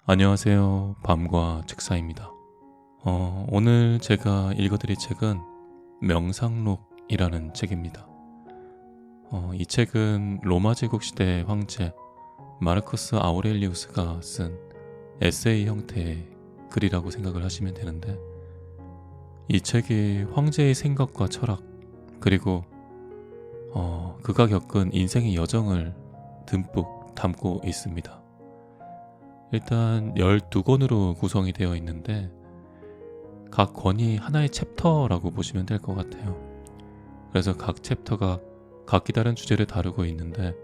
안녕하세요. 밤과 책사입니다. 오늘 제가 읽어드릴 책은 명상록이라는 책입니다. 이 책은 로마 제국 시대 황제 마르쿠스 아우렐리우스가 쓴 에세이 형태의 글이라고 생각을 하시면 되는데, 이 책이 황제의 생각과 철학, 그리고 그가 겪은 인생의 여정을 듬뿍 담고 있습니다. 일단 12권으로 구성이 되어 있는데 각 권이 하나의 챕터라고 보시면 될 것 같아요. 그래서 각 챕터가 각기 다른 주제를 다루고 있는데,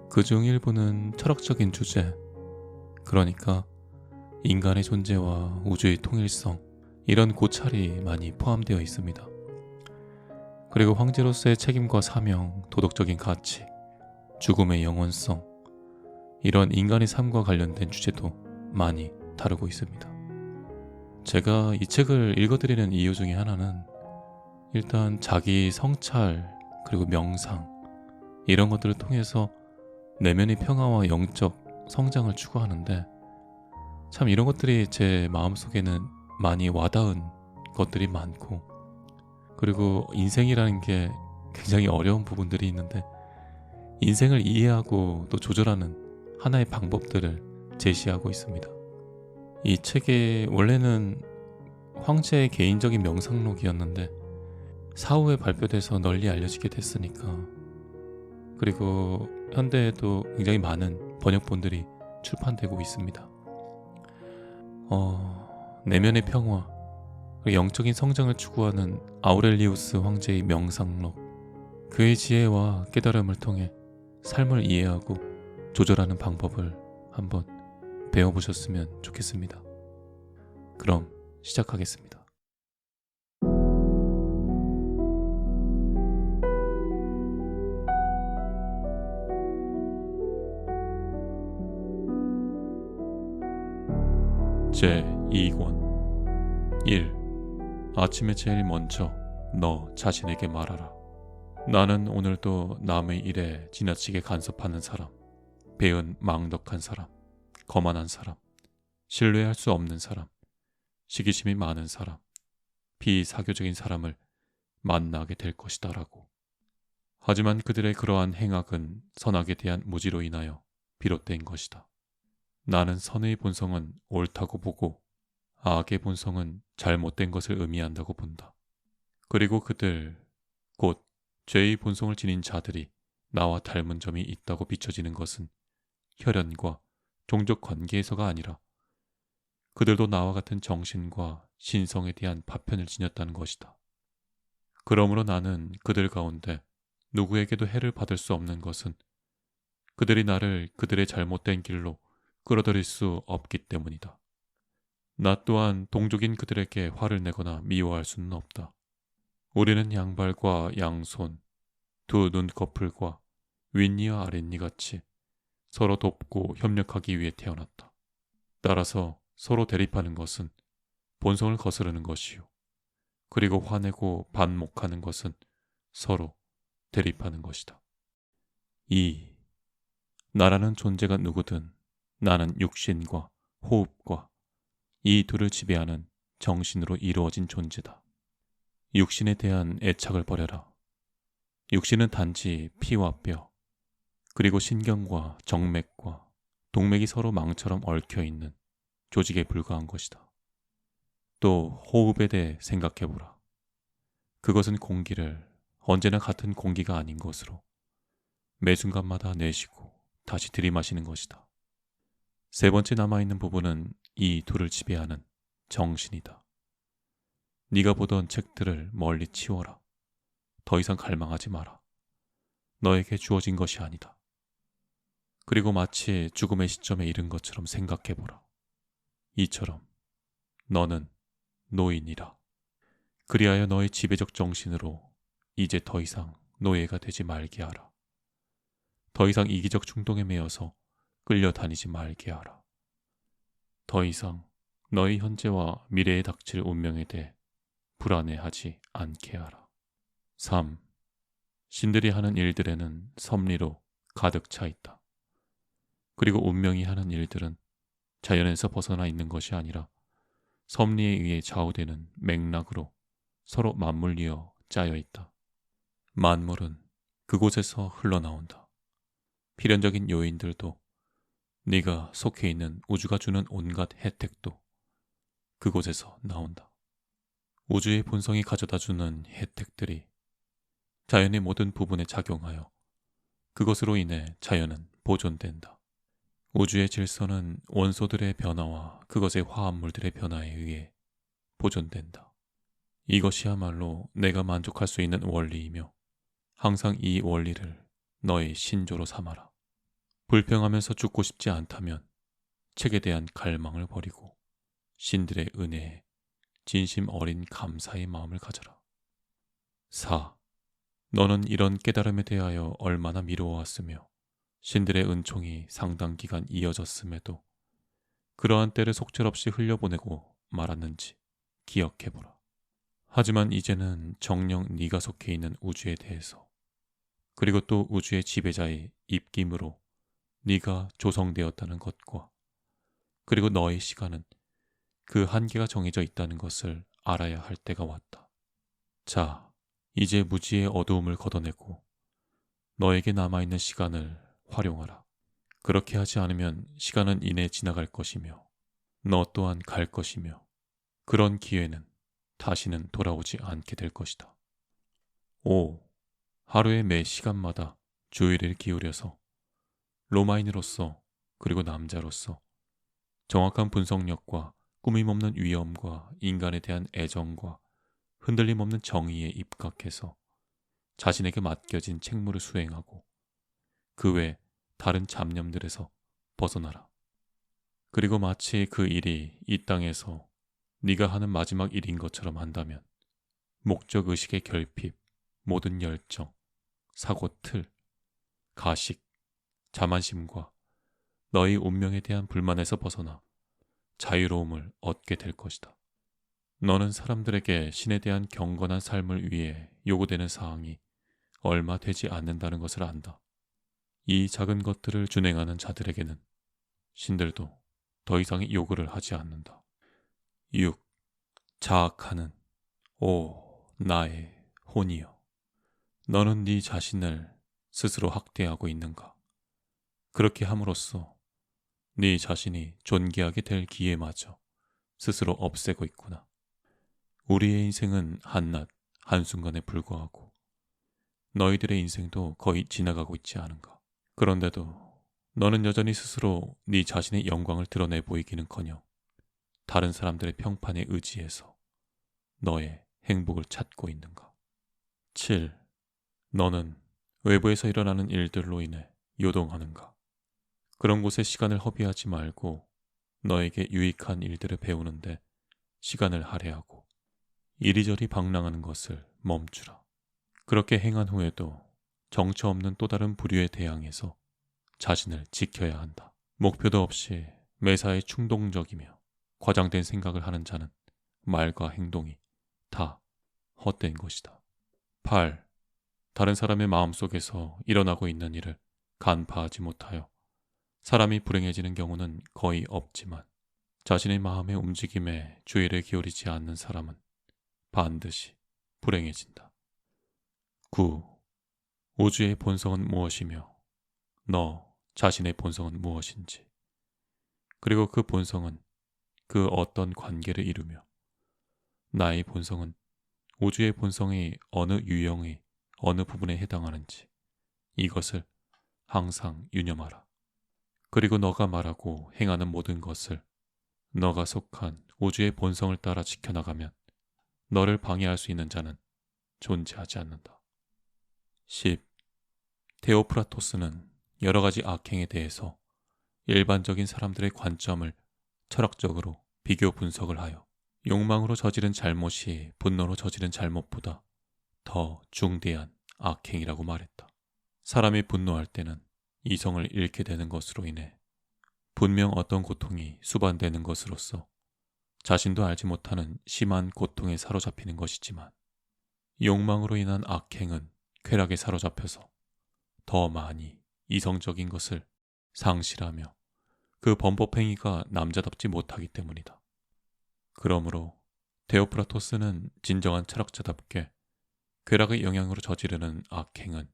그중 일부는 철학적인 주제, 그러니까 인간의 존재와 우주의 통일성, 이런 고찰이 많이 포함되어 있습니다. 그리고 황제로서의 책임과 사명, 도덕적인 가치, 죽음의 영원성, 이런 인간의 삶과 관련된 주제도 많이 다루고 있습니다. 제가 이 책을 읽어드리는 이유 중에 하나는, 일단 자기 성찰, 그리고 명상, 이런 것들을 통해서 내면의 평화와 영적 성장을 추구하는데, 참 이런 것들이 제 마음속에는 많이 와닿은 것들이 많고, 그리고 인생이라는 게 굉장히 어려운 부분들이 있는데, 인생을 이해하고 또 조절하는 하나의 방법들을 제시하고 있습니다. 이 책이 원래는 황제의 개인적인 명상록이었는데 사후에 발표돼서 널리 알려지게 됐으니까, 그리고 현대에도 굉장히 많은 번역본들이 출판되고 있습니다. 내면의 평화, 그리고 영적인 성장을 추구하는 아우렐리우스 황제의 명상록, 그의 지혜와 깨달음을 통해 삶을 이해하고 조절하는 방법을 한번 배워보셨으면 좋겠습니다. 그럼 시작하겠습니다. 제2권 1. 아침에 제일 먼저 너 자신에게 말하라. 나는 오늘도 남의 일에 지나치게 간섭하는 사람, 배은 망덕한 사람, 거만한 사람, 신뢰할 수 없는 사람, 시기심이 많은 사람, 비사교적인 사람을 만나게 될 것이다 라고. 하지만 그들의 그러한 행악은 선악에 대한 무지로 인하여 비롯된 것이다. 나는 선의 본성은 옳다고 보고 악의 본성은 잘못된 것을 의미한다고 본다. 그리고 그들, 곧 죄의 본성을 지닌 자들이 나와 닮은 점이 있다고 비춰지는 것은 혈연과 종족 관계에서가 아니라 그들도 나와 같은 정신과 신성에 대한 파편을 지녔다는 것이다. 그러므로 나는 그들 가운데 누구에게도 해를 받을 수 없는 것은 그들이 나를 그들의 잘못된 길로 끌어들일 수 없기 때문이다. 나 또한 동족인 그들에게 화를 내거나 미워할 수는 없다. 우리는 양발과 양손, 두 눈꺼풀과 윗니와 아랫니 같이 서로 돕고 협력하기 위해 태어났다. 따라서 서로 대립하는 것은 본성을 거스르는 것이요, 그리고 화내고 반목하는 것은 서로 대립하는 것이다. 2. 나라는 존재가 누구든 나는 육신과 호흡과 이 둘을 지배하는 정신으로 이루어진 존재다. 육신에 대한 애착을 버려라. 육신은 단지 피와 뼈, 그리고 신경과 정맥과 동맥이 서로 망처럼 얽혀있는 조직에 불과한 것이다. 또 호흡에 대해 생각해보라. 그것은 공기를 언제나 같은 공기가 아닌 것으로 매 순간마다 내쉬고 다시 들이마시는 것이다. 세 번째 남아있는 부분은 이 둘을 지배하는 정신이다. 네가 보던 책들을 멀리 치워라. 더 이상 갈망하지 마라. 너에게 주어진 것이 아니다. 그리고 마치 죽음의 시점에 이른 것처럼 생각해보라. 이처럼 너는 노인이라. 그리하여 너의 지배적 정신으로 이제 더 이상 노예가 되지 말게 하라. 더 이상 이기적 충동에 매여서 끌려다니지 말게 하라. 더 이상 너의 현재와 미래에 닥칠 운명에 대해 불안해하지 않게 하라. 3. 신들이 하는 일들에는 섭리로 가득 차 있다. 그리고 운명이 하는 일들은 자연에서 벗어나 있는 것이 아니라 섭리에 의해 좌우되는 맥락으로 서로 맞물리어 짜여 있다. 만물은 그곳에서 흘러나온다. 필연적인 요인들도 네가 속해 있는 우주가 주는 온갖 혜택도 그곳에서 나온다. 우주의 본성이 가져다주는 혜택들이 자연의 모든 부분에 작용하여 그것으로 인해 자연은 보존된다. 우주의 질서는 원소들의 변화와 그것의 화합물들의 변화에 의해 보존된다. 이것이야말로 내가 만족할 수 있는 원리이며 항상 이 원리를 너의 신조로 삼아라. 불평하면서 죽고 싶지 않다면 책에 대한 갈망을 버리고 신들의 은혜에 진심 어린 감사의 마음을 가져라. 4. 너는 이런 깨달음에 대하여 얼마나 미루어왔으며 신들의 은총이 상당 기간 이어졌음에도 그러한 때를 속절없이 흘려보내고 말았는지 기억해보라. 하지만 이제는 정녕 네가 속해 있는 우주에 대해서 그리고 또 우주의 지배자의 입김으로 네가 조성되었다는 것과 그리고 너의 시간은 그 한계가 정해져 있다는 것을 알아야 할 때가 왔다. 자, 이제 무지의 어두움을 걷어내고 너에게 남아있는 시간을 활용하라. 그렇게 하지 않으면 시간은 이내 지나갈 것이며 너 또한 갈 것이며 그런 기회는 다시는 돌아오지 않게 될 것이다. 5. 하루의 매 시간마다 주의를 기울여서 로마인으로서 그리고 남자로서 정확한 분석력과 꾸밈없는 위엄과 인간에 대한 애정과 흔들림 없는 정의에 입각해서 자신에게 맡겨진 책무를 수행하고 그 외 다른 잡념들에서 벗어나라. 그리고 마치 그 일이 이 땅에서 네가 하는 마지막 일인 것처럼 한다면 목적의식의 결핍, 모든 열정, 사고틀, 가식, 자만심과 너의 운명에 대한 불만에서 벗어나 자유로움을 얻게 될 것이다. 너는 사람들에게 신에 대한 경건한 삶을 위해 요구되는 사항이 얼마 되지 않는다는 것을 안다. 이 작은 것들을 준행하는 자들에게는 신들도 더 이상의 요구를 하지 않는다. 6. 자학하는 오 나의 혼이여, 너는 네 자신을 스스로 학대하고 있는가? 그렇게 함으로써 네 자신이 존귀하게 될 기회마저 스스로 없애고 있구나. 우리의 인생은 한낮 한순간에 불과하고 너희들의 인생도 거의 지나가고 있지 않은가? 그런데도 너는 여전히 스스로 네 자신의 영광을 드러내 보이기는커녕 다른 사람들의 평판에 의지해서 너의 행복을 찾고 있는가? 7. 너는 외부에서 일어나는 일들로 인해 요동하는가? 그런 곳에 시간을 허비하지 말고 너에게 유익한 일들을 배우는데 시간을 할애하고 이리저리 방랑하는 것을 멈추라. 그렇게 행한 후에도 정처 없는 또 다른 부류에 대항해서 자신을 지켜야 한다. 목표도 없이 매사에 충동적이며 과장된 생각을 하는 자는 말과 행동이 다 헛된 것이다. 8. 다른 사람의 마음속에서 일어나고 있는 일을 간파하지 못하여 사람이 불행해지는 경우는 거의 없지만 자신의 마음의 움직임에 주의를 기울이지 않는 사람은 반드시 불행해진다. 9. 우주의 본성은 무엇이며 너 자신의 본성은 무엇인지, 그리고 그 본성은 그 어떤 관계를 이루며 나의 본성은 우주의 본성이 어느 유형의 어느 부분에 해당하는지 이것을 항상 유념하라. 그리고 너가 말하고 행하는 모든 것을 너가 속한 우주의 본성을 따라 지켜나가면 너를 방해할 수 있는 자는 존재하지 않는다. 10. 테오프라토스는 여러 가지 악행에 대해서 일반적인 사람들의 관점을 철학적으로 비교 분석을 하여 욕망으로 저지른 잘못이 분노로 저지른 잘못보다 더 중대한 악행이라고 말했다. 사람이 분노할 때는 이성을 잃게 되는 것으로 인해 분명 어떤 고통이 수반되는 것으로서 자신도 알지 못하는 심한 고통에 사로잡히는 것이지만 욕망으로 인한 악행은 쾌락에 사로잡혀서 더 많이 이성적인 것을 상실하며 그 범법 행위가 남자답지 못하기 때문이다. 그러므로 데오프라토스는 진정한 철학자답게 쾌락의 영향으로 저지르는 악행은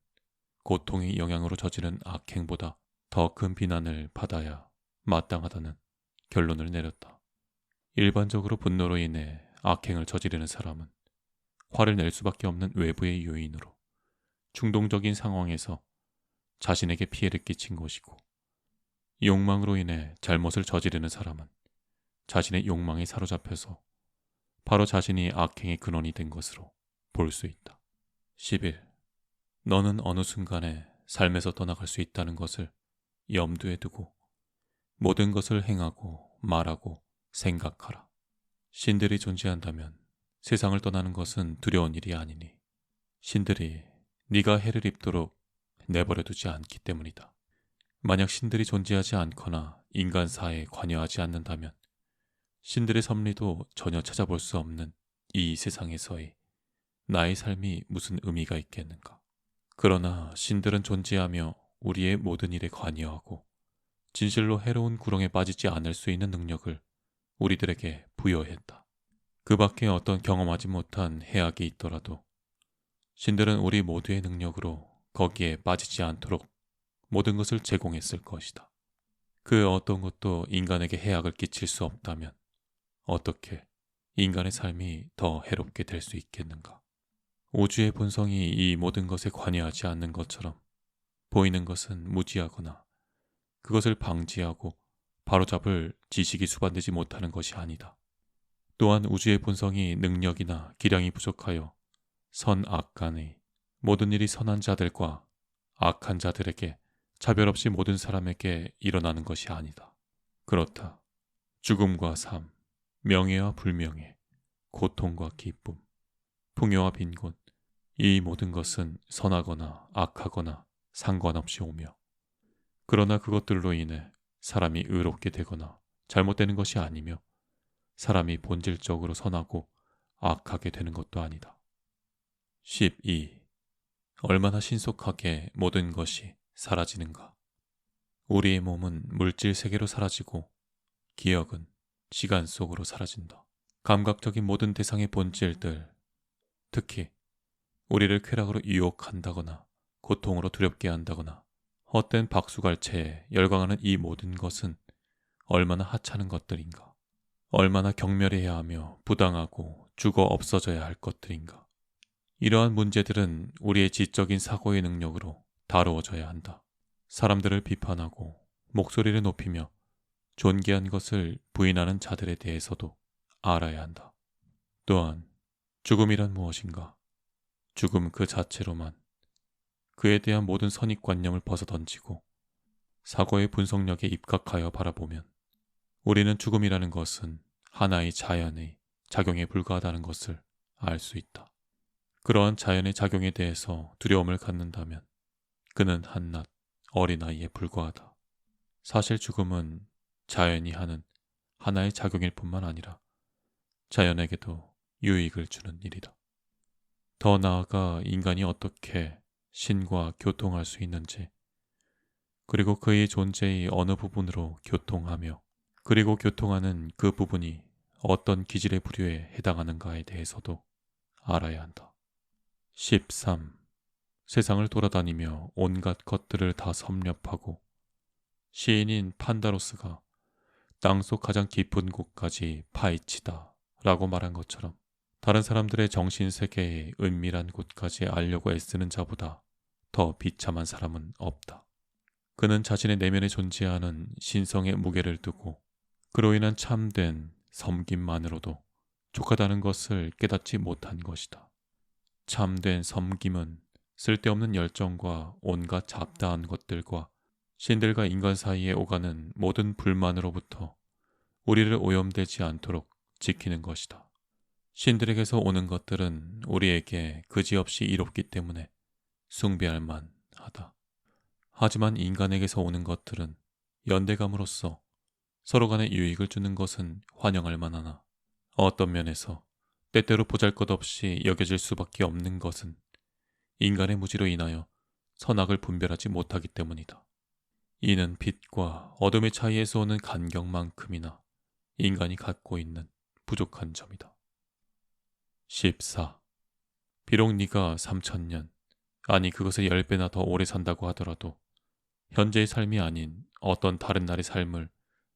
고통의 영향으로 저지른 악행보다 더 큰 비난을 받아야 마땅하다는 결론을 내렸다. 일반적으로 분노로 인해 악행을 저지르는 사람은 화를 낼 수밖에 없는 외부의 요인으로 충동적인 상황에서 자신에게 피해를 끼친 것이고, 욕망으로 인해 잘못을 저지르는 사람은 자신의 욕망에 사로잡혀서 바로 자신이 악행의 근원이 된 것으로 볼 수 있다. 11. 너는 어느 순간에 삶에서 떠나갈 수 있다는 것을 염두에 두고 모든 것을 행하고 말하고 생각하라. 신들이 존재한다면 세상을 떠나는 것은 두려운 일이 아니니 신들이 네가 해를 입도록 내버려두지 않기 때문이다. 만약 신들이 존재하지 않거나 인간 사회에 관여하지 않는다면 신들의 섭리도 전혀 찾아볼 수 없는 이 세상에서의 나의 삶이 무슨 의미가 있겠는가. 그러나 신들은 존재하며 우리의 모든 일에 관여하고 진실로 해로운 구렁에 빠지지 않을 수 있는 능력을 우리들에게 부여했다. 그 밖에 어떤 경험하지 못한 해악이 있더라도 신들은 우리 모두의 능력으로 거기에 빠지지 않도록 모든 것을 제공했을 것이다. 그 어떤 것도 인간에게 해악을 끼칠 수 없다면 어떻게 인간의 삶이 더 해롭게 될 수 있겠는가. 우주의 본성이 이 모든 것에 관여하지 않는 것처럼 보이는 것은 무지하거나 그것을 방지하고 바로잡을 지식이 수반되지 못하는 것이 아니다. 또한 우주의 본성이 능력이나 기량이 부족하여 선악 간의 모든 일이 선한 자들과 악한 자들에게 차별 없이 모든 사람에게 일어나는 것이 아니다. 그렇다. 죽음과 삶, 명예와 불명예, 고통과 기쁨, 풍요와 빈곤, 이 모든 것은 선하거나 악하거나 상관없이 오며, 그러나 그것들로 인해 사람이 의롭게 되거나 잘못되는 것이 아니며 사람이 본질적으로 선하고 악하게 되는 것도 아니다. 12. 얼마나 신속하게 모든 것이 사라지는가. 우리의 몸은 물질 세계로 사라지고 기억은 시간 속으로 사라진다. 감각적인 모든 대상의 본질들, 특히 우리를 쾌락으로 유혹한다거나 고통으로 두렵게 한다거나 헛된 박수갈채에 열광하는 이 모든 것은 얼마나 하찮은 것들인가. 얼마나 경멸해야 하며 부당하고 죽어 없어져야 할 것들인가. 이러한 문제들은 우리의 지적인 사고의 능력으로 다루어져야 한다. 사람들을 비판하고 목소리를 높이며 존귀한 것을 부인하는 자들에 대해서도 알아야 한다. 또한 죽음이란 무엇인가? 죽음 그 자체로만 그에 대한 모든 선입관념을 벗어던지고 사고의 분석력에 입각하여 바라보면 우리는 죽음이라는 것은 하나의 자연의 작용에 불과하다는 것을 알 수 있다. 그러한 자연의 작용에 대해서 두려움을 갖는다면 그는 한낱 어린아이에 불과하다. 사실 죽음은 자연이 하는 하나의 작용일 뿐만 아니라 자연에게도 유익을 주는 일이다. 더 나아가 인간이 어떻게 신과 교통할 수 있는지, 그리고 그의 존재의 어느 부분으로 교통하며 그리고 교통하는 그 부분이 어떤 기질의 부류에 해당하는가에 대해서도 알아야 한다. 13. 세상을 돌아다니며 온갖 것들을 다 섭렵하고 시인인 판다로스가 땅속 가장 깊은 곳까지 파헤치다 라고 말한 것처럼 다른 사람들의 정신세계의 은밀한 곳까지 알려고 애쓰는 자보다 더 비참한 사람은 없다. 그는 자신의 내면에 존재하는 신성의 무게를 두고 그로 인한 참된 섬김만으로도 족하다는 것을 깨닫지 못한 것이다. 참된 섬김은 쓸데없는 열정과 온갖 잡다한 것들과 신들과 인간 사이에 오가는 모든 불만으로부터 우리를 오염되지 않도록 지키는 것이다. 신들에게서 오는 것들은 우리에게 그지없이 이롭기 때문에 숭배할 만하다. 하지만 인간에게서 오는 것들은 연대감으로써 서로 간에 유익을 주는 것은 환영할 만하나 어떤 면에서 때때로 보잘것없이 여겨질 수밖에 없는 것은 인간의 무지로 인하여 선악을 분별하지 못하기 때문이다. 이는 빛과 어둠의 차이에서 오는 간격만큼이나 인간이 갖고 있는 부족한 점이다. 14. 비록 네가 3000년, 아니 그것의 10배나 더 오래 산다고 하더라도 현재의 삶이 아닌 어떤 다른 날의 삶을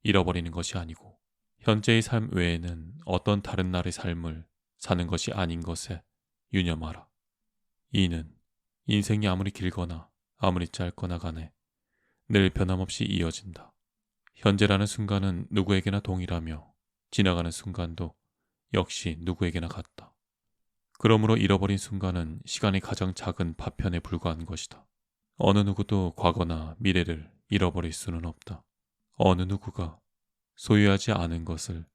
잃어버리는 것이 아니고 현재의 삶 외에는 어떤 다른 날의 삶을 사는 것이 아닌 것에 유념하라. 이는 인생이 아무리 길거나 아무리 짧거나 간에 늘 변함없이 이어진다. 현재라는 순간은 누구에게나 동일하며 지나가는 순간도 역시 누구에게나 같다. 그러므로 잃어버린 순간은 시간의 가장 작은 파편에 불과한 것이다. 어느 누구도 과거나 미래를 잃어버릴 수는 없다. 어느 누구가 소유하지 않은 것을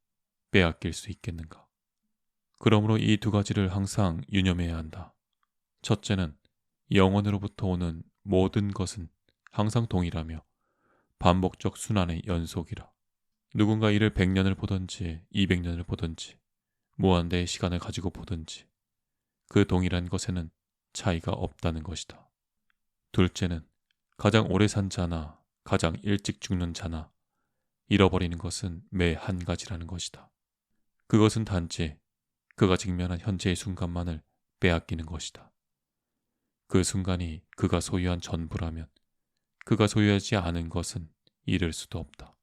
빼앗길 수 있겠는가? 그러므로 이 두 가지를 항상 유념해야 한다. 첫째는 영원으로부터 오는 모든 것은 항상 동일하며 반복적 순환의 연속이라. 누군가 이를 100년을 보든지 200년을 보든지 무한대의 시간을 가지고 보든지 그 동일한 것에는 차이가 없다는 것이다. 둘째는 가장 오래 산 자나 가장 일찍 죽는 자나 잃어버리는 것은 매 한 가지라는 것이다. 그것은 단지 그가 직면한 현재의 순간만을 빼앗기는 것이다. 그 순간이 그가 소유한 전부라면 그가 소유하지 않은 것은 잃을 수도 없다.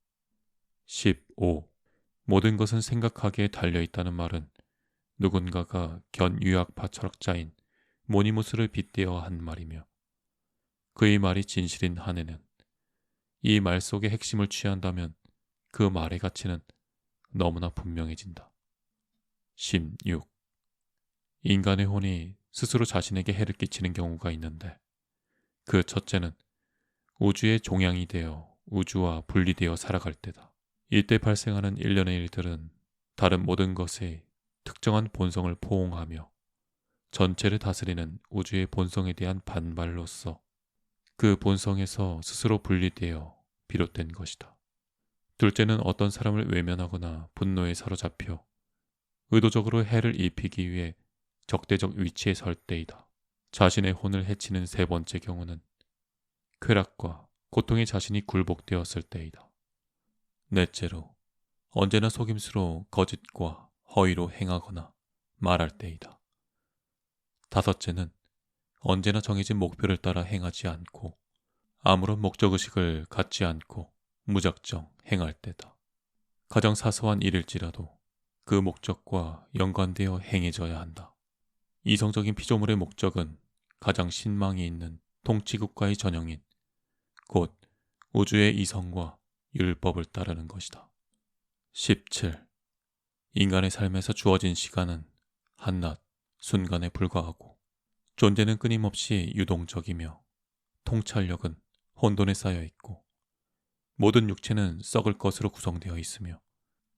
15. 모든 것은 생각하기에 달려있다는 말은 누군가가 견유학파 철학자인 모니무스를 빗대어 한 말이며 그의 말이 진실인 한에는 이 말 속의 핵심을 취한다면 그 말의 가치는 너무나 분명해진다. 16. 인간의 혼이 스스로 자신에게 해를 끼치는 경우가 있는데 그 첫째는 우주의 종양이 되어 우주와 분리되어 살아갈 때다. 이때 발생하는 일련의 일들은 다른 모든 것의 특정한 본성을 포옹하며 전체를 다스리는 우주의 본성에 대한 반발로서 그 본성에서 스스로 분리되어 비롯된 것이다. 둘째는 어떤 사람을 외면하거나 분노에 사로잡혀 의도적으로 해를 입히기 위해 적대적 위치에 설 때이다. 자신의 혼을 해치는 세 번째 경우는 쾌락과 고통에 자신이 굴복되었을 때이다. 넷째로 언제나 속임수로 거짓과 허위로 행하거나 말할 때이다. 다섯째는 언제나 정해진 목표를 따라 행하지 않고 아무런 목적의식을 갖지 않고 무작정 행할 때다. 가장 사소한 일일지라도 그 목적과 연관되어 행해져야 한다. 이성적인 피조물의 목적은 가장 신망이 있는 통치국가의 전형인 곧 우주의 이성과 율법을 따르는 것이다. 17. 인간의 삶에서 주어진 시간은 한낱 순간에 불과하고 존재는 끊임없이 유동적이며 통찰력은 혼돈에 쌓여 있고 모든 육체는 썩을 것으로 구성되어 있으며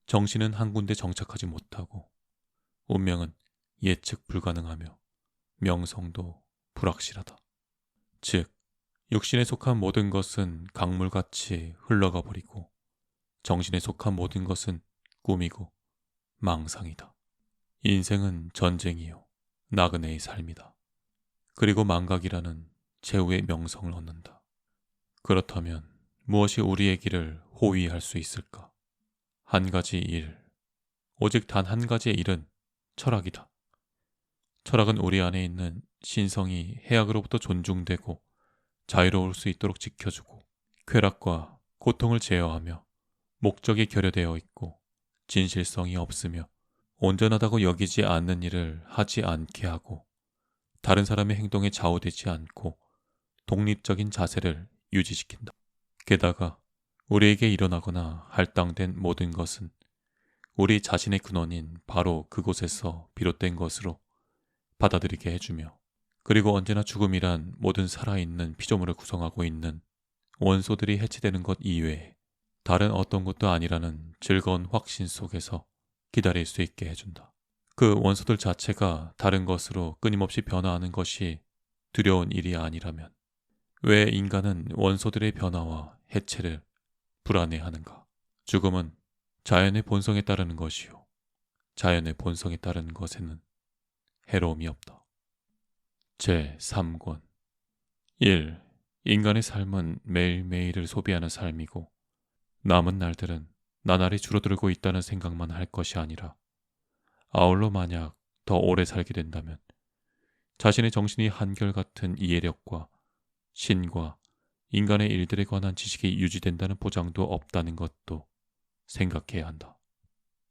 정신은 한 군데 정착하지 못하고 운명은 예측 불가능하며 명성도 불확실하다. 즉 육신에 속한 모든 것은 강물같이 흘러가 버리고 정신에 속한 모든 것은 꿈이고 망상이다. 인생은 전쟁이요 나그네의 삶이다. 그리고 망각이라는 최후의 명성을 얻는다. 그렇다면 무엇이 우리의 길을 호위할 수 있을까? 한 가지 일, 오직 단 한 가지의 일은 철학이다. 철학은 우리 안에 있는 신성이 해악으로부터 존중되고 자유로울 수 있도록 지켜주고 쾌락과 고통을 제어하며 목적이 결여되어 있고 진실성이 없으며 온전하다고 여기지 않는 일을 하지 않게 하고 다른 사람의 행동에 좌우되지 않고 독립적인 자세를 유지시킨다. 게다가 우리에게 일어나거나 할당된 모든 것은 우리 자신의 근원인 바로 그곳에서 비롯된 것으로 받아들이게 해주며 그리고 언제나 죽음이란 모든 살아있는 피조물을 구성하고 있는 원소들이 해체되는 것 이외에 다른 어떤 것도 아니라는 즐거운 확신 속에서 기다릴 수 있게 해준다. 그 원소들 자체가 다른 것으로 끊임없이 변화하는 것이 두려운 일이 아니라면 왜 인간은 원소들의 변화와 해체를 불안해하는가? 죽음은 자연의 본성에 따르는 것이요 자연의 본성에 따르는 것에는 해로움이 없다. 제3권 1. 인간의 삶은 매일매일을 소비하는 삶이고 남은 날들은 나날이 줄어들고 있다는 생각만 할 것이 아니라 아울러 만약 더 오래 살게 된다면 자신의 정신이 한결같은 이해력과 신과 인간의 일들에 관한 지식이 유지된다는 보장도 없다는 것도 생각해야 한다.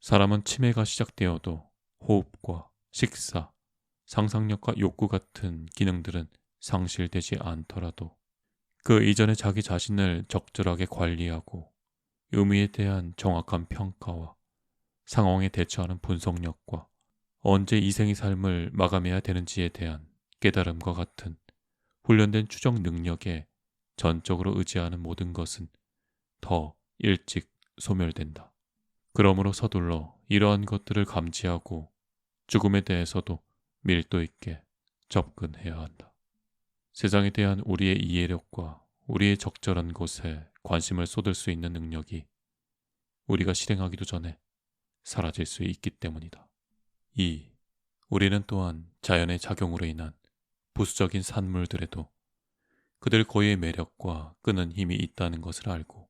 사람은 치매가 시작되어도 호흡과 식사, 상상력과 욕구 같은 기능들은 상실되지 않더라도 그 이전에 자기 자신을 적절하게 관리하고 의미에 대한 정확한 평가와 상황에 대처하는 분석력과 언제 이생의 삶을 마감해야 되는지에 대한 깨달음과 같은 훈련된 추적 능력에 전적으로 의지하는 모든 것은 더 일찍 소멸된다. 그러므로 서둘러 이러한 것들을 감지하고 죽음에 대해서도 밀도 있게 접근해야 한다. 세상에 대한 우리의 이해력과 우리의 적절한 곳에 관심을 쏟을 수 있는 능력이 우리가 실행하기도 전에 사라질 수 있기 때문이다. 2. 우리는 또한 자연의 작용으로 인한 부수적인 산물들에도 그들 고유의 매력과 끄는 힘이 있다는 것을 알고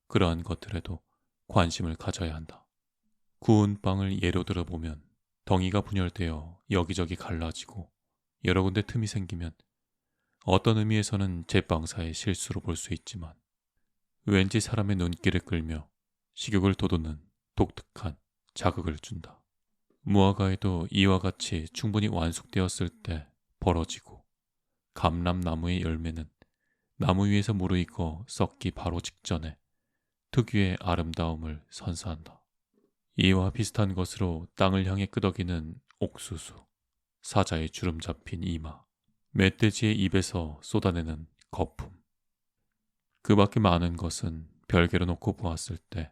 그러한 것들에도 관심을 가져야 한다. 구운 빵을 예로 들어보면 덩이가 분열되어 여기저기 갈라지고 여러 군데 틈이 생기면 어떤 의미에서는 제빵사의 실수로 볼 수 있지만 왠지 사람의 눈길을 끌며 식욕을 돋우는 독특한 자극을 준다. 무화과에도 이와 같이 충분히 완숙되었을 때 벌어지고 감람나무의 열매는 나무 위에서 무르익어 썩기 바로 직전에 특유의 아름다움을 선사한다. 이와 비슷한 것으로 땅을 향해 끄덕이는 옥수수, 사자의 주름 잡힌 이마, 멧돼지의 입에서 쏟아내는 거품. 그 밖에 많은 것은 별개로 놓고 보았을 때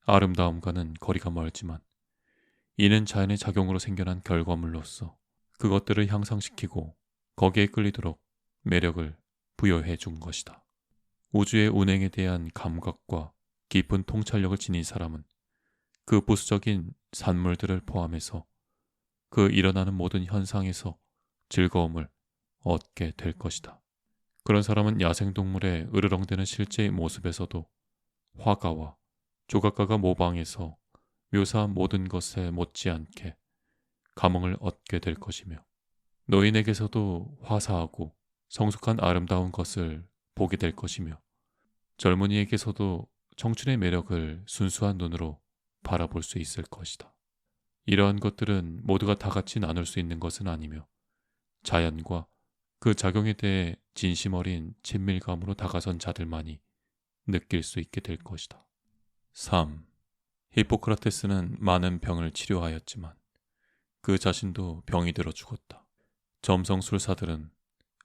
아름다움과는 거리가 멀지만 이는 자연의 작용으로 생겨난 결과물로서 그것들을 향상시키고 거기에 끌리도록 매력을 부여해 준 것이다. 우주의 운행에 대한 감각과 깊은 통찰력을 지닌 사람은 그 부수적인 산물들을 포함해서 그 일어나는 모든 현상에서 즐거움을 얻게 될 것이다. 그런 사람은 야생동물의 으르렁대는 실제의 모습에서도 화가와 조각가가 모방해서 묘사한 모든 것에 못지않게 감흥을 얻게 될 것이며 노인에게서도 화사하고 성숙한 아름다운 것을 보게 될 것이며 젊은이에게서도 청춘의 매력을 순수한 눈으로 바라볼 수 있을 것이다. 이러한 것들은 모두가 다 같이 나눌 수 있는 것은 아니며 자연과 그 작용에 대해 진심 어린 친밀감으로 다가선 자들만이 느낄 수 있게 될 것이다. 3. 히포크라테스는 많은 병을 치료하였지만 그 자신도 병이 들어 죽었다. 점성술사들은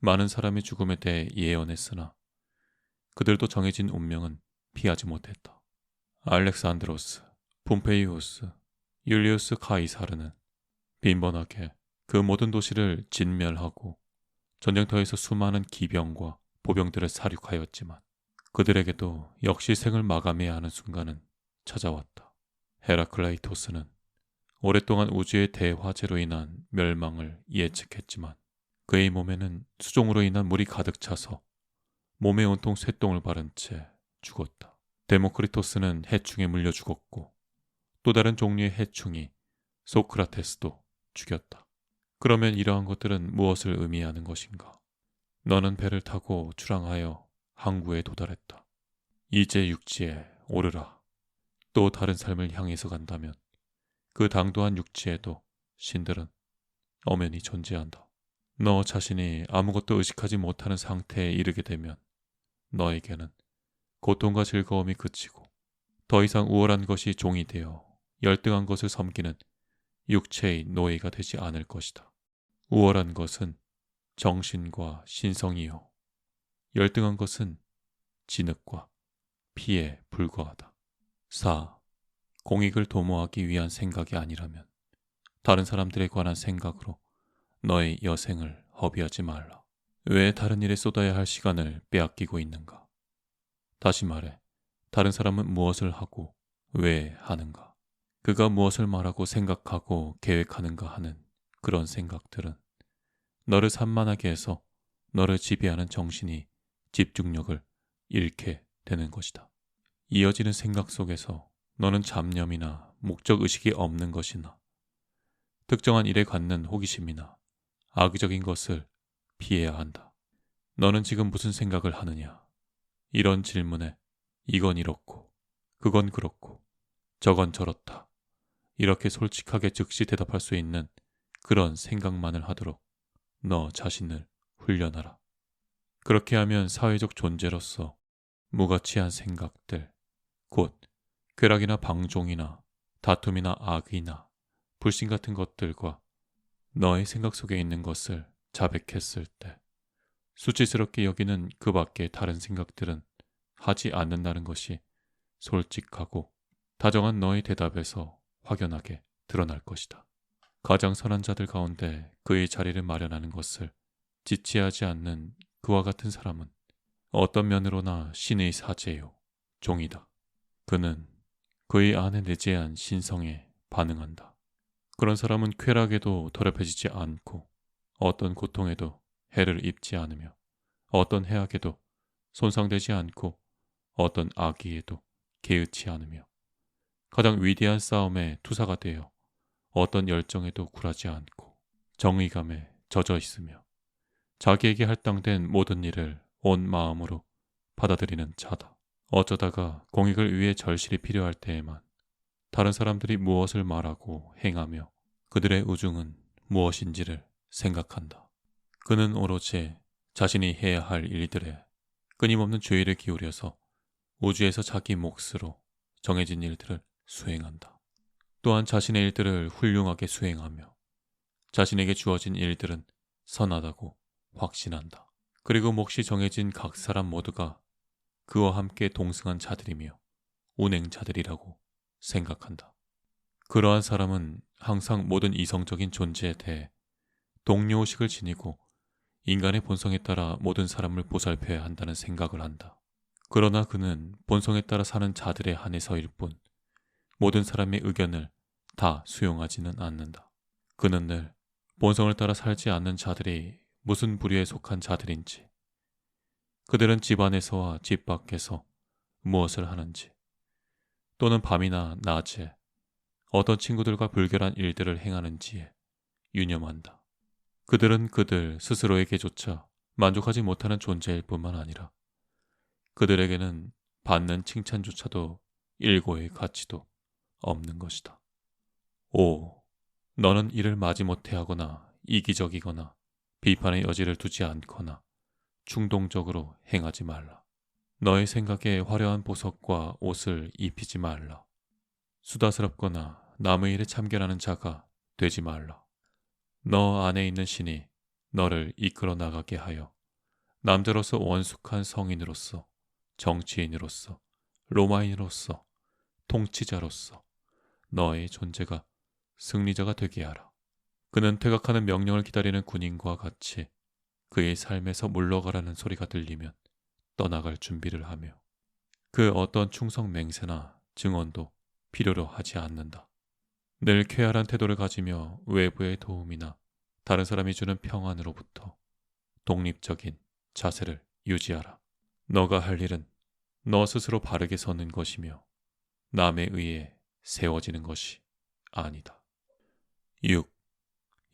많은 사람의 죽음에 대해 예언했으나 그들도 정해진 운명은 피하지 못했다. 알렉산드로스, 폼페이우스, 율리우스 카이사르는 빈번하게 그 모든 도시를 진멸하고 전쟁터에서 수많은 기병과 보병들을 사륙하였지만 그들에게도 역시 생을 마감해야 하는 순간은 찾아왔다. 헤라클레이토스는 오랫동안 우주의 대화재로 인한 멸망을 예측했지만 그의 몸에는 수종으로 인한 물이 가득 차서 몸에 온통 쇠똥을 바른 채 죽었다. 데모크리토스는 해충에 물려 죽었고 또 다른 종류의 해충이 소크라테스도 죽였다. 그러면 이러한 것들은 무엇을 의미하는 것인가? 너는 배를 타고 출항하여 항구에 도달했다. 이제 육지에 오르라. 또 다른 삶을 향해서 간다면 그 당도한 육지에도 신들은 엄연히 존재한다. 너 자신이 아무것도 의식하지 못하는 상태에 이르게 되면 너에게는 고통과 즐거움이 그치고 더 이상 우월한 것이 종이 되어 열등한 것을 섬기는 육체의 노예가 되지 않을 것이다. 우월한 것은 정신과 신성이요 열등한 것은 진흙과 피에 불과하다. 4. 공익을 도모하기 위한 생각이 아니라면 다른 사람들에 관한 생각으로 너의 여생을 허비하지 말라. 왜 다른 일에 쏟아야 할 시간을 빼앗기고 있는가? 다시 말해, 다른 사람은 무엇을 하고 왜 하는가? 그가 무엇을 말하고 생각하고 계획하는가 하는 그런 생각들은 너를 산만하게 해서 너를 지배하는 정신이 집중력을 잃게 되는 것이다. 이어지는 생각 속에서 너는 잡념이나 목적의식이 없는 것이나 특정한 일에 갖는 호기심이나 악의적인 것을 피해야 한다. 너는 지금 무슨 생각을 하느냐? 이런 질문에 이건 이렇고 그건 그렇고 저건 저렇다. 이렇게 솔직하게 즉시 대답할 수 있는 그런 생각만을 하도록 너 자신을 훈련하라. 그렇게 하면 사회적 존재로서 무가치한 생각들, 곧 쾌락이나 방종이나 다툼이나 악의나 불신 같은 것들과 너의 생각 속에 있는 것을 자백했을 때 수치스럽게 여기는 그 밖의 다른 생각들은 하지 않는다는 것이 솔직하고 다정한 너의 대답에서 확연하게 드러날 것이다. 가장 선한 자들 가운데 그의 자리를 마련하는 것을 지체하지 않는 그와 같은 사람은 어떤 면으로나 신의 사제요, 종이다. 그는 그의 안에 내재한 신성에 반응한다. 그런 사람은 쾌락에도 더럽혀지지 않고 어떤 고통에도 해를 입지 않으며 어떤 해악에도 손상되지 않고 어떤 악의에도 개의치 않으며 가장 위대한 싸움에 투사가 되어 어떤 열정에도 굴하지 않고 정의감에 젖어 있으며 자기에게 할당된 모든 일을 온 마음으로 받아들이는 자다. 어쩌다가 공익을 위해 절실히 필요할 때에만 다른 사람들이 무엇을 말하고 행하며 그들의 의중은 무엇인지를 생각한다. 그는 오로지 자신이 해야 할 일들에 끊임없는 주의를 기울여서 우주에서 자기 몫으로 정해진 일들을 수행한다. 또한 자신의 일들을 훌륭하게 수행하며 자신에게 주어진 일들은 선하다고 확신한다. 그리고 몫이 정해진 각 사람 모두가 그와 함께 동승한 자들이며 운행자들이라고 생각한다. 그러한 사람은 항상 모든 이성적인 존재에 대해 동료의식을 지니고 인간의 본성에 따라 모든 사람을 보살펴야 한다는 생각을 한다. 그러나 그는 본성에 따라 사는 자들에 한해서일 뿐 모든 사람의 의견을 다 수용하지는 않는다. 그는 늘 본성을 따라 살지 않는 자들이 무슨 부류에 속한 자들인지, 그들은 집 안에서와 집 밖에서 무엇을 하는지, 또는 밤이나 낮에 어떤 친구들과 불결한 일들을 행하는지에 유념한다. 그들은 그들 스스로에게조차 만족하지 못하는 존재일 뿐만 아니라 그들에게는 받는 칭찬조차도 일고의 가치도 없는 것이다. 오, 너는 이를 마지못해 하거나 이기적이거나 비판의 여지를 두지 않거나 충동적으로 행하지 말라. 너의 생각에 화려한 보석과 옷을 입히지 말라. 수다스럽거나 남의 일에 참견하는 자가 되지 말라. 너 안에 있는 신이 너를 이끌어 나가게 하여 남자로서 원숙한 성인으로서 정치인으로서 로마인으로서 통치자로서 너의 존재가 승리자가 되게 하라. 그는 퇴각하는 명령을 기다리는 군인과 같이 그의 삶에서 물러가라는 소리가 들리면 떠나갈 준비를 하며 그 어떤 충성 맹세나 증언도 필요로 하지 않는다. 늘 쾌활한 태도를 가지며 외부의 도움이나 다른 사람이 주는 평안으로부터 독립적인 자세를 유지하라. 너가 할 일은 너 스스로 바르게 서는 것이며 남에 의해 세워지는 것이 아니다. 6.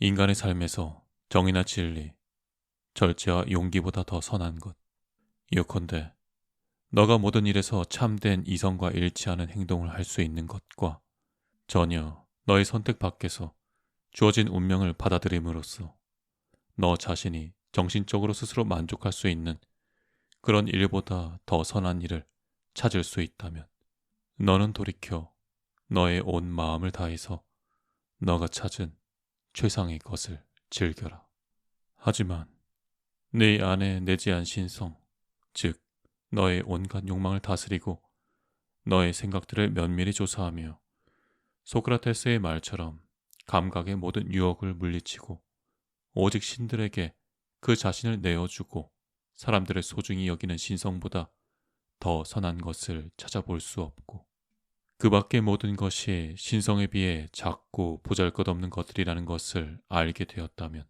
인간의 삶에서 정의나 진리, 절제와 용기보다 더 선한 것. 예컨대 너가 모든 일에서 참된 이성과 일치하는 행동을 할 수 있는 것과 전혀 너의 선택 밖에서 주어진 운명을 받아들임으로써 너 자신이 정신적으로 스스로 만족할 수 있는 그런 일보다 더 선한 일을 찾을 수 있다면 너는 돌이켜 너의 온 마음을 다해서 너가 찾은 최상의 것을 즐겨라. 하지만 네 안에 내재한 신성, 즉 너의 온갖 욕망을 다스리고 너의 생각들을 면밀히 조사하며 소크라테스의 말처럼 감각의 모든 유혹을 물리치고 오직 신들에게 그 자신을 내어주고 사람들을 소중히 여기는 신성보다 더 선한 것을 찾아볼 수 없고 그 밖의 모든 것이 신성에 비해 작고 보잘것없는 것들이라는 것을 알게 되었다면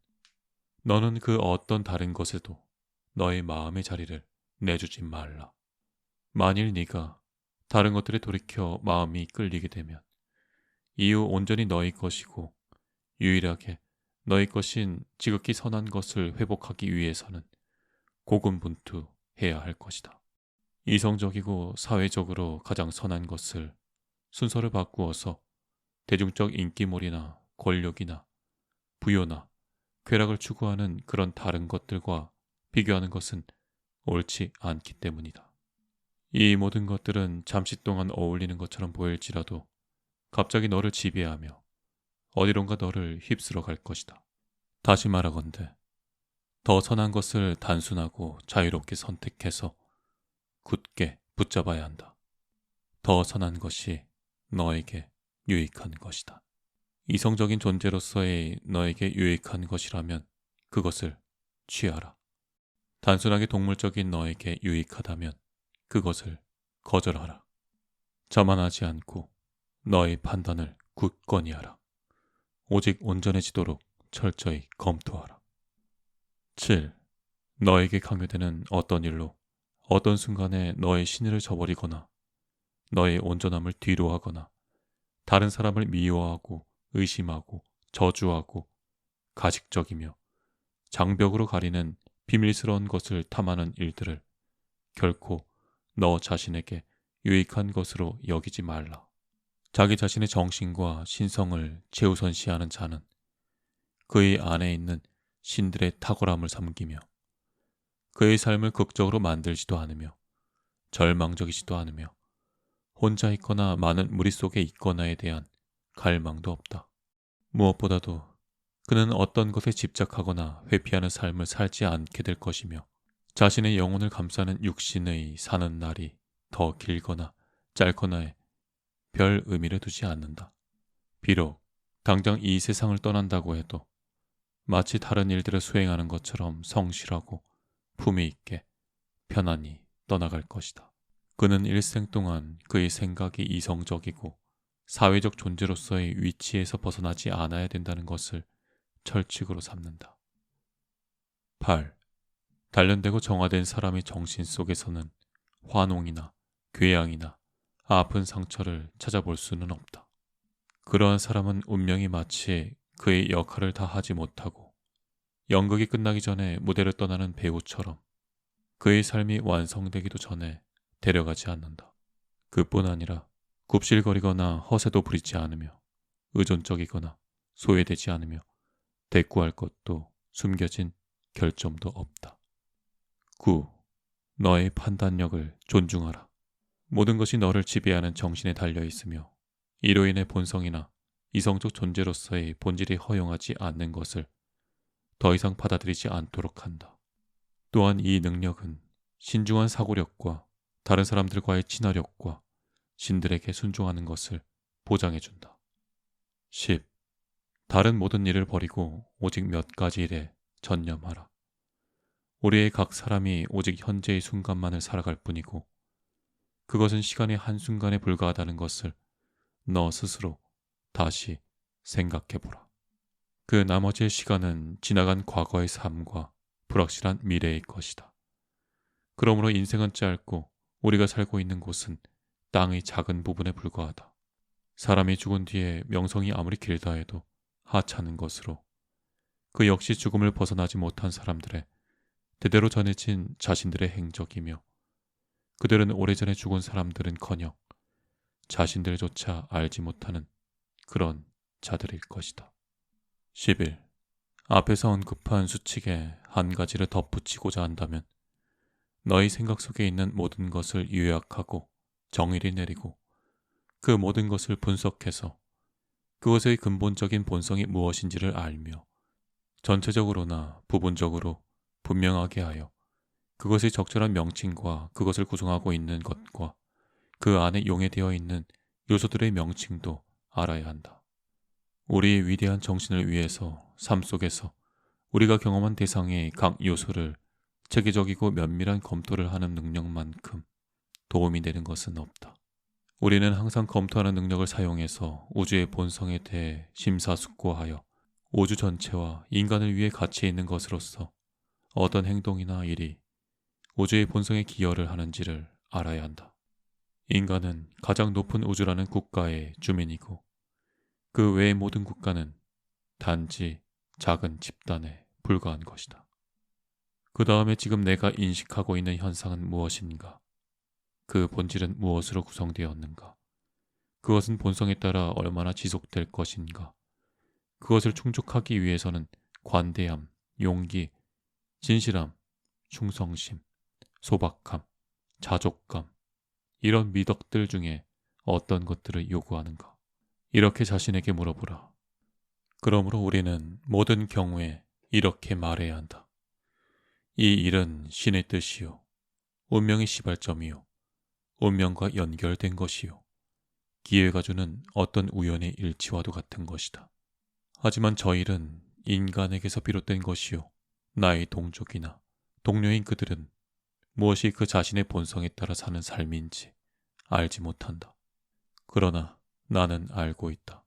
너는 그 어떤 다른 것에도 너의 마음의 자리를 내주지 말라. 만일 네가 다른 것들에 돌이켜 마음이 끌리게 되면 이후 온전히 너희 것이고 유일하게 너희 것인 지극히 선한 것을 회복하기 위해서는 고군분투해야 할 것이다. 이성적이고 사회적으로 가장 선한 것을 순서를 바꾸어서 대중적 인기몰이나 권력이나 부요나 쾌락을 추구하는 그런 다른 것들과 비교하는 것은 옳지 않기 때문이다. 이 모든 것들은 잠시 동안 어울리는 것처럼 보일지라도 갑자기 너를 지배하며 어디론가 너를 휩쓸어 갈 것이다. 다시 말하건대 더 선한 것을 단순하고 자유롭게 선택해서 굳게 붙잡아야 한다. 더 선한 것이 너에게 유익한 것이다. 이성적인 존재로서의 너에게 유익한 것이라면 그것을 취하라. 단순하게 동물적인 너에게 유익하다면 그것을 거절하라. 자만하지 않고 너의 판단을 굳건히 하라. 오직 온전해지도록 철저히 검토하라. 7. 너에게 강요되는 어떤 일로 어떤 순간에 너의 신의를 저버리거나 너의 온전함을 뒤로하거나 다른 사람을 미워하고 의심하고 저주하고 가식적이며 장벽으로 가리는 비밀스러운 것을 탐하는 일들을 결코 너 자신에게 유익한 것으로 여기지 말라. 자기 자신의 정신과 신성을 최우선시하는 자는 그의 안에 있는 신들의 탁월함을 섬기며 그의 삶을 극적으로 만들지도 않으며 절망적이지도 않으며 혼자 있거나 많은 무리 속에 있거나에 대한 갈망도 없다. 무엇보다도 그는 어떤 것에 집착하거나 회피하는 삶을 살지 않게 될 것이며 자신의 영혼을 감싸는 육신의 사는 날이 더 길거나 짧거나에 별 의미를 두지 않는다. 비록 당장 이 세상을 떠난다고 해도 마치 다른 일들을 수행하는 것처럼 성실하고 품위 있게 편안히 떠나갈 것이다. 그는 일생 동안 그의 생각이 이성적이고 사회적 존재로서의 위치에서 벗어나지 않아야 된다는 것을 철칙으로 삼는다. 8. 단련되고 정화된 사람의 정신 속에서는 환웅이나 궤양이나 아픈 상처를 찾아볼 수는 없다. 그러한 사람은 운명이 마치 그의 역할을 다 하지 못하고 연극이 끝나기 전에 무대를 떠나는 배우처럼 그의 삶이 완성되기도 전에 데려가지 않는다. 그뿐 아니라 굽실거리거나 허세도 부리지 않으며 의존적이거나 소외되지 않으며 대꾸할 것도 숨겨진 결점도 없다. 9. 너의 판단력을 존중하라. 모든 것이 너를 지배하는 정신에 달려 있으며 이로 인해 본성이나 이성적 존재로서의 본질이 허용하지 않는 것을 더 이상 받아들이지 않도록 한다. 또한 이 능력은 신중한 사고력과 다른 사람들과의 친화력과 신들에게 순종하는 것을 보장해준다. 10. 다른 모든 일을 버리고 오직 몇 가지 일에 전념하라. 우리의 각 사람이 오직 현재의 순간만을 살아갈 뿐이고 그것은 시간의 한순간에 불과하다는 것을 너 스스로 다시 생각해보라. 그 나머지의 시간은 지나간 과거의 삶과 불확실한 미래의 것이다. 그러므로 인생은 짧고 우리가 살고 있는 곳은 땅의 작은 부분에 불과하다. 사람이 죽은 뒤에 명성이 아무리 길다 해도 하찮은 것으로 그 역시 죽음을 벗어나지 못한 사람들의 대대로 전해진 자신들의 행적이며 그들은 오래전에 죽은 사람들은커녕 자신들조차 알지 못하는 그런 자들일 것이다. 11. 앞에서 언급한 수칙에 한 가지를 덧붙이고자 한다면 너희 생각 속에 있는 모든 것을 요약하고 정의를 내리고 그 모든 것을 분석해서 그것의 근본적인 본성이 무엇인지를 알며 전체적으로나 부분적으로 분명하게 하여 그것의 적절한 명칭과 그것을 구성하고 있는 것과 그 안에 용해되어 있는 요소들의 명칭도 알아야 한다. 우리의 위대한 정신을 위해서 삶 속에서 우리가 경험한 대상의 각 요소를 체계적이고 면밀한 검토를 하는 능력만큼 도움이 되는 것은 없다. 우리는 항상 검토하는 능력을 사용해서 우주의 본성에 대해 심사숙고하여 우주 전체와 인간을 위해 가치 있는 것으로서 어떤 행동이나 일이 우주의 본성에 기여를 하는지를 알아야 한다. 인간은 가장 높은 우주라는 국가의 주민이고 그 외의 모든 국가는 단지 작은 집단에 불과한 것이다. 그 다음에 지금 내가 인식하고 있는 현상은 무엇인가? 그 본질은 무엇으로 구성되었는가? 그것은 본성에 따라 얼마나 지속될 것인가? 그것을 충족하기 위해서는 관대함, 용기, 진실함, 충성심, 소박함, 자족감, 이런 미덕들 중에 어떤 것들을 요구하는가? 이렇게 자신에게 물어보라. 그러므로 우리는 모든 경우에 이렇게 말해야 한다. 이 일은 신의 뜻이요, 운명의 시발점이요, 운명과 연결된 것이요, 기회가 주는 어떤 우연의 일치와도 같은 것이다. 하지만 저 일은 인간에게서 비롯된 것이요, 나의 동족이나 동료인 그들은 무엇이 그 자신의 본성에 따라 사는 삶인지 알지 못한다. 그러나 나는 알고 있다.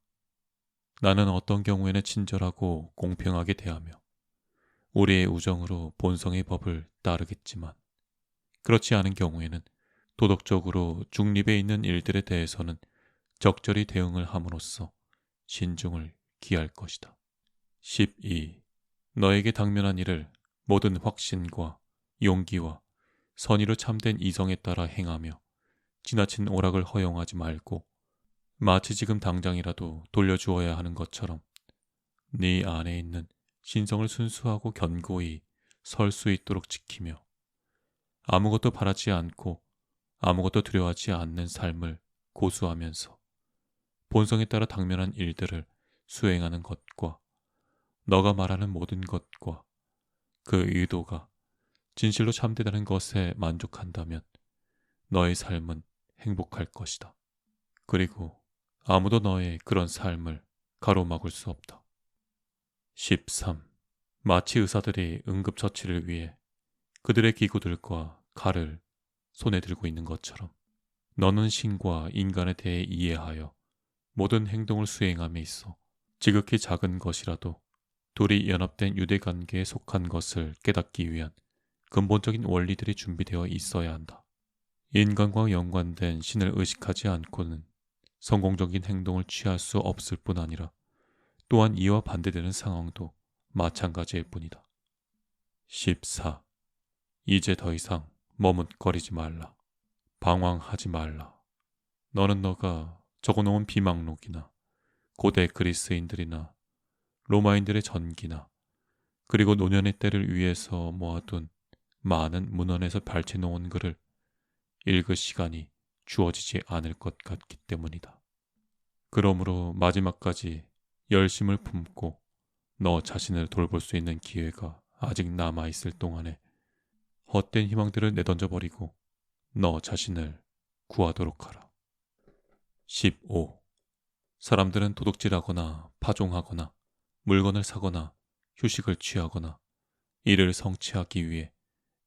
나는 어떤 경우에는 친절하고 공평하게 대하며 우리의 우정으로 본성의 법을 따르겠지만 그렇지 않은 경우에는 도덕적으로 중립에 있는 일들에 대해서는 적절히 대응을 함으로써 신중을 기할 것이다. 12. 너에게 당면한 일을 모든 확신과 용기와 선의로 참된 이성에 따라 행하며 지나친 오락을 허용하지 말고 마치 지금 당장이라도 돌려주어야 하는 것처럼 네 안에 있는 신성을 순수하고 견고히 설 수 있도록 지키며 아무것도 바라지 않고 아무것도 두려워하지 않는 삶을 고수하면서 본성에 따라 당면한 일들을 수행하는 것과 너가 말하는 모든 것과 그 의도가 진실로 참되다는 것에 만족한다면 너의 삶은 행복할 것이다. 그리고 아무도 너의 그런 삶을 가로막을 수 없다. 13. 마치 의사들이 응급처치를 위해 그들의 기구들과 칼을 손에 들고 있는 것처럼 너는 신과 인간에 대해 이해하여 모든 행동을 수행함에 있어 지극히 작은 것이라도 둘이 연합된 유대관계에 속한 것을 깨닫기 위한 근본적인 원리들이 준비되어 있어야 한다. 인간과 연관된 신을 의식하지 않고는 성공적인 행동을 취할 수 없을 뿐 아니라 또한 이와 반대되는 상황도 마찬가지일 뿐이다. 14. 이제 더 이상 머뭇거리지 말라. 방황하지 말라. 너는 너가 적어놓은 비망록이나 고대 그리스인들이나 로마인들의 전기나 그리고 노년의 때를 위해서 모아둔 많은 문헌에서 발췌놓은 글을 읽을 시간이 주어지지 않을 것 같기 때문이다. 그러므로 마지막까지 열심을 품고 너 자신을 돌볼 수 있는 기회가 아직 남아있을 동안에 헛된 희망들을 내던져버리고 너 자신을 구하도록 하라. 15. 사람들은 도둑질하거나 파종하거나 물건을 사거나 휴식을 취하거나 이를 성취하기 위해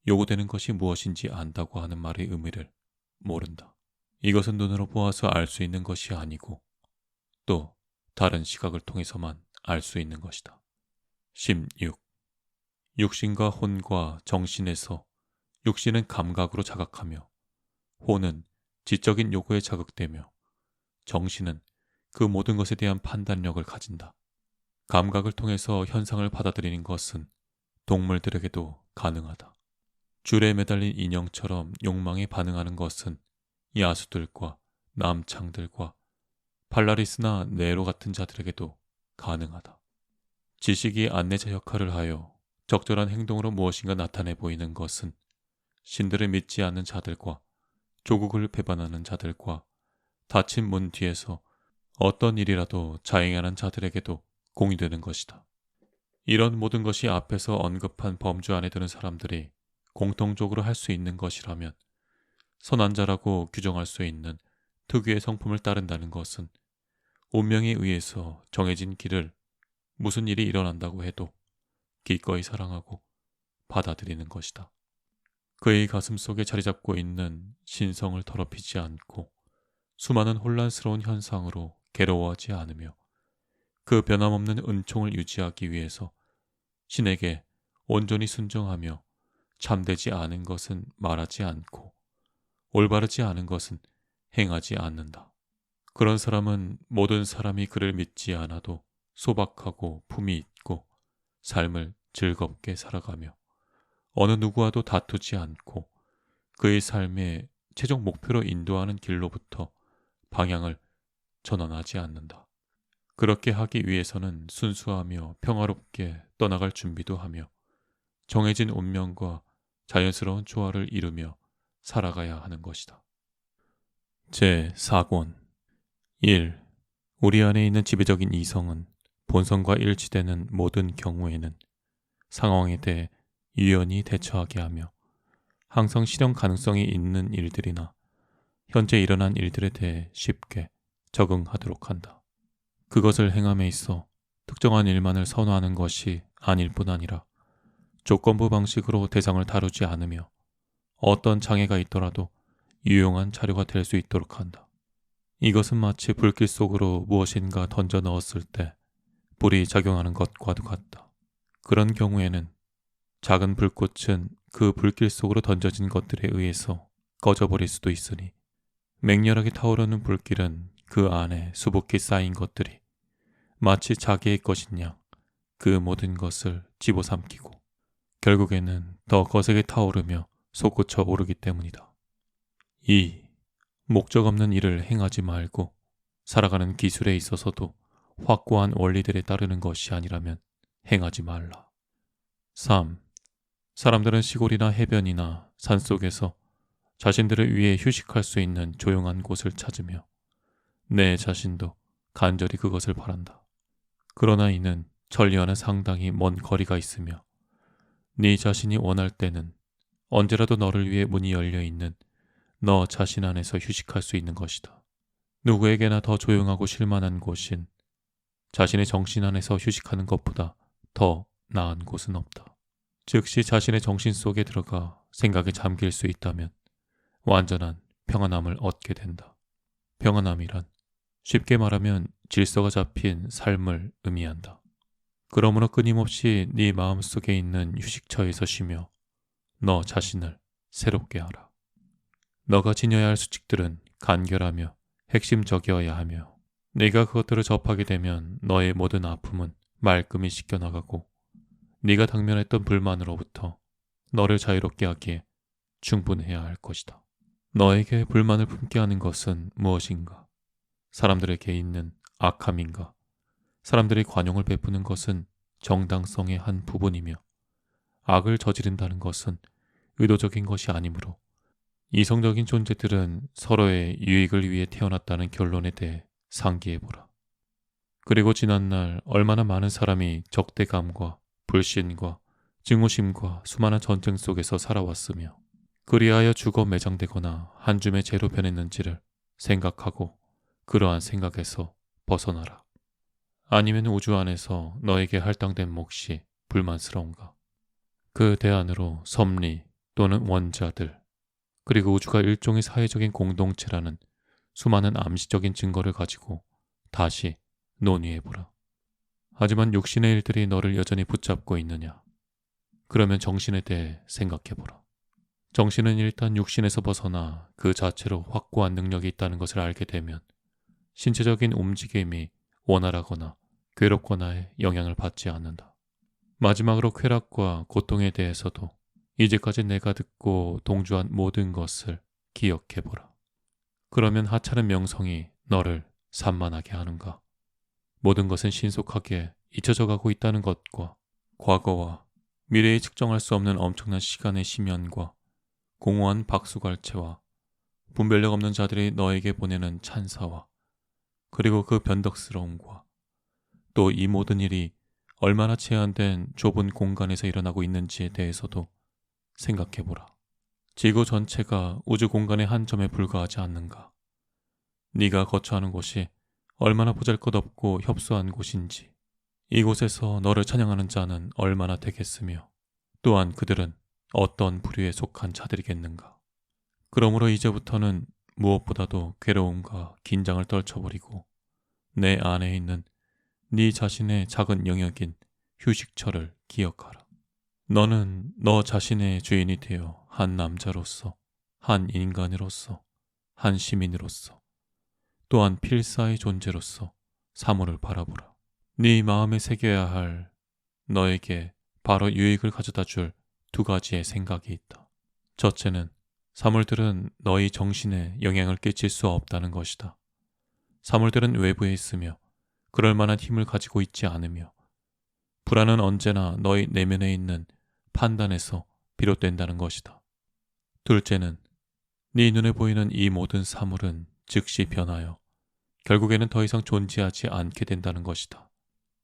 요구되는 것이 무엇인지 안다고 하는 말의 의미를 모른다. 이것은 눈으로 보아서 알 수 있는 것이 아니고 또 다른 시각을 통해서만 알 수 있는 것이다. 16. 육신과 혼과 정신에서 육신은 감각으로 자각하며 혼은 지적인 요구에 자극되며 정신은 그 모든 것에 대한 판단력을 가진다. 감각을 통해서 현상을 받아들이는 것은 동물들에게도 가능하다. 줄에 매달린 인형처럼 욕망에 반응하는 것은 야수들과 남창들과 팔라리스나 네로 같은 자들에게도 가능하다. 지식이 안내자 역할을 하여 적절한 행동으로 무엇인가 나타내 보이는 것은 신들을 믿지 않는 자들과 조국을 배반하는 자들과 닫힌 문 뒤에서 어떤 일이라도 자행하는 자들에게도 공유되는 것이다. 이런 모든 것이 앞에서 언급한 범주 안에 드는 사람들이 공통적으로 할 수 있는 것이라면 선한 자라고 규정할 수 있는 특유의 성품을 따른다는 것은 운명에 의해서 정해진 길을 무슨 일이 일어난다고 해도 기꺼이 사랑하고 받아들이는 것이다. 그의 가슴 속에 자리 잡고 있는 신성을 더럽히지 않고 수많은 혼란스러운 현상으로 괴로워하지 않으며 그 변함없는 은총을 유지하기 위해서 신에게 온전히 순종하며 참되지 않은 것은 말하지 않고 올바르지 않은 것은 행하지 않는다. 그런 사람은 모든 사람이 그를 믿지 않아도 소박하고 품이 있고 삶을 즐겁게 살아가며 어느 누구와도 다투지 않고 그의 삶의 최종 목표로 인도하는 길로부터 방향을 전환하지 않는다. 그렇게 하기 위해서는 순수하며 평화롭게 떠나갈 준비도 하며 정해진 운명과 자연스러운 조화를 이루며 살아가야 하는 것이다. 제4권 1. 우리 안에 있는 지배적인 이성은 본성과 일치되는 모든 경우에는 상황에 대해 유연히 대처하게 하며 항상 실현 가능성이 있는 일들이나 현재 일어난 일들에 대해 쉽게 적응하도록 한다. 그것을 행함에 있어 특정한 일만을 선호하는 것이 아닐 뿐 아니라 조건부 방식으로 대상을 다루지 않으며 어떤 장애가 있더라도 유용한 자료가 될 수 있도록 한다. 이것은 마치 불길 속으로 무엇인가 던져 넣었을 때 불이 작용하는 것과도 같다. 그런 경우에는 작은 불꽃은 그 불길 속으로 던져진 것들에 의해서 꺼져버릴 수도 있으니 맹렬하게 타오르는 불길은 그 안에 수북히 쌓인 것들이 마치 자기의 것인 양 그 모든 것을 집어삼키고 결국에는 더 거세게 타오르며 솟구쳐 오르기 때문이다. 2. 목적 없는 일을 행하지 말고 살아가는 기술에 있어서도 확고한 원리들에 따르는 것이 아니라면 행하지 말라. 3. 사람들은 시골이나 해변이나 산속에서 자신들을 위해 휴식할 수 있는 조용한 곳을 찾으며 내 자신도 간절히 그것을 바란다. 그러나 이는 천리와는 상당히 먼 거리가 있으며 네 자신이 원할 때는 언제라도 너를 위해 문이 열려 있는 너 자신 안에서 휴식할 수 있는 것이다. 누구에게나 더 조용하고 쉴만한 곳인 자신의 정신 안에서 휴식하는 것보다 더 나은 곳은 없다. 즉시 자신의 정신 속에 들어가 생각에 잠길 수 있다면 완전한 평안함을 얻게 된다. 평안함이란 쉽게 말하면 질서가 잡힌 삶을 의미한다. 그러므로 끊임없이 네 마음속에 있는 휴식처에서 쉬며 너 자신을 새롭게 하라. 너가 지녀야 할 수칙들은 간결하며 핵심적이어야 하며 네가 그것들을 접하게 되면 너의 모든 아픔은 말끔히 씻겨나가고 네가 당면했던 불만으로부터 너를 자유롭게 하기에 충분해야 할 것이다. 너에게 불만을 품게 하는 것은 무엇인가? 사람들에게 있는 악함인가? 사람들이 관용을 베푸는 것은 정당성의 한 부분이며 악을 저지른다는 것은 의도적인 것이 아니므로 이성적인 존재들은 서로의 유익을 위해 태어났다는 결론에 대해 상기해보라. 그리고 지난날 얼마나 많은 사람이 적대감과 불신과 증오심과 수많은 전쟁 속에서 살아왔으며 그리하여 죽어 매장되거나 한 줌의 재로 변했는지를 생각하고 그러한 생각에서 벗어나라. 아니면 우주 안에서 너에게 할당된 몫이 불만스러운가? 그 대안으로 섭리 또는 원자들 그리고 우주가 일종의 사회적인 공동체라는 수많은 암시적인 증거를 가지고 다시 논의해보라. 하지만 육신의 일들이 너를 여전히 붙잡고 있느냐? 그러면 정신에 대해 생각해보라. 정신은 일단 육신에서 벗어나 그 자체로 확고한 능력이 있다는 것을 알게 되면 신체적인 움직임이 원활하거나 괴롭거나에 영향을 받지 않는다. 마지막으로 쾌락과 고통에 대해서도 이제까지 내가 듣고 동조한 모든 것을 기억해보라. 그러면 하찮은 명성이 너를 산만하게 하는가? 모든 것은 신속하게 잊혀져 가고 있다는 것과 과거와 미래에 측정할 수 없는 엄청난 시간의 심연과 공허한 박수갈채와 분별력 없는 자들이 너에게 보내는 찬사와 그리고 그 변덕스러움과 또 이 모든 일이 얼마나 제한된 좁은 공간에서 일어나고 있는지에 대해서도 생각해보라. 지구 전체가 우주 공간의 한 점에 불과하지 않는가? 네가 거처하는 곳이 얼마나 보잘것없고 협소한 곳인지, 이곳에서 너를 찬양하는 자는 얼마나 되겠으며 또한 그들은 어떤 부류에 속한 자들이겠는가? 그러므로 이제부터는 무엇보다도 괴로움과 긴장을 떨쳐버리고 내 안에 있는 네 자신의 작은 영역인 휴식처를 기억하라. 너는 너 자신의 주인이 되어 한 남자로서, 한 인간으로서, 한 시민으로서, 또한 필사의 존재로서 사물을 바라보라. 네 마음에 새겨야 할 너에게 바로 유익을 가져다 줄 두 가지의 생각이 있다. 첫째는 사물들은 너희 정신에 영향을 끼칠 수 없다는 것이다. 사물들은 외부에 있으며 그럴 만한 힘을 가지고 있지 않으며 불안은 언제나 너희 내면에 있는 판단에서 비롯된다는 것이다. 둘째는 네 눈에 보이는 이 모든 사물은 즉시 변하여 결국에는 더 이상 존재하지 않게 된다는 것이다.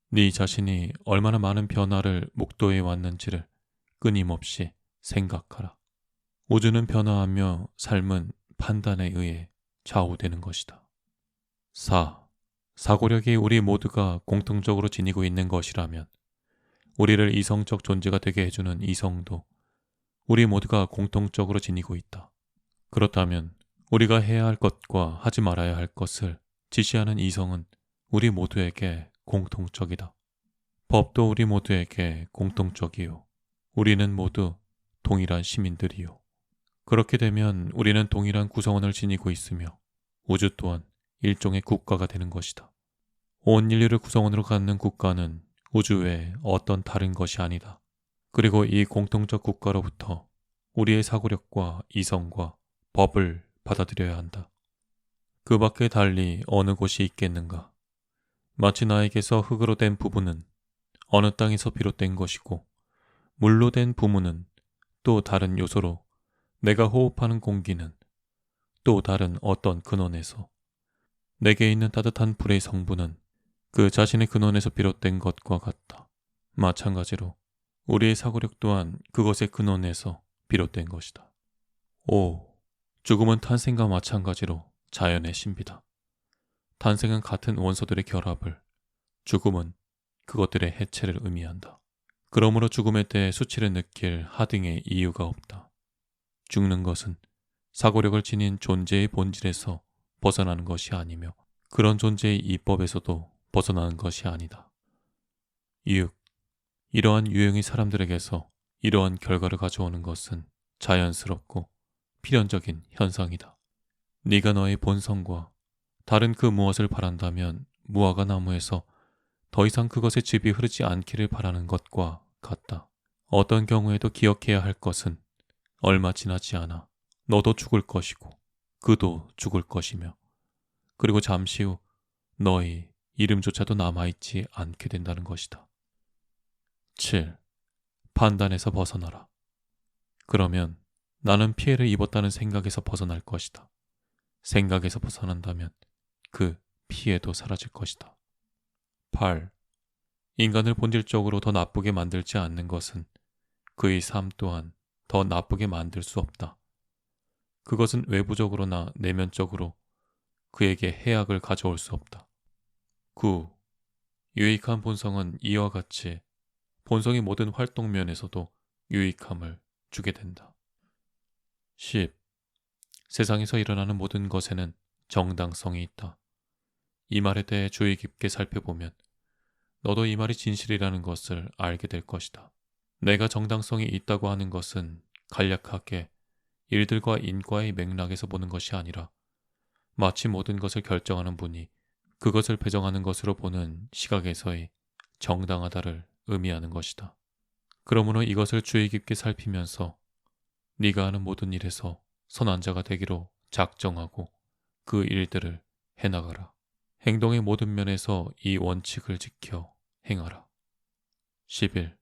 네 자신이 얼마나 많은 변화를 목도해 왔는지를 끊임없이 생각하라. 우주는 변화하며 삶은 판단에 의해 좌우되는 것이다. 4. 사고력이 우리 모두가 공통적으로 지니고 있는 것이라면 우리를 이성적 존재가 되게 해주는 이성도 우리 모두가 공통적으로 지니고 있다. 그렇다면 우리가 해야 할 것과 하지 말아야 할 것을 지시하는 이성은 우리 모두에게 공통적이다. 법도 우리 모두에게 공통적이요. 우리는 모두 동일한 시민들이요. 그렇게 되면 우리는 동일한 구성원을 지니고 있으며 우주 또한 일종의 국가가 되는 것이다. 온 인류를 구성원으로 갖는 국가는 우주 외에 어떤 다른 것이 아니다. 그리고 이 공통적 국가로부터 우리의 사고력과 이성과 법을 받아들여야 한다. 그 밖에 달리 어느 곳이 있겠는가? 마치 나에게서 흙으로 된 부분은 어느 땅에서 비롯된 것이고 물로 된 부분은 또 다른 요소로 내가 호흡하는 공기는 또 다른 어떤 근원에서 내게 있는 따뜻한 불의 성분은 그 자신의 근원에서 비롯된 것과 같다. 마찬가지로 우리의 사고력 또한 그것의 근원에서 비롯된 것이다. 5. 죽음은 탄생과 마찬가지로 자연의 신비다. 탄생은 같은 원소들의 결합을, 죽음은 그것들의 해체를 의미한다. 그러므로 죽음에 대해 수치를 느낄 하등의 이유가 없다. 죽는 것은 사고력을 지닌 존재의 본질에서 벗어나는 것이 아니며 그런 존재의 이법에서도 벗어나는 것이 아니다. 6. 이러한 유형의 사람들에게서 이러한 결과를 가져오는 것은 자연스럽고 필연적인 현상이다. 네가 너의 본성과 다른 그 무엇을 바란다면 무화과 나무에서 더 이상 그것의 즙이 흐르지 않기를 바라는 것과 같다. 어떤 경우에도 기억해야 할 것은 얼마 지나지 않아 너도 죽을 것이고 그도 죽을 것이며 그리고 잠시 후 너의 이름조차도 남아있지 않게 된다는 것이다. 7. 판단에서 벗어나라. 그러면 나는 피해를 입었다는 생각에서 벗어날 것이다. 생각에서 벗어난다면 그 피해도 사라질 것이다. 8. 인간을 본질적으로 더 나쁘게 만들지 않는 것은 그의 삶 또한 더 나쁘게 만들 수 없다. 그것은 외부적으로나 내면적으로 그에게 해악을 가져올 수 없다. 9. 유익한 본성은 이와 같이 본성의 모든 활동면에서도 유익함을 주게 된다. 10. 세상에서 일어나는 모든 것에는 정당성이 있다. 이 말에 대해 주의 깊게 살펴보면 너도 이 말이 진실이라는 것을 알게 될 것이다. 내가 정당성이 있다고 하는 것은 간략하게 일들과 인과의 맥락에서 보는 것이 아니라 마치 모든 것을 결정하는 분이 그것을 배정하는 것으로 보는 시각에서의 정당하다를 의미하는 것이다. 그러므로 이것을 주의 깊게 살피면서 네가 하는 모든 일에서 선한 자가 되기로 작정하고 그 일들을 해나가라. 행동의 모든 면에서 이 원칙을 지켜 행하라. 11.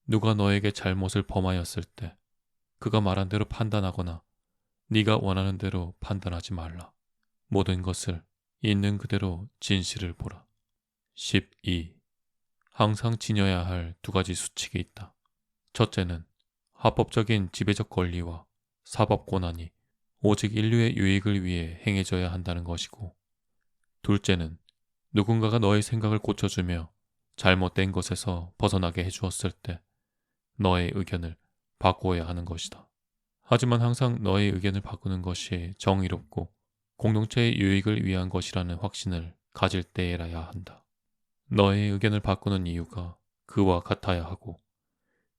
누가 너에게 잘못을 범하였을 때 그가 말한 대로 판단하거나 네가 원하는 대로 판단하지 말라. 모든 것을 있는 그대로 진실을 보라. 12. 항상 지녀야 할 두 가지 수칙이 있다. 첫째는 합법적인 지배적 권리와 사법 권한이 오직 인류의 유익을 위해 행해져야 한다는 것이고, 둘째는 누군가가 너의 생각을 고쳐주며 잘못된 것에서 벗어나게 해주었을 때 너의 의견을 바꾸어야 하는 것이다. 하지만 항상 너의 의견을 바꾸는 것이 정의롭고 공동체의 유익을 위한 것이라는 확신을 가질 때에라야 한다. 너의 의견을 바꾸는 이유가 그와 같아야 하고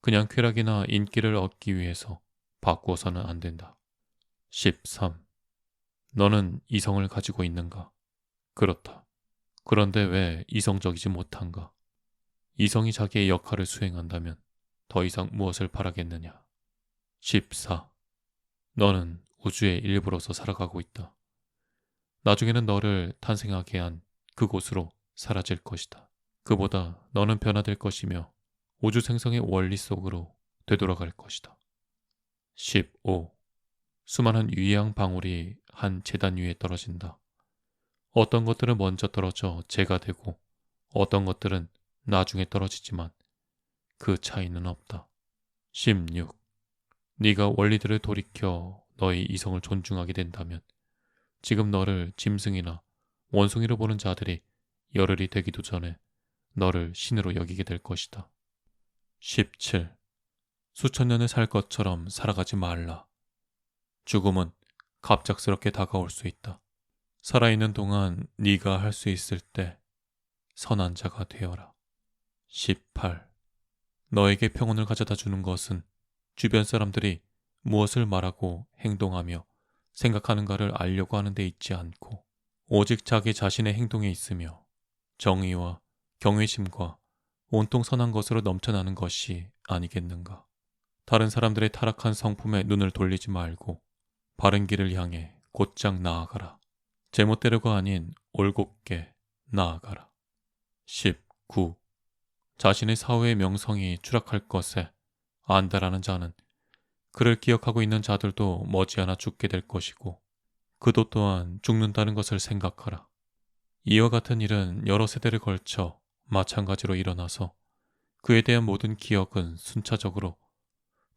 그냥 쾌락이나 인기를 얻기 위해서 바꾸어서는 안 된다. 13. 너는 이성을 가지고 있는가? 그렇다. 그런데 왜 이성적이지 못한가? 이성이 자기의 역할을 수행한다면 더 이상 무엇을 바라겠느냐? 14. 너는 우주의 일부로서 살아가고 있다. 나중에는 너를 탄생하게 한 그곳으로 사라질 것이다. 그보다 너는 변화될 것이며 우주 생성의 원리 속으로 되돌아갈 것이다. 15. 수많은 유의양 방울이 한 재단 위에 떨어진다. 어떤 것들은 먼저 떨어져 재가 되고 어떤 것들은 나중에 떨어지지만 그 차이는 없다. 16. 네가 원리들을 돌이켜 너의 이성을 존중하게 된다면 지금 너를 짐승이나 원숭이로 보는 자들이 열흘이 되기도 전에 너를 신으로 여기게 될 것이다. 17. 수천 년을 살 것처럼 살아가지 말라. 죽음은 갑작스럽게 다가올 수 있다. 살아있는 동안 네가 할 수 있을 때 선한 자가 되어라. 18. 너에게 평온을 가져다 주는 것은 주변 사람들이 무엇을 말하고 행동하며 생각하는가를 알려고 하는 데 있지 않고 오직 자기 자신의 행동에 있으며 정의와 경외심과 온통 선한 것으로 넘쳐나는 것이 아니겠는가. 다른 사람들의 타락한 성품에 눈을 돌리지 말고 바른 길을 향해 곧장 나아가라. 제멋대로가 아닌 올곧게 나아가라. 19. 자신의 사후의 명성이 추락할 것에 안다라는 자는 그를 기억하고 있는 자들도 머지않아 죽게 될 것이고 그도 또한 죽는다는 것을 생각하라. 이와 같은 일은 여러 세대를 걸쳐 마찬가지로 일어나서 그에 대한 모든 기억은 순차적으로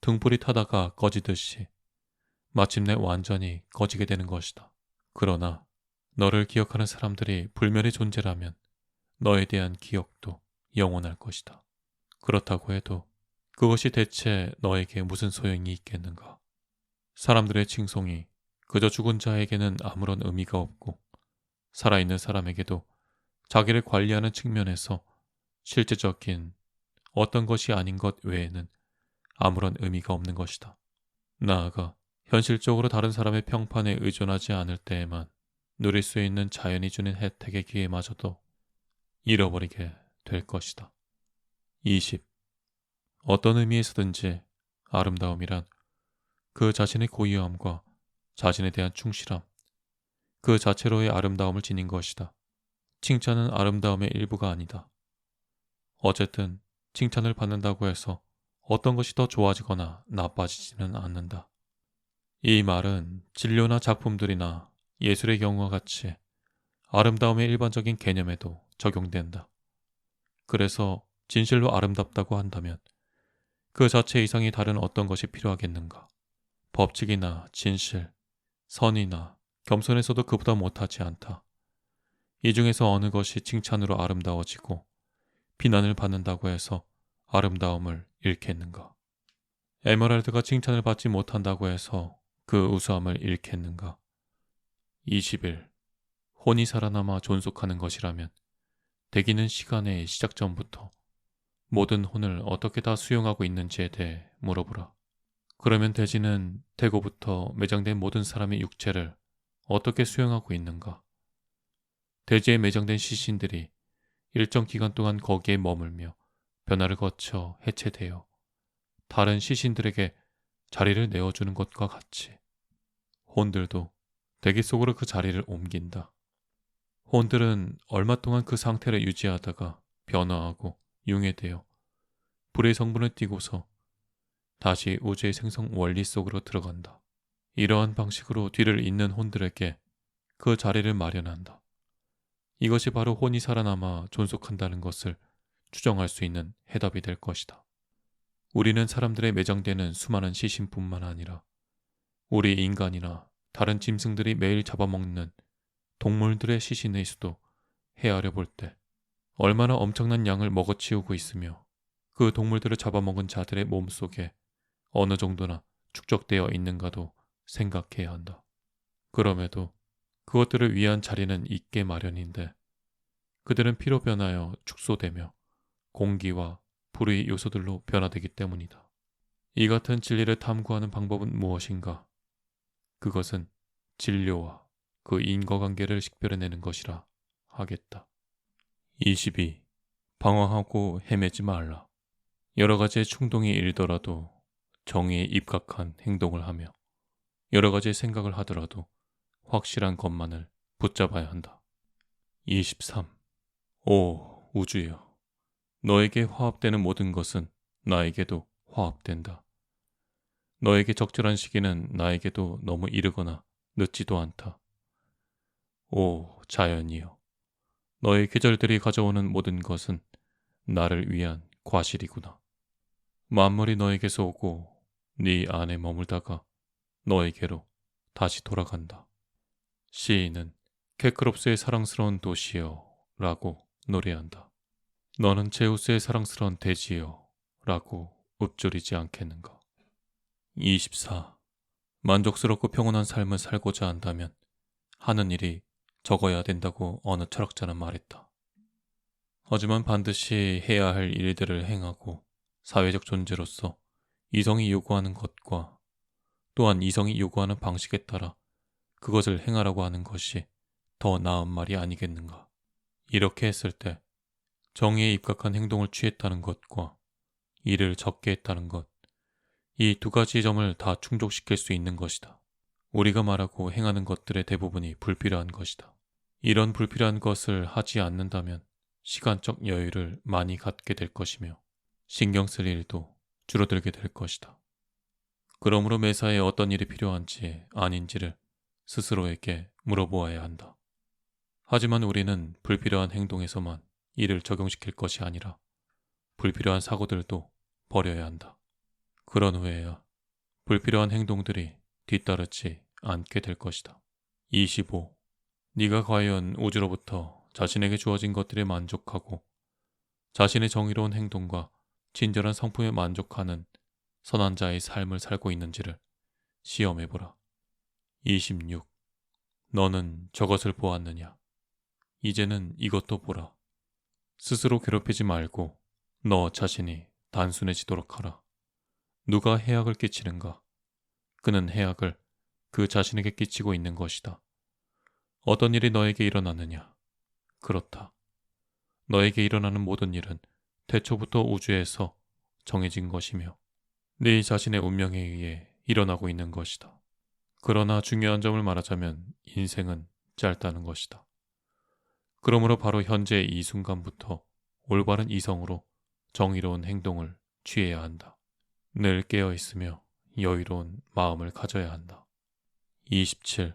등불이 타다가 꺼지듯이 마침내 완전히 꺼지게 되는 것이다. 그러나 너를 기억하는 사람들이 불멸의 존재라면 너에 대한 기억도 영원할 것이다. 그렇다고 해도 그것이 대체 너에게 무슨 소용이 있겠는가? 사람들의 칭송이 그저 죽은 자에게는 아무런 의미가 없고 살아있는 사람에게도 자기를 관리하는 측면에서 실제적인 어떤 것이 아닌 것 외에는 아무런 의미가 없는 것이다. 나아가 현실적으로 다른 사람의 평판에 의존하지 않을 때에만 누릴 수 있는 자연이 주는 혜택의 기회마저도 잃어버리게 될 것이다. 20. 어떤 의미에서든지 아름다움이란 그 자신의 고유함과 자신에 대한 충실함, 그 자체로의 아름다움을 지닌 것이다. 칭찬은 아름다움의 일부가 아니다. 어쨌든 칭찬을 받는다고 해서 어떤 것이 더 좋아지거나 나빠지지는 않는다. 이 말은 진료나 작품들이나 예술의 경우와 같이 아름다움의 일반적인 개념에도 적용된다. 그래서 진실로 아름답다고 한다면 그 자체 이상이 다른 어떤 것이 필요하겠는가? 법칙이나 진실, 선이나 겸손에서도 그보다 못하지 않다. 이 중에서 어느 것이 칭찬으로 아름다워지고 비난을 받는다고 해서 아름다움을 잃겠는가? 에메랄드가 칭찬을 받지 못한다고 해서 그 우수함을 잃겠는가? 21. 혼이 살아남아 존속하는 것이라면 대기는 시간의 시작 전부터 모든 혼을 어떻게 다 수용하고 있는지에 대해 물어보라. 그러면 대지는 대고부터 매장된 모든 사람의 육체를 어떻게 수용하고 있는가? 대지에 매장된 시신들이 일정 기간 동안 거기에 머물며 변화를 거쳐 해체되어 다른 시신들에게 자리를 내어주는 것과 같이 혼들도 대기 속으로 그 자리를 옮긴다. 혼들은 얼마 동안 그 상태를 유지하다가 변화하고 융해되어 불의 성분을 띠고서 다시 우주의 생성 원리 속으로 들어간다. 이러한 방식으로 뒤를 잇는 혼들에게 그 자리를 마련한다. 이것이 바로 혼이 살아남아 존속한다는 것을 추정할 수 있는 해답이 될 것이다. 우리는 사람들의 매장되는 수많은 시신뿐만 아니라 우리 인간이나 다른 짐승들이 매일 잡아먹는 동물들의 시신의 수도 헤아려 볼 때 얼마나 엄청난 양을 먹어치우고 있으며 그 동물들을 잡아먹은 자들의 몸속에 어느 정도나 축적되어 있는가도 생각해야 한다. 그럼에도 그것들을 위한 자리는 있게 마련인데 그들은 피로 변하여 축소되며 공기와 불의 요소들로 변화되기 때문이다. 이 같은 진리를 탐구하는 방법은 무엇인가? 그것은 진료와 그 인과관계를 식별해내는 것이라 하겠다. 22. 방황하고 헤매지 말라. 여러 가지의 충동이 일더라도 정의에 입각한 행동을 하며 여러 가지의 생각을 하더라도 확실한 것만을 붙잡아야 한다. 23. 오 우주여, 너에게 화합되는 모든 것은 나에게도 화합된다. 너에게 적절한 시기는 나에게도 너무 이르거나 늦지도 않다. 오 자연이여, 너의 계절들이 가져오는 모든 것은 나를 위한 과실이구나. 만물이 너에게서 오고 네 안에 머물다가 너에게로 다시 돌아간다. 시인은 케크롭스의 사랑스러운 도시여 라고 노래한다. 너는 제우스의 사랑스러운 대지여 라고 읊조리지 않겠는가. 24. 만족스럽고 평온한 삶을 살고자 한다면 하는 일이 적어야 된다고 어느 철학자는 말했다. 하지만 반드시 해야 할 일들을 행하고 사회적 존재로서 이성이 요구하는 것과 또한 이성이 요구하는 방식에 따라 그것을 행하라고 하는 것이 더 나은 말이 아니겠는가. 이렇게 했을 때 정의에 입각한 행동을 취했다는 것과 일을 적게 했다는 것, 이 두 가지 점을 다 충족시킬 수 있는 것이다. 우리가 말하고 행하는 것들의 대부분이 불필요한 것이다. 이런 불필요한 것을 하지 않는다면 시간적 여유를 많이 갖게 될 것이며 신경 쓸 일도 줄어들게 될 것이다. 그러므로 매사에 어떤 일이 필요한지 아닌지를 스스로에게 물어보아야 한다. 하지만 우리는 불필요한 행동에서만 이를 적용시킬 것이 아니라 불필요한 사고들도 버려야 한다. 그런 후에야 불필요한 행동들이 뒤따르지 않게 될 것이다. 25. 네가 과연 우주로부터 자신에게 주어진 것들에 만족하고 자신의 정의로운 행동과 친절한 성품에 만족하는 선한 자의 삶을 살고 있는지를 시험해보라. 26. 너는 저것을 보았느냐? 이제는 이것도 보라. 스스로 괴롭히지 말고 너 자신이 단순해지도록 하라. 누가 해악을 끼치는가? 그는 해악을 그 자신에게 끼치고 있는 것이다. 어떤 일이 너에게 일어나느냐? 그렇다. 너에게 일어나는 모든 일은 태초부터 우주에서 정해진 것이며 네 자신의 운명에 의해 일어나고 있는 것이다. 그러나 중요한 점을 말하자면 인생은 짧다는 것이다. 그러므로 바로 현재 이 순간부터 올바른 이성으로 정의로운 행동을 취해야 한다. 늘 깨어있으며 여유로운 마음을 가져야 한다. 27.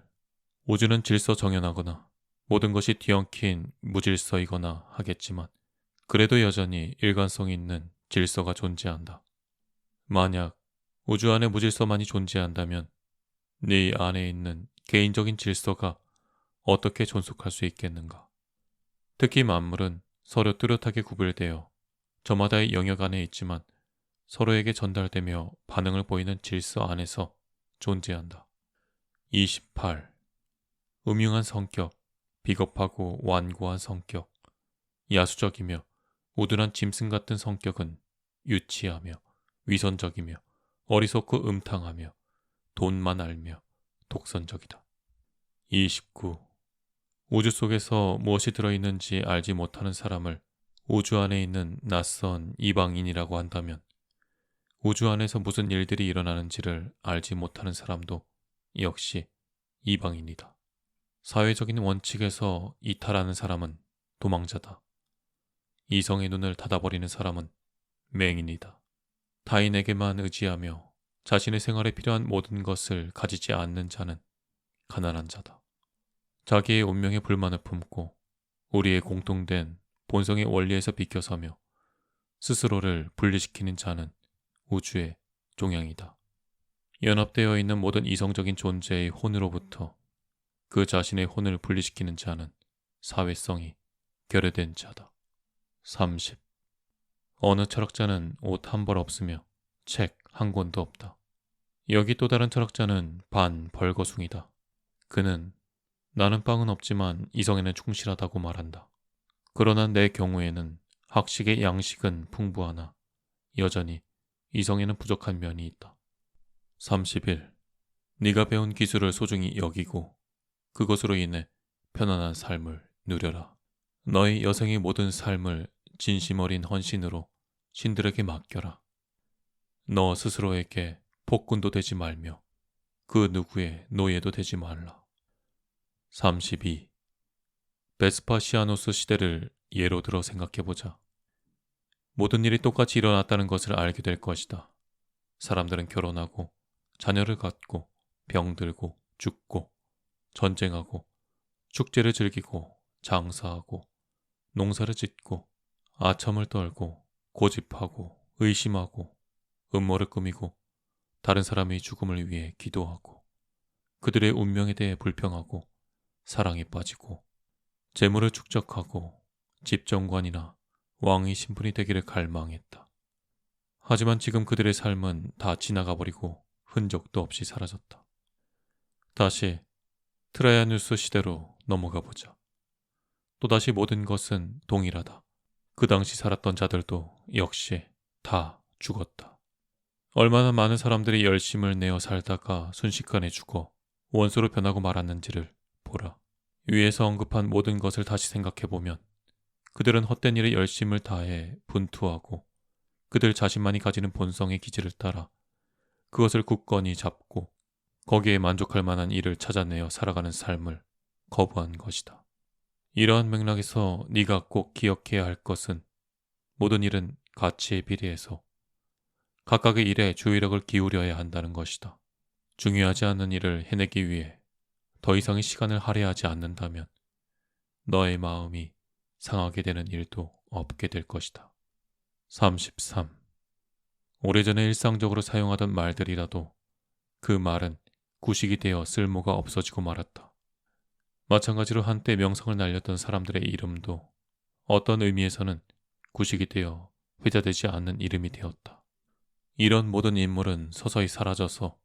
우주는 질서정연하거나 모든 것이 뒤엉킨 무질서이거나 하겠지만 그래도 여전히 일관성 있는 질서가 존재한다. 만약 우주 안에 무질서만이 존재한다면 네 안에 있는 개인적인 질서가 어떻게 존속할 수 있겠는가? 특히 만물은 서로 뚜렷하게 구별되어 저마다의 영역 안에 있지만 서로에게 전달되며 반응을 보이는 질서 안에서 존재한다. 28. 음흉한 성격, 비겁하고 완고한 성격, 야수적이며 우둔한 짐승 같은 성격은 유치하며 위선적이며 어리석고 음탕하며 돈만 알며 독선적이다. 29. 우주 속에서 무엇이 들어있는지 알지 못하는 사람을 우주 안에 있는 낯선 이방인이라고 한다면 우주 안에서 무슨 일들이 일어나는지를 알지 못하는 사람도 역시 이방인이다. 사회적인 원칙에서 이탈하는 사람은 도망자다. 이성의 눈을 닫아버리는 사람은 맹인이다. 타인에게만 의지하며 자신의 생활에 필요한 모든 것을 가지지 않는 자는 가난한 자다. 자기의 운명에 불만을 품고 우리의 공통된 본성의 원리에서 비껴서며 스스로를 분리시키는 자는 우주의 종양이다. 연합되어 있는 모든 이성적인 존재의 혼으로부터 그 자신의 혼을 분리시키는 자는 사회성이 결여된 자다. 30. 어느 철학자는 옷 한 벌 없으며 책 한 권도 없다. 여기 또 다른 철학자는 반벌거숭이다. 그는 나는 빵은 없지만 이성에는 충실하다고 말한다. 그러나 내 경우에는 학식의 양식은 풍부하나 여전히 이성에는 부족한 면이 있다. 31. 네가 배운 기술을 소중히 여기고 그것으로 인해 편안한 삶을 누려라. 너의 여생의 모든 삶을 진심 어린 헌신으로 신들에게 맡겨라. 너 스스로에게 폭군도 되지 말며 그 누구의 노예도 되지 말라. 32. 베스파시아누스 시대를 예로 들어 생각해보자. 모든 일이 똑같이 일어났다는 것을 알게 될 것이다. 사람들은 결혼하고 자녀를 갖고 병들고 죽고 전쟁하고 축제를 즐기고 장사하고 농사를 짓고 아첨을 떨고 고집하고 의심하고 음모를 꾸미고 다른 사람의 죽음을 위해 기도하고 그들의 운명에 대해 불평하고 사랑에 빠지고 재물을 축적하고 집정관이나 왕의 신분이 되기를 갈망했다. 하지만 지금 그들의 삶은 다 지나가버리고 흔적도 없이 사라졌다. 다시 트라이아누스 시대로 넘어가 보자. 또다시 모든 것은 동일하다. 그 당시 살았던 자들도 역시 다 죽었다. 얼마나 많은 사람들이 열심을 내어 살다가 순식간에 죽어 원수로 변하고 말았는지를 보라. 위에서 언급한 모든 것을 다시 생각해보면 그들은 헛된 일에 열심을 다해 분투하고 그들 자신만이 가지는 본성의 기질을 따라 그것을 굳건히 잡고 거기에 만족할 만한 일을 찾아내어 살아가는 삶을 거부한 것이다. 이러한 맥락에서 네가 꼭 기억해야 할 것은 모든 일은 가치에 비례해서 각각의 일에 주의력을 기울여야 한다는 것이다. 중요하지 않은 일을 해내기 위해 더 이상의 시간을 할애하지 않는다면 너의 마음이 상하게 되는 일도 없게 될 것이다. 33. 오래전에 일상적으로 사용하던 말들이라도 그 말은 구식이 되어 쓸모가 없어지고 말았다. 마찬가지로 한때 명성을 날렸던 사람들의 이름도 어떤 의미에서는 구식이 되어 회자되지 않는 이름이 되었다. 이런 모든 인물은 서서히 사라져서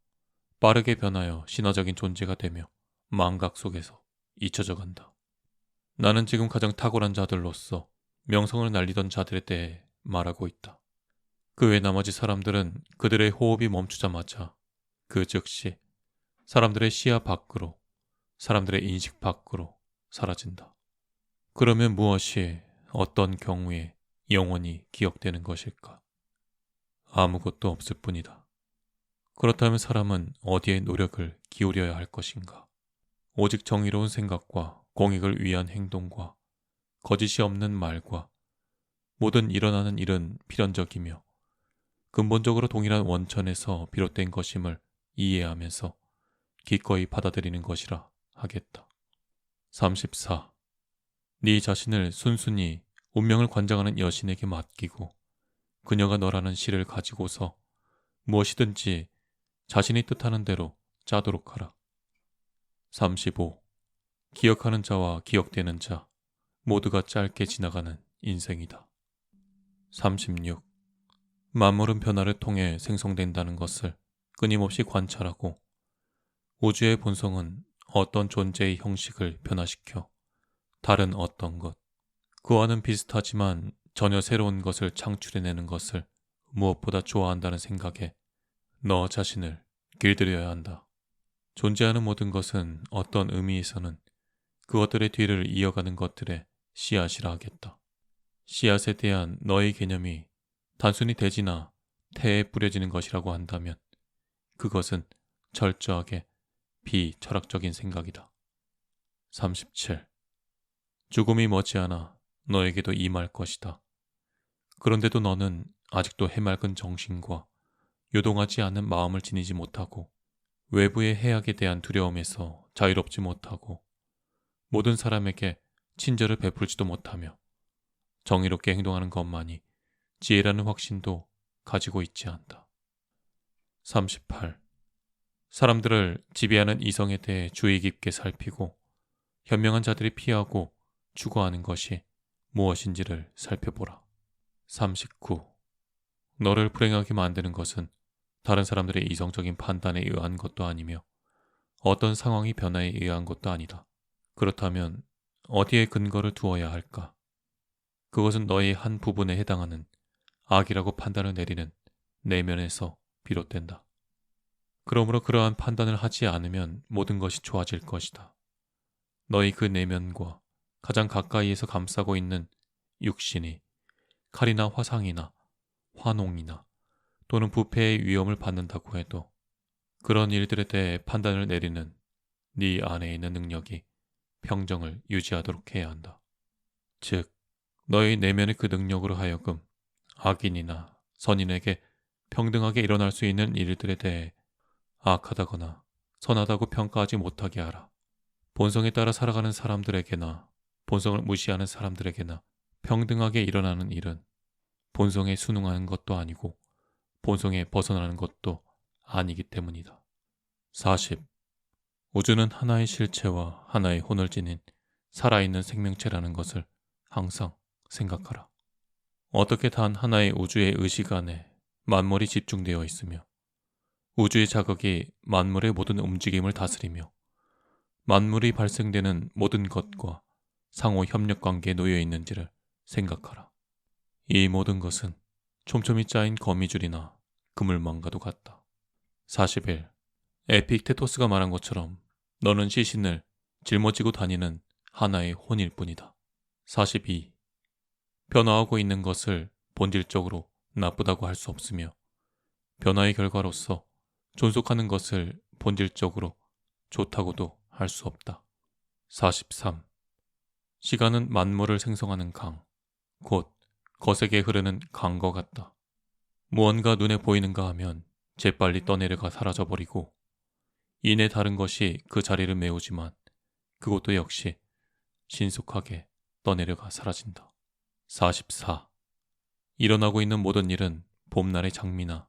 빠르게 변하여 신화적인 존재가 되며 망각 속에서 잊혀져 간다. 나는 지금 가장 탁월한 자들로서 명성을 날리던 자들에 대해 말하고 있다. 그 외 나머지 사람들은 그들의 호흡이 멈추자마자 그 즉시 사람들의 시야 밖으로, 사람들의 인식 밖으로 사라진다. 그러면 무엇이 어떤 경우에 영원히 기억되는 것일까? 아무것도 없을 뿐이다. 그렇다면 사람은 어디에 노력을 기울여야 할 것인가? 오직 정의로운 생각과 공익을 위한 행동과 거짓이 없는 말과 모든 일어나는 일은 필연적이며 근본적으로 동일한 원천에서 비롯된 것임을 이해하면서 기꺼이 받아들이는 것이라 하겠다. 34. 네 자신을 순순히 운명을 관장하는 여신에게 맡기고 그녀가 너라는 실을 가지고서 무엇이든지 자신이 뜻하는 대로 짜도록 하라. 35. 기억하는 자와 기억되는 자 모두가 짧게 지나가는 인생이다. 36. 만물은 변화를 통해 생성된다는 것을 끊임없이 관찰하고 우주의 본성은 어떤 존재의 형식을 변화시켜 다른 어떤 것, 그와는 비슷하지만 전혀 새로운 것을 창출해내는 것을 무엇보다 좋아한다는 생각에 너 자신을 길들여야 한다. 존재하는 모든 것은 어떤 의미에서는 그것들의 뒤를 이어가는 것들의 씨앗이라 하겠다. 씨앗에 대한 너의 개념이 단순히 대지나 태에 뿌려지는 것이라고 한다면 그것은 철저하게 비철학적인 생각이다. 37. 죽음이 머지않아 너에게도 임할 것이다. 그런데도 너는 아직도 해맑은 정신과 요동하지 않은 마음을 지니지 못하고 외부의 해악에 대한 두려움에서 자유롭지 못하고 모든 사람에게 친절을 베풀지도 못하며 정의롭게 행동하는 것만이 지혜라는 확신도 가지고 있지 않다. 38. 사람들을 지배하는 이성에 대해 주의 깊게 살피고 현명한 자들이 피하고 추구하는 것이 무엇인지를 살펴보라. 39. 너를 불행하게 만드는 것은 다른 사람들의 이성적인 판단에 의한 것도 아니며 어떤 상황이 변화에 의한 것도 아니다. 그렇다면 어디에 근거를 두어야 할까? 그것은 너의 한 부분에 해당하는 악이라고 판단을 내리는 내면에서 비롯된다. 그러므로 그러한 판단을 하지 않으면 모든 것이 좋아질 것이다. 너희 그 내면과 가장 가까이에서 감싸고 있는 육신이 칼이나 화상이나 화농이나 또는 부패의 위험을 받는다고 해도 그런 일들에 대해 판단을 내리는 네 안에 있는 능력이 평정을 유지하도록 해야 한다. 즉, 너희 내면의 그 능력으로 하여금 악인이나 선인에게 평등하게 일어날 수 있는 일들에 대해 악하다거나 선하다고 평가하지 못하게 하라. 본성에 따라 살아가는 사람들에게나 본성을 무시하는 사람들에게나 평등하게 일어나는 일은 본성에 순응하는 것도 아니고 본성에 벗어나는 것도 아니기 때문이다. 40. 우주는 하나의 실체와 하나의 혼을 지닌 살아있는 생명체라는 것을 항상 생각하라. 어떻게 단 하나의 우주의 의식 안에 만물이 집중되어 있으며 우주의 자극이 만물의 모든 움직임을 다스리며 만물이 발생되는 모든 것과 상호 협력 관계에 놓여 있는지를 생각하라. 이 모든 것은 촘촘히 짜인 거미줄이나 그물망과도 같다. 41. 에픽테토스가 말한 것처럼 너는 시신을 짊어지고 다니는 하나의 혼일 뿐이다. 42. 변화하고 있는 것을 본질적으로 나쁘다고 할 수 없으며 변화의 결과로서 존속하는 것을 본질적으로 좋다고도 할 수 없다. 43. 시간은 만물을 생성하는 강, 곧 거세게 흐르는 강과 같다. 무언가 눈에 보이는가 하면 재빨리 떠내려가 사라져버리고 이내 다른 것이 그 자리를 메우지만 그것도 역시 신속하게 떠내려가 사라진다. 44. 일어나고 있는 모든 일은 봄날의 장미나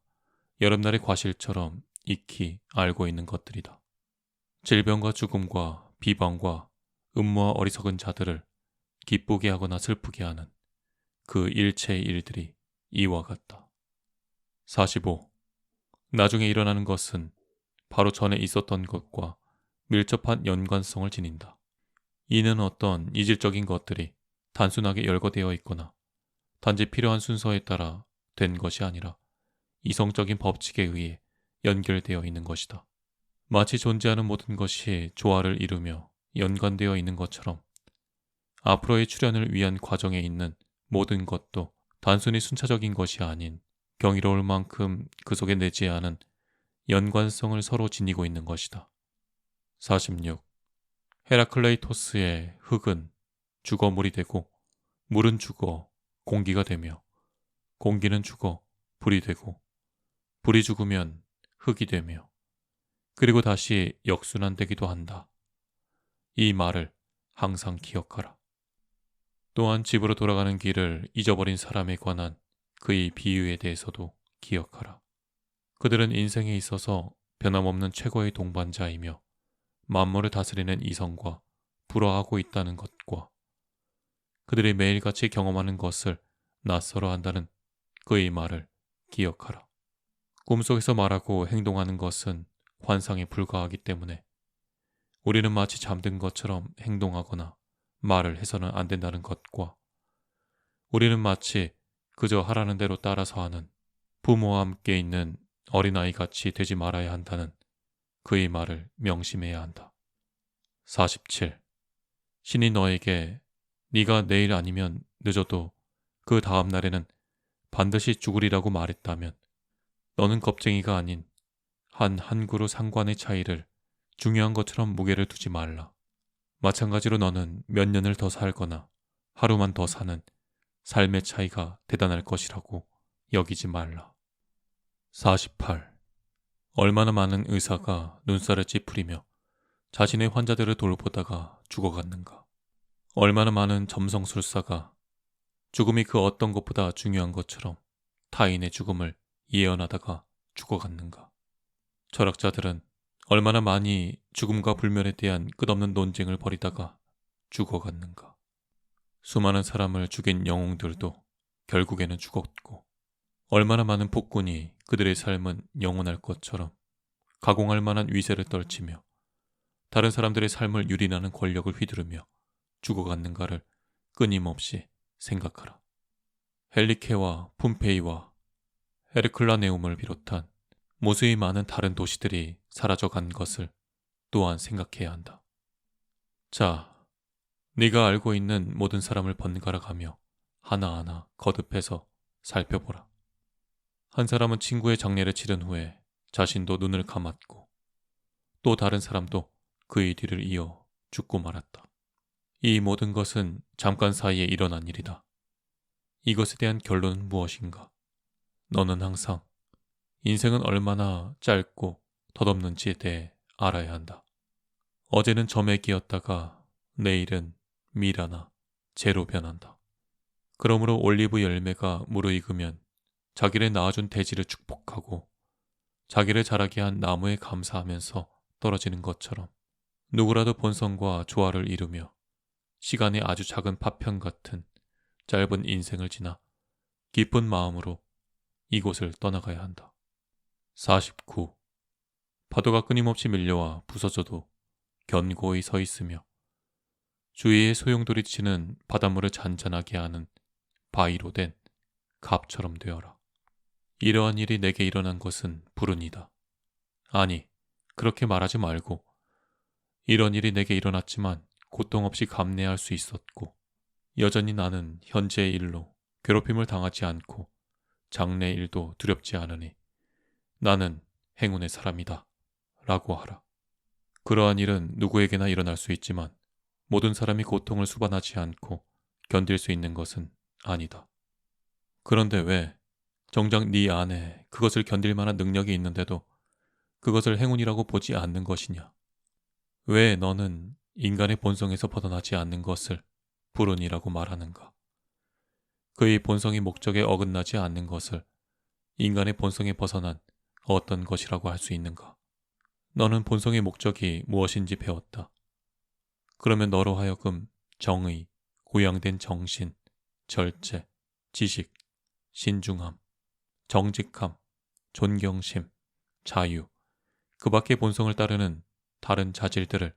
여름날의 과실처럼 익히 알고 있는 것들이다. 질병과 죽음과 비방과 음모와 어리석은 자들을 기쁘게 하거나 슬프게 하는 그 일체의 일들이 이와 같다. 45. 나중에 일어나는 것은 바로 전에 있었던 것과 밀접한 연관성을 지닌다. 이는 어떤 이질적인 것들이 단순하게 열거되어 있거나 단지 필요한 순서에 따라 된 것이 아니라 이성적인 법칙에 의해 연결되어 있는 것이다. 마치 존재하는 모든 것이 조화를 이루며 연관되어 있는 것처럼 앞으로의 출현을 위한 과정에 있는 모든 것도 단순히 순차적인 것이 아닌 경이로울 만큼 그 속에 내지 않은 연관성을 서로 지니고 있는 것이다. 46. 헤라클레이토스의 흙은 죽어 물이 되고 물은 죽어 공기가 되며 공기는 죽어 불이 되고 불이 죽으면 흙이 되며 그리고 다시 역순환되기도 한다. 이 말을 항상 기억하라. 또한 집으로 돌아가는 길을 잊어버린 사람에 관한 그의 비유에 대해서도 기억하라. 그들은 인생에 있어서 변함없는 최고의 동반자이며 만물을 다스리는 이성과 불화하고 있다는 것과 그들이 매일같이 경험하는 것을 낯설어 한다는 그의 말을 기억하라. 꿈속에서 말하고 행동하는 것은 환상에 불과하기 때문에 우리는 마치 잠든 것처럼 행동하거나 말을 해서는 안 된다는 것과 우리는 마치 그저 하라는 대로 따라서 하는 부모와 함께 있는 어린아이같이 되지 말아야 한다는 그의 말을 명심해야 한다. 47. 신이 너에게 네가 내일 아니면 늦어도 그 다음 날에는 반드시 죽으리라고 말했다면 너는 겁쟁이가 아닌 한 그루 상관의 차이를 중요한 것처럼 무게를 두지 말라. 마찬가지로 너는 몇 년을 더 살거나 하루만 더 사는 삶의 차이가 대단할 것이라고 여기지 말라. 48. 얼마나 많은 의사가 눈살을 찌푸리며 자신의 환자들을 돌보다가 죽어갔는가. 얼마나 많은 점성술사가 죽음이 그 어떤 것보다 중요한 것처럼 타인의 죽음을 예언하다가 죽어갔는가. 철학자들은 얼마나 많이 죽음과 불멸에 대한 끝없는 논쟁을 벌이다가 죽어갔는가. 수많은 사람을 죽인 영웅들도 결국에는 죽었고 얼마나 많은 폭군이 그들의 삶은 영원할 것처럼 가공할 만한 위세를 떨치며 다른 사람들의 삶을 유린하는 권력을 휘두르며 죽어갔는가를 끊임없이 생각하라. 헬리케와 폼페이와 헤르클라네움을 비롯한 무수히 많은 다른 도시들이 사라져간 것을 또한 생각해야 한다. 자, 네가 알고 있는 모든 사람을 번갈아 가며 하나하나 거듭해서 살펴보라. 한 사람은 친구의 장례를 치른 후에 자신도 눈을 감았고 또 다른 사람도 그의 뒤를 이어 죽고 말았다. 이 모든 것은 잠깐 사이에 일어난 일이다. 이것에 대한 결론은 무엇인가? 너는 항상 인생은 얼마나 짧고 덧없는지에 대해 알아야 한다. 어제는 점액이었다가 내일은 미라나 재로 변한다. 그러므로 올리브 열매가 무르익으면 자기를 낳아준 대지를 축복하고 자기를 자라게 한 나무에 감사하면서 떨어지는 것처럼 누구라도 본성과 조화를 이루며 시간의 아주 작은 파편 같은 짧은 인생을 지나 기쁜 마음으로 이곳을 떠나가야 한다. 49. 파도가 끊임없이 밀려와 부서져도 견고히 서 있으며 주위에 소용돌이 치는 바닷물을 잔잔하게 하는 바위로 된 갑처럼 되어라. 이러한 일이 내게 일어난 것은 불운이다. 아니, 그렇게 말하지 말고 이런 일이 내게 일어났지만 고통 없이 감내할 수 있었고 여전히 나는 현재의 일로 괴롭힘을 당하지 않고 장래 일도 두렵지 않으니 나는 행운의 사람이다 라고 하라. 그러한 일은 누구에게나 일어날 수 있지만 모든 사람이 고통을 수반하지 않고 견딜 수 있는 것은 아니다. 그런데 왜 정작 네 안에 그것을 견딜 만한 능력이 있는데도 그것을 행운이라고 보지 않는 것이냐? 왜 너는 인간의 본성에서 벗어나지 않는 것을 불운이라고 말하는가? 그의 본성이 목적에 어긋나지 않는 것을 인간의 본성에 벗어난 어떤 것이라고 할 수 있는가? 너는 본성의 목적이 무엇인지 배웠다. 그러면 너로 하여금 정의, 고양된 정신, 절제, 지식, 신중함, 정직함, 존경심, 자유, 그 밖의 본성을 따르는 다른 자질들을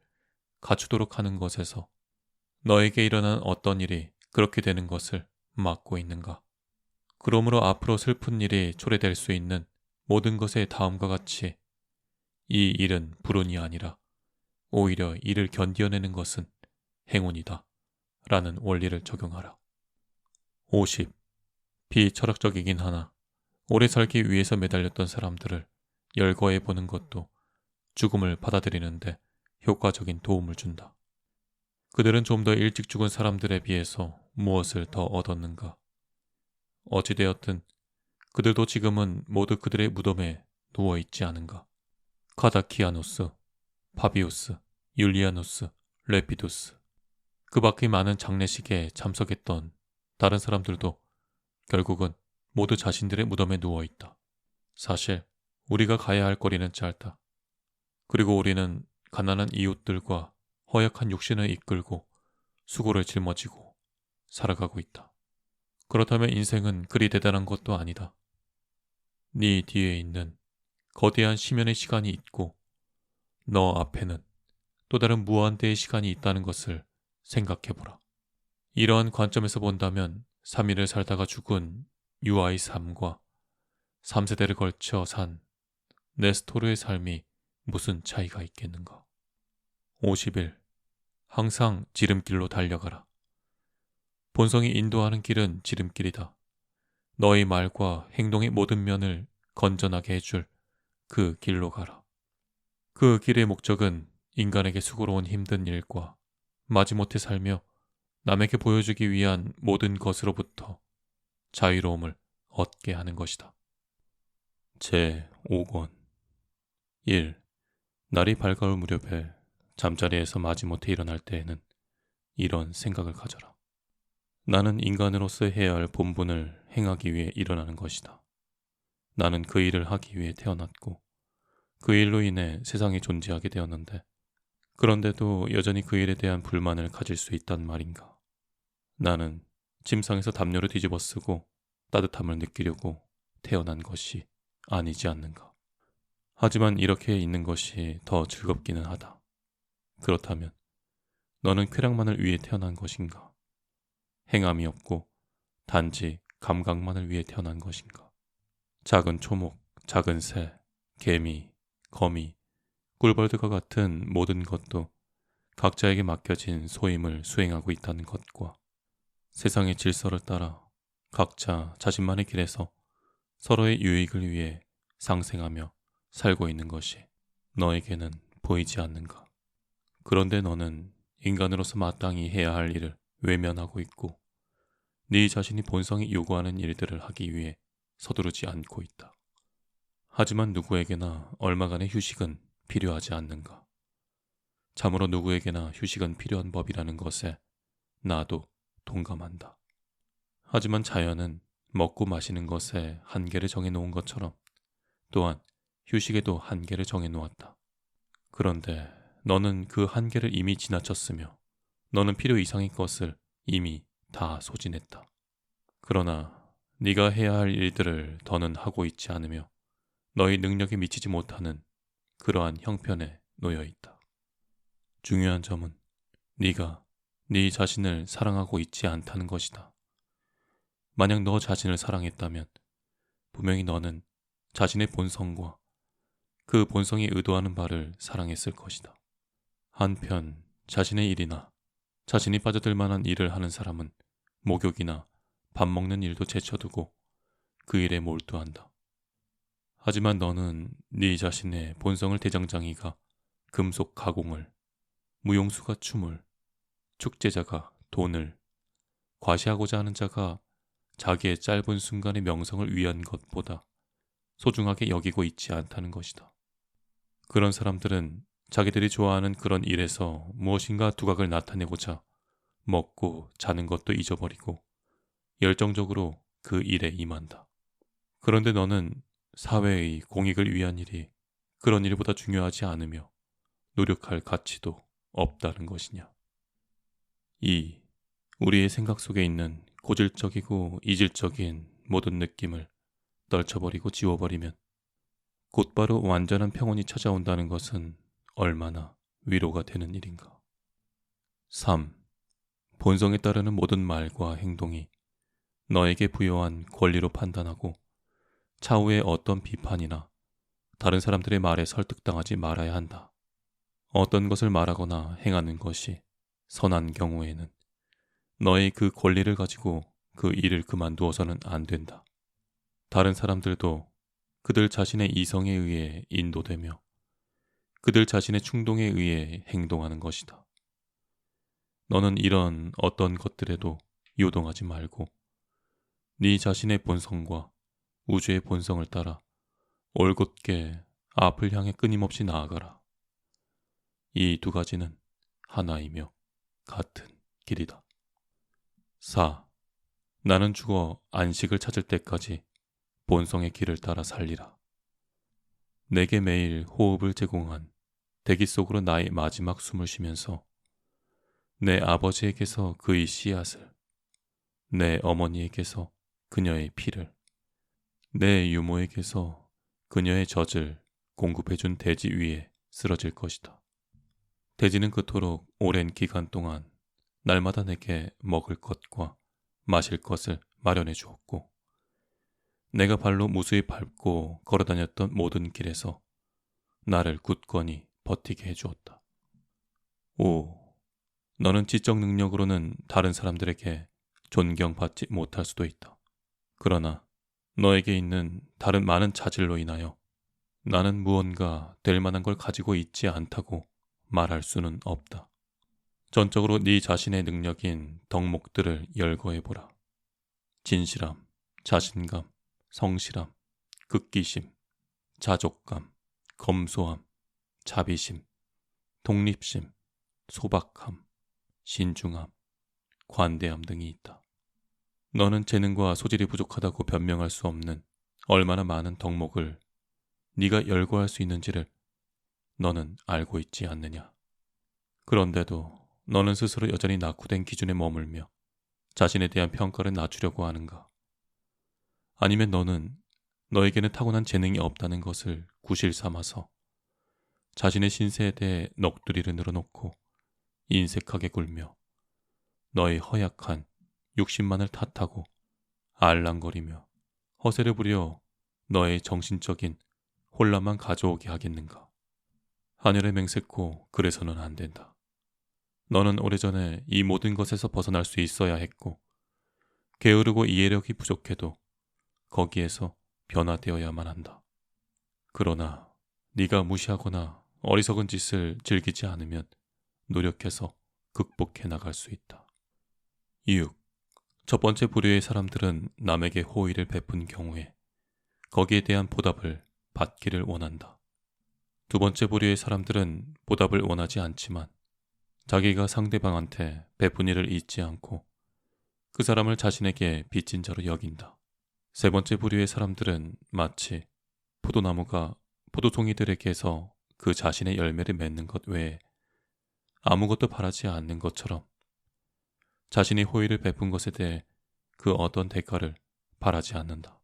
갖추도록 하는 것에서 너에게 일어난 어떤 일이 그렇게 되는 것을 막고 있는가? 그러므로 앞으로 슬픈 일이 초래될 수 있는 모든 것의 다음과 같이 이 일은 불운이 아니라 오히려 이를 견뎌내는 것은 행운이다 라는 원리를 적용하라. 50. 비철학적이긴 하나 오래 살기 위해서 매달렸던 사람들을 열거해 보는 것도 죽음을 받아들이는데 효과적인 도움을 준다. 그들은 좀 더 일찍 죽은 사람들에 비해서 무엇을 더 얻었는가? 어찌되었든 그들도 지금은 모두 그들의 무덤에 누워있지 않은가? 카다키아노스, 파비우스, 율리아누스, 레피두스, 그 밖의 많은 장례식에 참석했던 다른 사람들도 결국은 모두 자신들의 무덤에 누워있다. 사실 우리가 가야 할 거리는 짧다. 그리고 우리는 가난한 이웃들과 허약한 육신을 이끌고 수고를 짊어지고 살아가고 있다. 그렇다면 인생은 그리 대단한 것도 아니다. 네 뒤에 있는 거대한 심연의 시간이 있고 너 앞에는 또 다른 무한대의 시간이 있다는 것을 생각해보라. 이러한 관점에서 본다면 3일을 살다가 죽은 유아의 삶과 3세대를 걸쳐 산 네스토르의 삶이 무슨 차이가 있겠는가? 50일. 항상 지름길로 달려가라. 본성이 인도하는 길은 지름길이다. 너의 말과 행동의 모든 면을 건전하게 해줄 그 길로 가라. 그 길의 목적은 인간에게 수고로운 힘든 일과 마지못해 살며 남에게 보여주기 위한 모든 것으로부터 자유로움을 얻게 하는 것이다. 제5권 1. 날이 밝아올 무렵에 잠자리에서 마지못해 일어날 때에는 이런 생각을 가져라. 나는 인간으로서 해야 할 본분을 행하기 위해 일어나는 것이다. 나는 그 일을 하기 위해 태어났고 그 일로 인해 세상에 존재하게 되었는데 그런데도 여전히 그 일에 대한 불만을 가질 수 있단 말인가. 나는 침상에서 담요를 뒤집어 쓰고 따뜻함을 느끼려고 태어난 것이 아니지 않는가. 하지만 이렇게 있는 것이 더 즐겁기는 하다. 그렇다면 너는 쾌락만을 위해 태어난 것인가? 행함이 없고 단지 감각만을 위해 태어난 것인가? 작은 초목, 작은 새, 개미, 거미, 꿀벌들과 같은 모든 것도 각자에게 맡겨진 소임을 수행하고 있다는 것과 세상의 질서를 따라 각자 자신만의 길에서 서로의 유익을 위해 상생하며 살고 있는 것이 너에게는 보이지 않는가? 그런데 너는 인간으로서 마땅히 해야 할 일을 외면하고 있고 네 자신이 본성이 요구하는 일들을 하기 위해 서두르지 않고 있다. 하지만 누구에게나 얼마간의 휴식은 필요하지 않는가? 참으로 누구에게나 휴식은 필요한 법이라는 것에 나도 동감한다. 하지만 자연은 먹고 마시는 것에 한계를 정해놓은 것처럼 또한 휴식에도 한계를 정해놓았다. 그런데 너는 그 한계를 이미 지나쳤으며 너는 필요 이상의 것을 이미 다 소진했다. 그러나 네가 해야 할 일들을 더는 하고 있지 않으며 너의 능력에 미치지 못하는 그러한 형편에 놓여 있다. 중요한 점은 네가 네 자신을 사랑하고 있지 않다는 것이다. 만약 너 자신을 사랑했다면 분명히 너는 자신의 본성과 그 본성이 의도하는 바를 사랑했을 것이다. 한편 자신의 일이나 자신이 빠져들 만한 일을 하는 사람은 목욕이나 밥 먹는 일도 제쳐두고 그 일에 몰두한다. 하지만 너는 네 자신의 본성을 대장장이가 금속 가공을, 무용수가 춤을, 축제자가 돈을, 과시하고자 하는 자가 자기의 짧은 순간의 명성을 위한 것보다 소중하게 여기고 있지 않다는 것이다. 그런 사람들은 자기들이 좋아하는 그런 일에서 무엇인가 두각을 나타내고자 먹고 자는 것도 잊어버리고 열정적으로 그 일에 임한다. 그런데 너는 사회의 공익을 위한 일이 그런 일보다 중요하지 않으며 노력할 가치도 없다는 것이냐. 2. 우리의 생각 속에 있는 고질적이고 이질적인 모든 느낌을 떨쳐버리고 지워버리면 곧바로 완전한 평온이 찾아온다는 것은 얼마나 위로가 되는 일인가. 3. 본성에 따르는 모든 말과 행동이 너에게 부여한 권리로 판단하고 차후에 어떤 비판이나 다른 사람들의 말에 설득당하지 말아야 한다. 어떤 것을 말하거나 행하는 것이 선한 경우에는 너의 그 권리를 가지고 그 일을 그만두어서는 안 된다. 다른 사람들도 그들 자신의 이성에 의해 인도되며 그들 자신의 충동에 의해 행동하는 것이다. 너는 이런 어떤 것들에도 요동하지 말고 네 자신의 본성과 우주의 본성을 따라 올곧게 앞을 향해 끊임없이 나아가라. 이 두 가지는 하나이며 같은 길이다. 4. 나는 죽어 안식을 찾을 때까지 본성의 길을 따라 살리라. 내게 매일 호흡을 제공한 대기 속으로 나의 마지막 숨을 쉬면서 내 아버지에게서 그의 씨앗을, 내 어머니에게서 그녀의 피를, 내 유모에게서 그녀의 젖을 공급해준 대지 위에 쓰러질 것이다. 대지는 그토록 오랜 기간 동안 날마다 내게 먹을 것과 마실 것을 마련해 주었고 내가 발로 무수히 밟고 걸어다녔던 모든 길에서 나를 굳건히 버티게 해주었다. 5. 너는 지적 능력으로는 다른 사람들에게 존경받지 못할 수도 있다. 그러나 너에게 있는 다른 많은 자질로 인하여 나는 무언가 될 만한 걸 가지고 있지 않다고 말할 수는 없다. 전적으로 네 자신의 능력인 덕목들을 열거해보라. 진실함, 자신감, 성실함, 극기심, 자족감, 검소함, 자비심, 독립심, 소박함, 신중함, 관대함 등이 있다. 너는 재능과 소질이 부족하다고 변명할 수 없는 얼마나 많은 덕목을 네가 열거할 수 있는지를 너는 알고 있지 않느냐. 그런데도 너는 스스로 여전히 낙후된 기준에 머물며 자신에 대한 평가를 낮추려고 하는가? 아니면 너는 너에게는 타고난 재능이 없다는 것을 구실 삼아서 자신의 신세에 대해 넋두리를 늘어놓고 인색하게 굴며 너의 허약한 욕심만을 탓하고 알랑거리며 허세를 부려 너의 정신적인 혼란만 가져오게 하겠는가. 하늘에 맹세코 그래서는 안 된다. 너는 오래전에 이 모든 것에서 벗어날 수 있어야 했고 게으르고 이해력이 부족해도 거기에서 변화되어야만 한다. 그러나 네가 무시하거나 어리석은 짓을 즐기지 않으면 노력해서 극복해 나갈 수 있다. 6. 첫 번째 부류의 사람들은 남에게 호의를 베푼 경우에 거기에 대한 보답을 받기를 원한다. 두 번째 부류의 사람들은 보답을 원하지 않지만 자기가 상대방한테 베푼 일을 잊지 않고 그 사람을 자신에게 빚진 자로 여긴다. 세 번째 부류의 사람들은 마치 포도나무가 포도송이들에게서 그 자신의 열매를 맺는 것 외에 아무것도 바라지 않는 것처럼 자신이 호의를 베푼 것에 대해 그 어떤 대가를 바라지 않는다.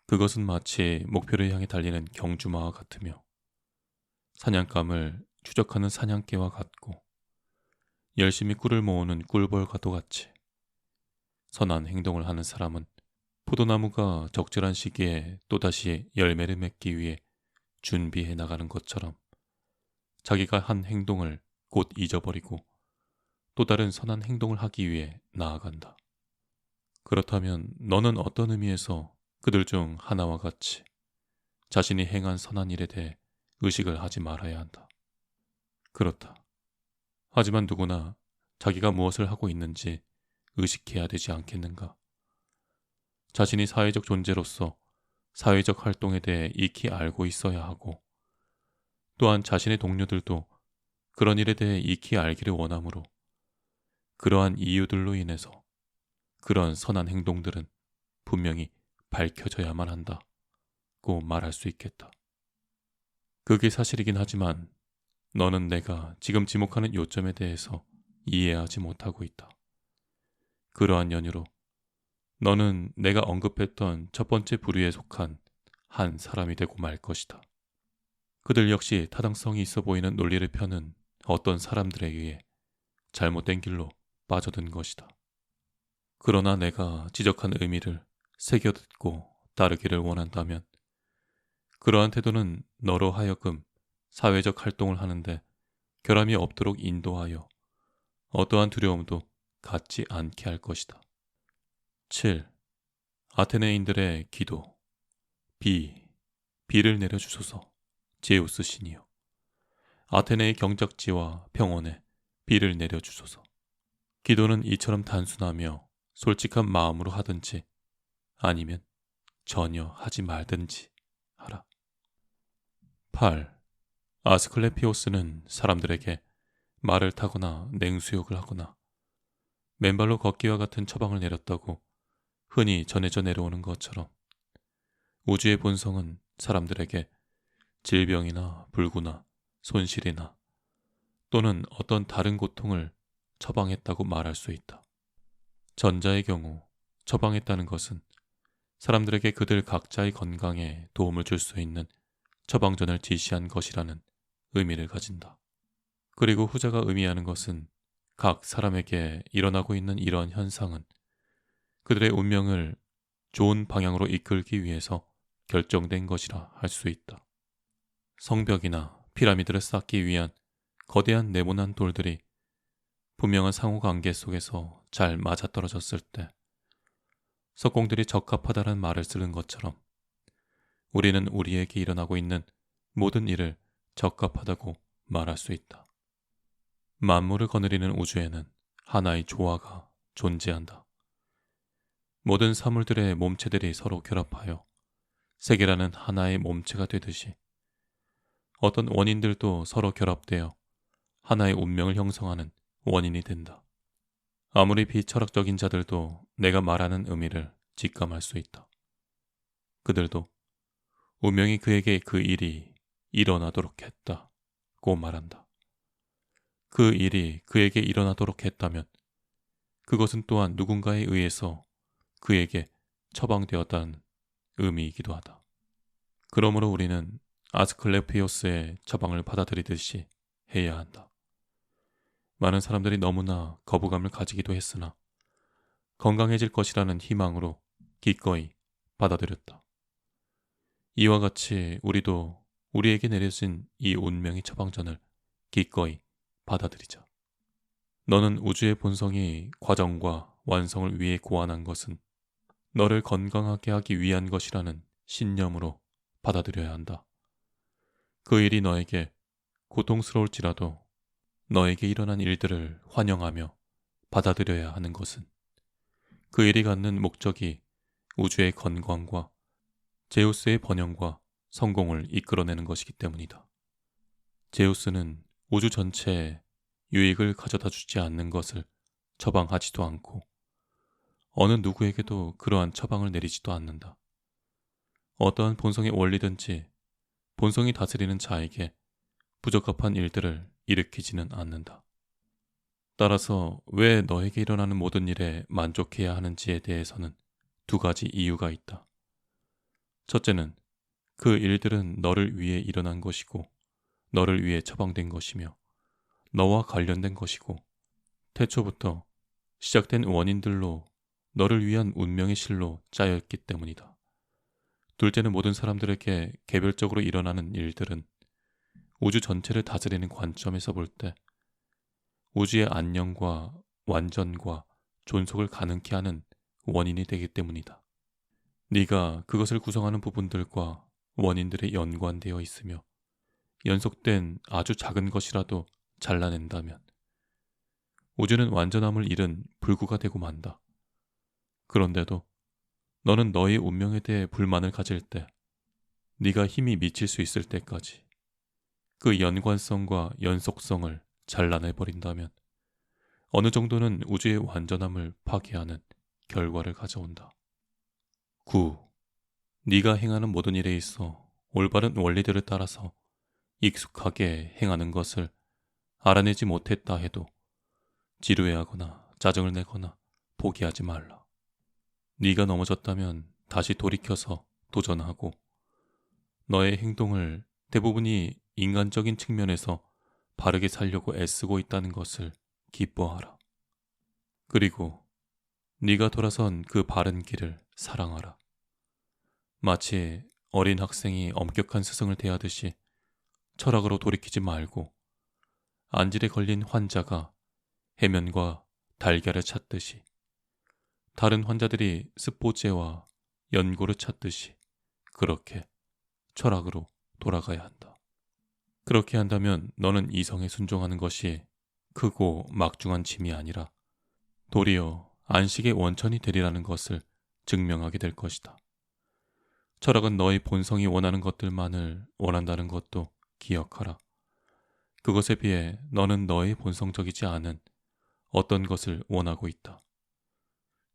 그것은 마치 목표를 향해 달리는 경주마와 같으며 사냥감을 추적하는 사냥개와 같고 열심히 꿀을 모으는 꿀벌과도 같이 선한 행동을 하는 사람은 포도나무가 적절한 시기에 또다시 열매를 맺기 위해 준비해 나가는 것처럼 자기가 한 행동을 곧 잊어버리고 또 다른 선한 행동을 하기 위해 나아간다. 그렇다면 너는 어떤 의미에서 그들 중 하나와 같이 자신이 행한 선한 일에 대해 의식을 하지 말아야 한다. 그렇다. 하지만 누구나 자기가 무엇을 하고 있는지 의식해야 되지 않겠는가? 자신이 사회적 존재로서 사회적 활동에 대해 익히 알고 있어야 하고 또한 자신의 동료들도 그런 일에 대해 익히 알기를 원하므로 그러한 이유들로 인해서 그런 선한 행동들은 분명히 밝혀져야만 한다고 말할 수 있겠다. 그게 사실이긴 하지만 너는 내가 지금 지목하는 요점에 대해서 이해하지 못하고 있다. 그러한 연유로 너는 내가 언급했던 첫 번째 부류에 속한 한 사람이 되고 말 것이다. 그들 역시 타당성이 있어 보이는 논리를 펴는 어떤 사람들에 의해 잘못된 길로 빠져든 것이다. 그러나 내가 지적한 의미를 새겨듣고 따르기를 원한다면 그러한 태도는 너로 하여금 사회적 활동을 하는데 결함이 없도록 인도하여 어떠한 두려움도 갖지 않게 할 것이다. 7. 아테네인들의 기도. 비를 내려주소서 제우스 신이여. 아테네의 경작지와 평원에 비를 내려주소서. 기도는 이처럼 단순하며 솔직한 마음으로 하든지 아니면 전혀 하지 말든지 하라. 8. 아스클레피오스는 사람들에게 말을 타거나 냉수욕을 하거나 맨발로 걷기와 같은 처방을 내렸다고 흔히 전해져 내려오는 것처럼 우주의 본성은 사람들에게 질병이나 불구나 손실이나 또는 어떤 다른 고통을 처방했다고 말할 수 있다. 전자의 경우 처방했다는 것은 사람들에게 그들 각자의 건강에 도움을 줄 수 있는 처방전을 지시한 것이라는 의미를 가진다. 그리고 후자가 의미하는 것은 각 사람에게 일어나고 있는 이러한 현상은 그들의 운명을 좋은 방향으로 이끌기 위해서 결정된 것이라 할 수 있다. 성벽이나 피라미드를 쌓기 위한 거대한 네모난 돌들이 분명한 상호관계 속에서 잘 맞아떨어졌을 때 석공들이 적합하다는 말을 쓰는 것처럼 우리는 우리에게 일어나고 있는 모든 일을 적합하다고 말할 수 있다. 만물을 거느리는 우주에는 하나의 조화가 존재한다. 모든 사물들의 몸체들이 서로 결합하여 세계라는 하나의 몸체가 되듯이 어떤 원인들도 서로 결합되어 하나의 운명을 형성하는 원인이 된다. 아무리 비철학적인 자들도 내가 말하는 의미를 직감할 수 있다. 그들도 운명이 그에게 그 일이 일어나도록 했다고 말한다. 그 일이 그에게 일어나도록 했다면 그것은 또한 누군가에 의해서 그에게 처방되었다는 의미이기도 하다. 그러므로 우리는 아스클레피오스의 처방을 받아들이듯이 해야 한다. 많은 사람들이 너무나 거부감을 가지기도 했으나 건강해질 것이라는 희망으로 기꺼이 받아들였다. 이와 같이 우리도 우리에게 내려진 이 운명의 처방전을 기꺼이 받아들이자. 너는 우주의 본성이 과정과 완성을 위해 고안한 것은 너를 건강하게 하기 위한 것이라는 신념으로 받아들여야 한다. 그 일이 너에게 고통스러울지라도 너에게 일어난 일들을 환영하며 받아들여야 하는 것은 그 일이 갖는 목적이 우주의 건강과 제우스의 번영과 성공을 이끌어내는 것이기 때문이다. 제우스는 우주 전체에 유익을 가져다 주지 않는 것을 처방하지도 않고 어느 누구에게도 그러한 처방을 내리지도 않는다. 어떠한 본성의 원리든지 본성이 다스리는 자에게 부적합한 일들을 일으키지는 않는다. 따라서 왜 너에게 일어나는 모든 일에 만족해야 하는지에 대해서는 두 가지 이유가 있다. 첫째는 그 일들은 너를 위해 일어난 것이고 너를 위해 처방된 것이며 너와 관련된 것이고 태초부터 시작된 원인들로 너를 위한 운명의 실로 짜여있기 때문이다. 둘째는 모든 사람들에게 개별적으로 일어나는 일들은 우주 전체를 다스리는 관점에서 볼 때 우주의 안녕과 완전과 존속을 가능케 하는 원인이 되기 때문이다. 네가 그것을 구성하는 부분들과 원인들에 연관되어 있으며 연속된 아주 작은 것이라도 잘라낸다면 우주는 완전함을 잃은 불구가 되고 만다. 그런데도 너는 너의 운명에 대해 불만을 가질 때 네가 힘이 미칠 수 있을 때까지 그 연관성과 연속성을 잘라내버린다면 어느 정도는 우주의 완전함을 파괴하는 결과를 가져온다. 9. 네가 행하는 모든 일에 있어 올바른 원리들을 따라서 익숙하게 행하는 것을 알아내지 못했다 해도 지루해하거나 짜증을 내거나 포기하지 말라. 네가 넘어졌다면 다시 돌이켜서 도전하고 너의 행동을 대부분이 인간적인 측면에서 바르게 살려고 애쓰고 있다는 것을 기뻐하라. 그리고 네가 돌아선 그 바른 길을 사랑하라. 마치 어린 학생이 엄격한 스승을 대하듯이 철학으로 돌이키지 말고 안질에 걸린 환자가 해면과 달걀을 찾듯이 다른 환자들이 스포제와 연고를 찾듯이 그렇게 철학으로 돌아가야 한다. 그렇게 한다면 너는 이성에 순종하는 것이 크고 막중한 짐이 아니라 도리어 안식의 원천이 되리라는 것을 증명하게 될 것이다. 철학은 너의 본성이 원하는 것들만을 원한다는 것도 기억하라. 그것에 비해 너는 너의 본성적이지 않은 어떤 것을 원하고 있다.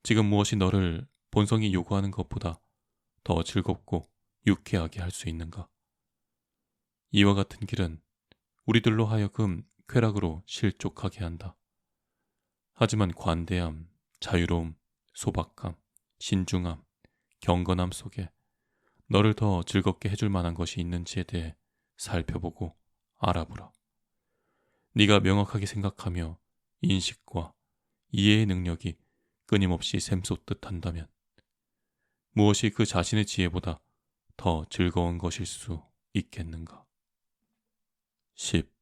지금 무엇이 너를 본성이 요구하는 것보다 더 즐겁고 유쾌하게 할 수 있는가? 이와 같은 길은 우리들로 하여금 쾌락으로 실족하게 한다. 하지만 관대함, 자유로움, 소박함, 신중함, 경건함 속에 너를 더 즐겁게 해줄 만한 것이 있는지에 대해 살펴보고 알아보라. 네가 명확하게 생각하며 인식과 이해의 능력이 끊임없이 샘솟듯 한다면 무엇이 그 자신의 지혜보다 더 즐거운 것일 수 있겠는가? 10.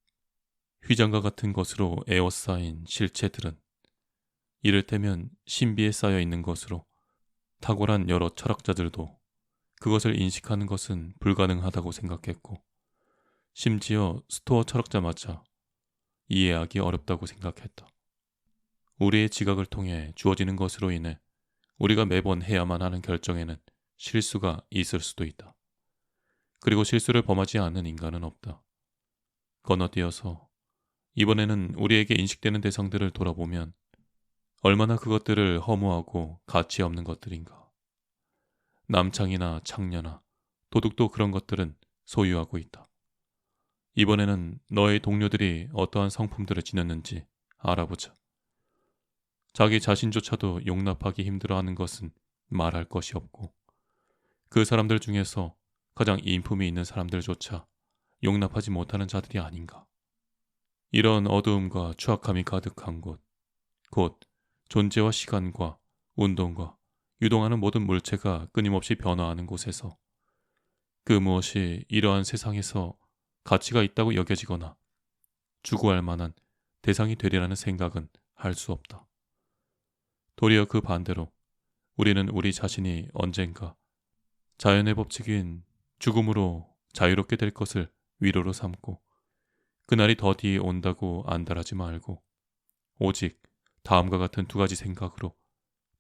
휘장과 같은 것으로 에워싸인 실체들은 이를테면 신비에 쌓여 있는 것으로 탁월한 여러 철학자들도 그것을 인식하는 것은 불가능하다고 생각했고 심지어 스토어 철학자마저 이해하기 어렵다고 생각했다. 우리의 지각을 통해 주어지는 것으로 인해 우리가 매번 해야만 하는 결정에는 실수가 있을 수도 있다. 그리고 실수를 범하지 않는 인간은 없다. 건너뛰어서 이번에는 우리에게 인식되는 대상들을 돌아보면 얼마나 그것들을 허무하고 가치 없는 것들인가. 남창이나 창녀나 도둑도 그런 것들은 소유하고 있다. 이번에는 너의 동료들이 어떠한 성품들을 지녔는지 알아보자. 자기 자신조차도 용납하기 힘들어하는 것은 말할 것이 없고 그 사람들 중에서 가장 인품이 있는 사람들조차 용납하지 못하는 자들이 아닌가. 이런 어두움과 추악함이 가득한 곳, 곧 존재와 시간과 운동과 유동하는 모든 물체가 끊임없이 변화하는 곳에서 그 무엇이 이러한 세상에서 가치가 있다고 여겨지거나 추구할 만한 대상이 되리라는 생각은 할 수 없다. 도리어 그 반대로 우리는 우리 자신이 언젠가 자연의 법칙인 죽음으로 자유롭게 될 것을 위로로 삼고 그날이 더디 온다고 안달하지 말고 오직 다음과 같은 두 가지 생각으로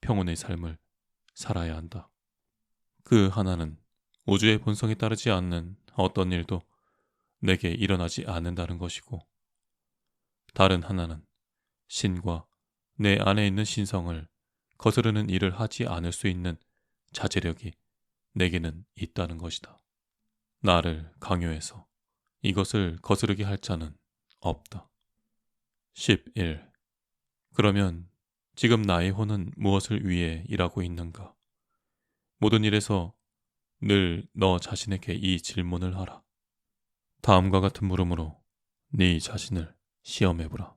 평온의 삶을 살아야 한다. 그 하나는 우주의 본성에 따르지 않는 어떤 일도 내게 일어나지 않는다는 것이고, 다른 하나는 신과 내 안에 있는 신성을 거스르는 일을 하지 않을 수 있는 자제력이 내게는 있다는 것이다. 나를 강요해서 이것을 거스르게 할 자는 없다. 11. 그러면 지금 나의 혼은 무엇을 위해 일하고 있는가? 모든 일에서 늘 너 자신에게 이 질문을 하라. 다음과 같은 물음으로 네 자신을 시험해보라.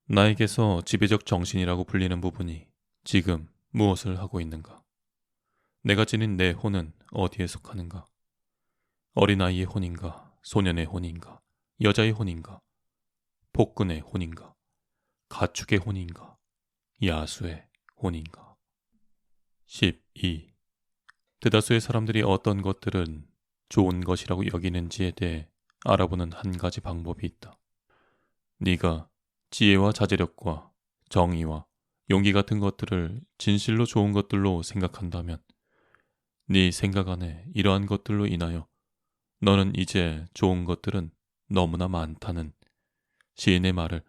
나에게서 지배적 정신이라고 불리는 부분이 지금 무엇을 하고 있는가? 내가 지닌 내 혼은 어디에 속하는가? 어린아이의 혼인가? 소년의 혼인가? 여자의 혼인가? 폭군의 혼인가? 가축의 혼인가? 야수의 혼인가? 12. 대다수의 사람들이 어떤 것들은 좋은 것이라고 여기는지에 대해 알아보는 한 가지 방법이 있다. 네가 지혜와 자제력과 정의와 용기 같은 것들을 진실로 좋은 것들로 생각한다면 네 생각 안에 이러한 것들로 인하여 너는 이제 좋은 것들은 너무나 많다는 시인의 말을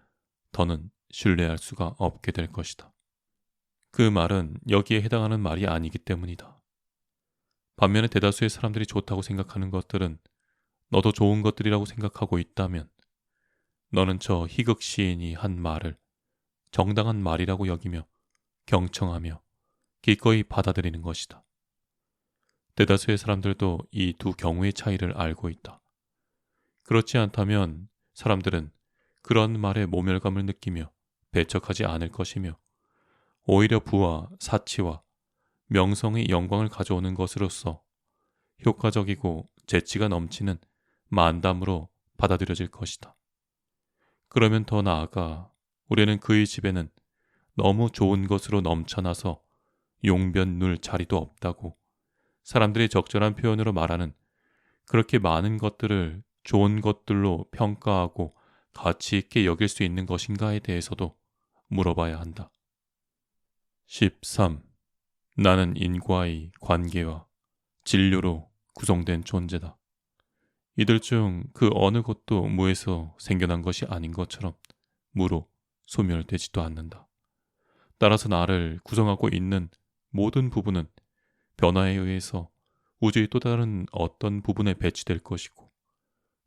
더는 신뢰할 수가 없게 될 것이다. 그 말은 여기에 해당하는 말이 아니기 때문이다. 반면에 대다수의 사람들이 좋다고 생각하는 것들은 너도 좋은 것들이라고 생각하고 있다면 너는 저 희극 시인이 한 말을 정당한 말이라고 여기며 경청하며 기꺼이 받아들이는 것이다. 대다수의 사람들도 이 두 경우의 차이를 알고 있다. 그렇지 않다면 사람들은 그런 말에 모멸감을 느끼며 배척하지 않을 것이며 오히려 부와 사치와 명성의 영광을 가져오는 것으로서 효과적이고 재치가 넘치는 만담으로 받아들여질 것이다. 그러면 더 나아가 우리는 그의 집에는 너무 좋은 것으로 넘쳐나서 용변 눌 자리도 없다고 사람들이 적절한 표현으로 말하는 그렇게 많은 것들을 좋은 것들로 평가하고 가치 있게 여길 수 있는 것인가에 대해서도 물어봐야 한다. 13. 나는 인과의 관계와 진료로 구성된 존재다. 이들 중 그 어느 것도 무에서 생겨난 것이 아닌 것처럼 무로 소멸되지도 않는다. 따라서 나를 구성하고 있는 모든 부분은 변화에 의해서 우주의 또 다른 어떤 부분에 배치될 것이고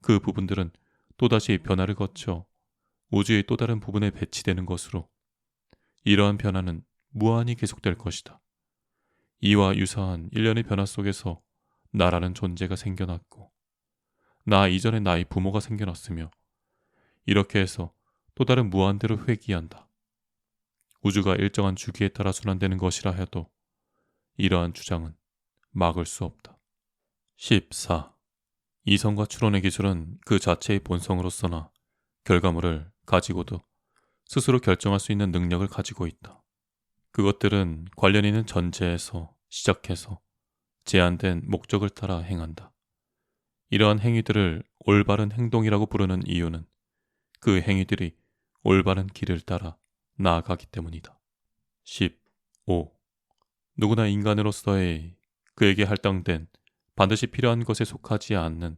그 부분들은 또다시 변화를 거쳐 우주의 또 다른 부분에 배치되는 것으로 이러한 변화는 무한히 계속될 것이다. 이와 유사한 일련의 변화 속에서 나라는 존재가 생겨났고 나 이전에 나의 부모가 생겨났으며 이렇게 해서 또 다른 무한대로 회귀한다. 우주가 일정한 주기에 따라 순환되는 것이라 해도 이러한 주장은 막을 수 없다. 14. 이성과 추론의 기술은 그 자체의 본성으로서나 결과물을 가지고도 스스로 결정할 수 있는 능력을 가지고 있다. 그것들은 관련 있는 전제에서 시작해서 제한된 목적을 따라 행한다. 이러한 행위들을 올바른 행동이라고 부르는 이유는 그 행위들이 올바른 길을 따라 나아가기 때문이다. 15. 누구나 인간으로서의 그에게 할당된 반드시 필요한 것에 속하지 않는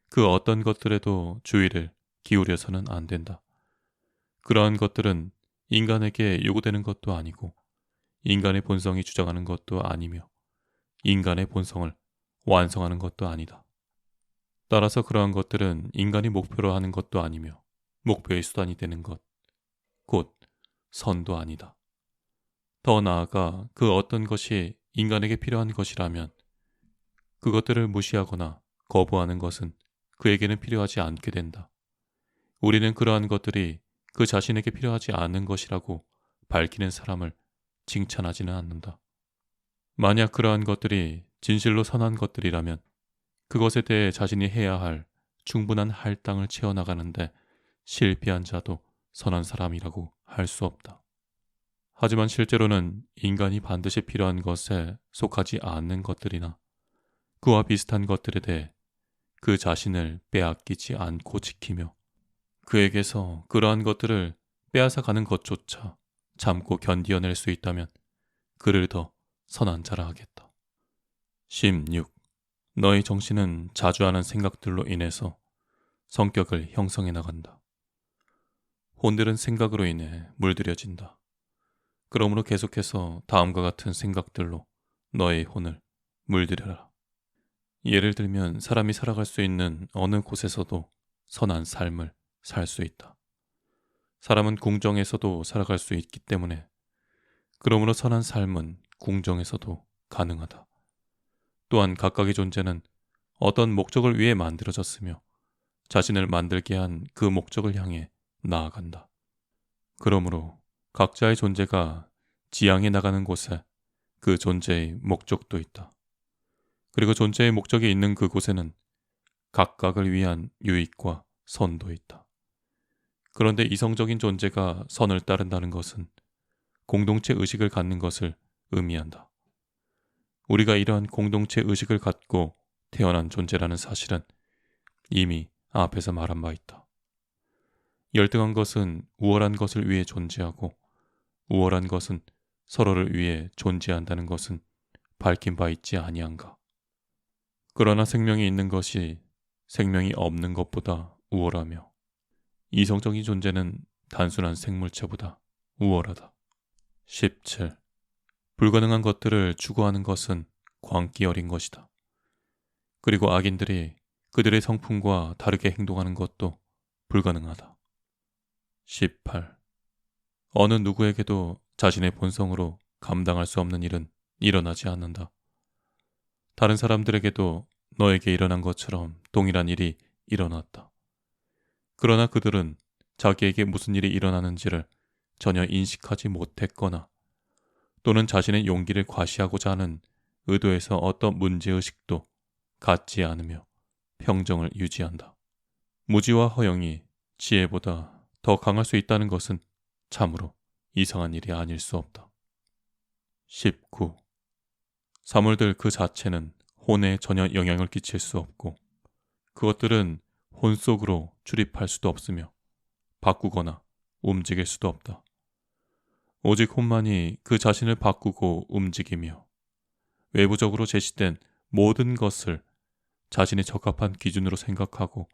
그 어떤 것들에도 주의를 기울여서는 안 된다. 그러한 것들은 인간에게 요구되는 것도 아니고 인간의 본성이 주장하는 것도 아니며 인간의 본성을 완성하는 것도 아니다. 따라서 그러한 것들은 인간이 목표로 하는 것도 아니며 목표의 수단이 되는 것, 곧 선도 아니다. 더 나아가 그 어떤 것이 인간에게 필요한 것이라면 그것들을 무시하거나 거부하는 것은 그에게는 필요하지 않게 된다. 우리는 그러한 것들이 그 자신에게 필요하지 않은 것이라고 밝히는 사람을 칭찬하지는 않는다. 만약 그러한 것들이 진실로 선한 것들이라면 그것에 대해 자신이 해야 할 충분한 할당을 채워나가는데 실패한 자도 선한 사람이라고 할 수 없다. 하지만 실제로는 인간이 반드시 필요한 것에 속하지 않는 것들이나 그와 비슷한 것들에 대해 그 자신을 빼앗기지 않고 지키며 그에게서 그러한 것들을 빼앗아 가는 것조차 참고 견디어낼 수 있다면 그를 더 선한 자라 하겠다. 16. 너의 정신은 자주 하는 생각들로 인해서 성격을 형성해 나간다. 혼들은 생각으로 인해 물들여진다. 그러므로 계속해서 다음과 같은 생각들로 너의 혼을 물들여라. 예를 들면 사람이 살아갈 수 있는 어느 곳에서도 선한 삶을 살 수 있다. 사람은 궁정에서도 살아갈 수 있기 때문에 그러므로 선한 삶은 궁정에서도 가능하다. 또한 각각의 존재는 어떤 목적을 위해 만들어졌으며 자신을 만들게 한 그 목적을 향해 나아간다. 그러므로 각자의 존재가 지향해 나가는 곳에 그 존재의 목적도 있다. 그리고 존재의 목적이 있는 그곳에는 각각을 위한 유익과 선도 있다. 그런데 이성적인 존재가 선을 따른다는 것은 공동체 의식을 갖는 것을 의미한다. 우리가 이러한 공동체 의식을 갖고 태어난 존재라는 사실은 이미 앞에서 말한 바 있다. 열등한 것은 우월한 것을 위해 존재하고 우월한 것은 서로를 위해 존재한다는 것은 밝힌 바 있지 아니한가. 그러나 생명이 있는 것이 생명이 없는 것보다 우월하며 이성적인 존재는 단순한 생물체보다 우월하다. 17. 불가능한 것들을 추구하는 것은 광기 어린 것이다. 그리고 악인들이 그들의 성품과 다르게 행동하는 것도 불가능하다. 18. 어느 누구에게도 자신의 본성으로 감당할 수 없는 일은 일어나지 않는다. 다른 사람들에게도 너에게 일어난 것처럼 동일한 일이 일어났다. 그러나 그들은 자기에게 무슨 일이 일어나는지를 전혀 인식하지 못했거나 또는 자신의 용기를 과시하고자 하는 의도에서 어떤 문제의식도 갖지 않으며 평정을 유지한다. 무지와 허영이 지혜보다 더 강할 수 있다는 것은 참으로 이상한 일이 아닐 수 없다. 19. 사물들 그 자체는 혼에 전혀 영향을 끼칠 수 없고 그것들은 혼 속으로 출입할 수도 없으며 바꾸거나 움직일 수도 없다. 오직 혼만이 그 자신을 바꾸고 움직이며 외부적으로 제시된 모든 것을 자신의 적합한 기준으로 생각하고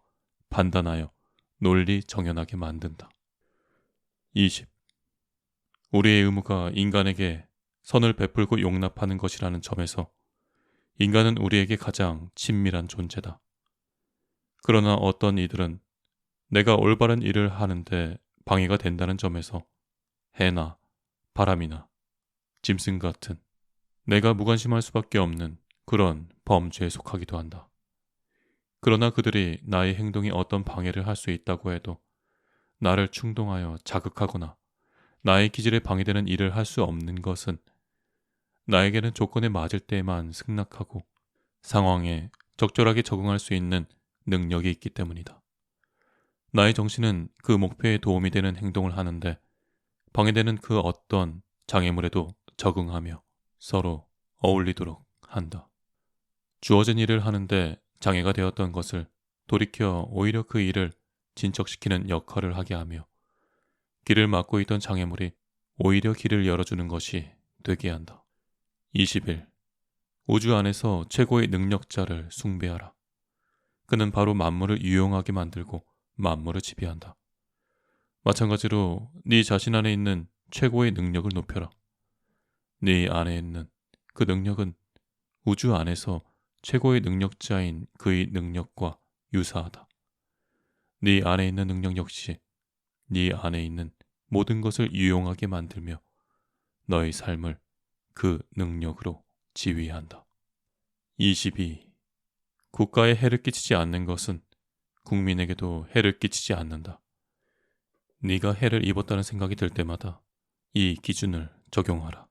판단하여 논리 정연하게 만든다. 20. 우리의 의무가 인간에게 선을 베풀고 용납하는 것이라는 점에서 인간은 우리에게 가장 친밀한 존재다. 그러나 어떤 이들은 내가 올바른 일을 하는데 방해가 된다는 점에서 해나 바람이나 짐승 같은 내가 무관심할 수밖에 없는 그런 범죄에 속하기도 한다. 그러나 그들이 나의 행동에 어떤 방해를 할 수 있다고 해도 나를 충동하여 자극하거나 나의 기질에 방해되는 일을 할 수 없는 것은 나에게는 조건에 맞을 때에만 승낙하고 상황에 적절하게 적응할 수 있는 능력이 있기 때문이다. 나의 정신은 그 목표에 도움이 되는 행동을 하는데 방해되는 그 어떤 장애물에도 적응하며 서로 어울리도록 한다. 주어진 일을 하는데 장애가 되었던 것을 돌이켜 오히려 그 일을 진척시키는 역할을 하게 하며 길을 막고 있던 장애물이 오히려 길을 열어주는 것이 되게 한다. 21. 우주 안에서 최고의 능력자를 숭배하라. 그는 바로 만물을 유용하게 만들고 만물을 지배한다. 마찬가지로 네 자신 안에 있는 최고의 능력을 높여라. 네 안에 있는 그 능력은 우주 안에서 최고의 능력자인 그의 능력과 유사하다. 네 안에 있는 능력 역시 네 안에 있는 모든 것을 유용하게 만들며 너의 삶을 그 능력으로 지휘한다. 22. 국가에 해를 끼치지 않는 것은 국민에게도 해를 끼치지 않는다. 네가 해를 입었다는 생각이 들 때마다 이 기준을 적용하라.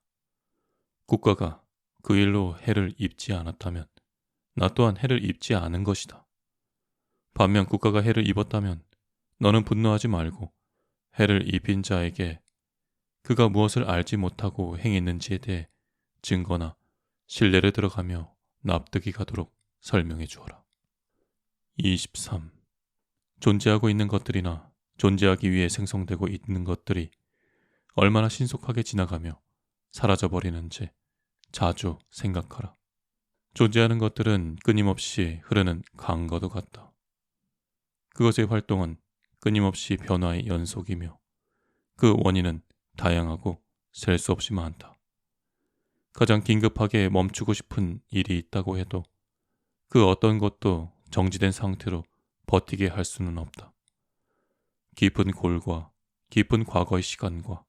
국가가 그 일로 해를 입지 않았다면 나 또한 해를 입지 않은 것이다. 반면 국가가 해를 입었다면 너는 분노하지 말고 해를 입힌 자에게 그가 무엇을 알지 못하고 행했는지에 대해 증거나 신뢰를 들어가며 납득이 가도록 설명해 주어라. 23. 존재하고 있는 것들이나 존재하기 위해 생성되고 있는 것들이 얼마나 신속하게 지나가며 사라져버리는지 자주 생각하라. 존재하는 것들은 끊임없이 흐르는 강과도 같다. 그것의 활동은 끊임없이 변화의 연속이며 그 원인은 다양하고 셀 수 없이 많다. 가장 긴급하게 멈추고 싶은 일이 있다고 해도 그 어떤 것도 정지된 상태로 버티게 할 수는 없다. 깊은 골과 깊은 과거의 시간과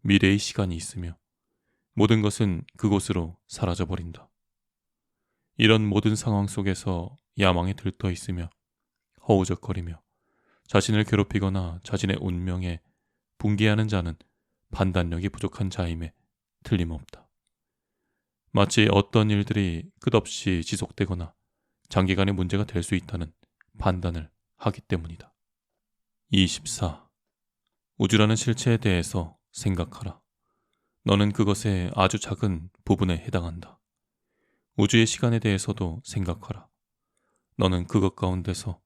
미래의 시간이 있으며 모든 것은 그곳으로 사라져버린다. 이런 모든 상황 속에서 야망에 들떠 있으며 허우적거리며 자신을 괴롭히거나 자신의 운명에 붕괴하는 자는 판단력이 부족한 자임에 틀림없다. 마치 어떤 일들이 끝없이 지속되거나 장기간의 문제가 될 수 있다는 판단을 하기 때문이다. 24. 우주라는 실체에 대해서 생각하라. 너는 그것의 아주 작은 부분에 해당한다. 우주의 시간에 대해서도 생각하라. 너는 그것 가운데서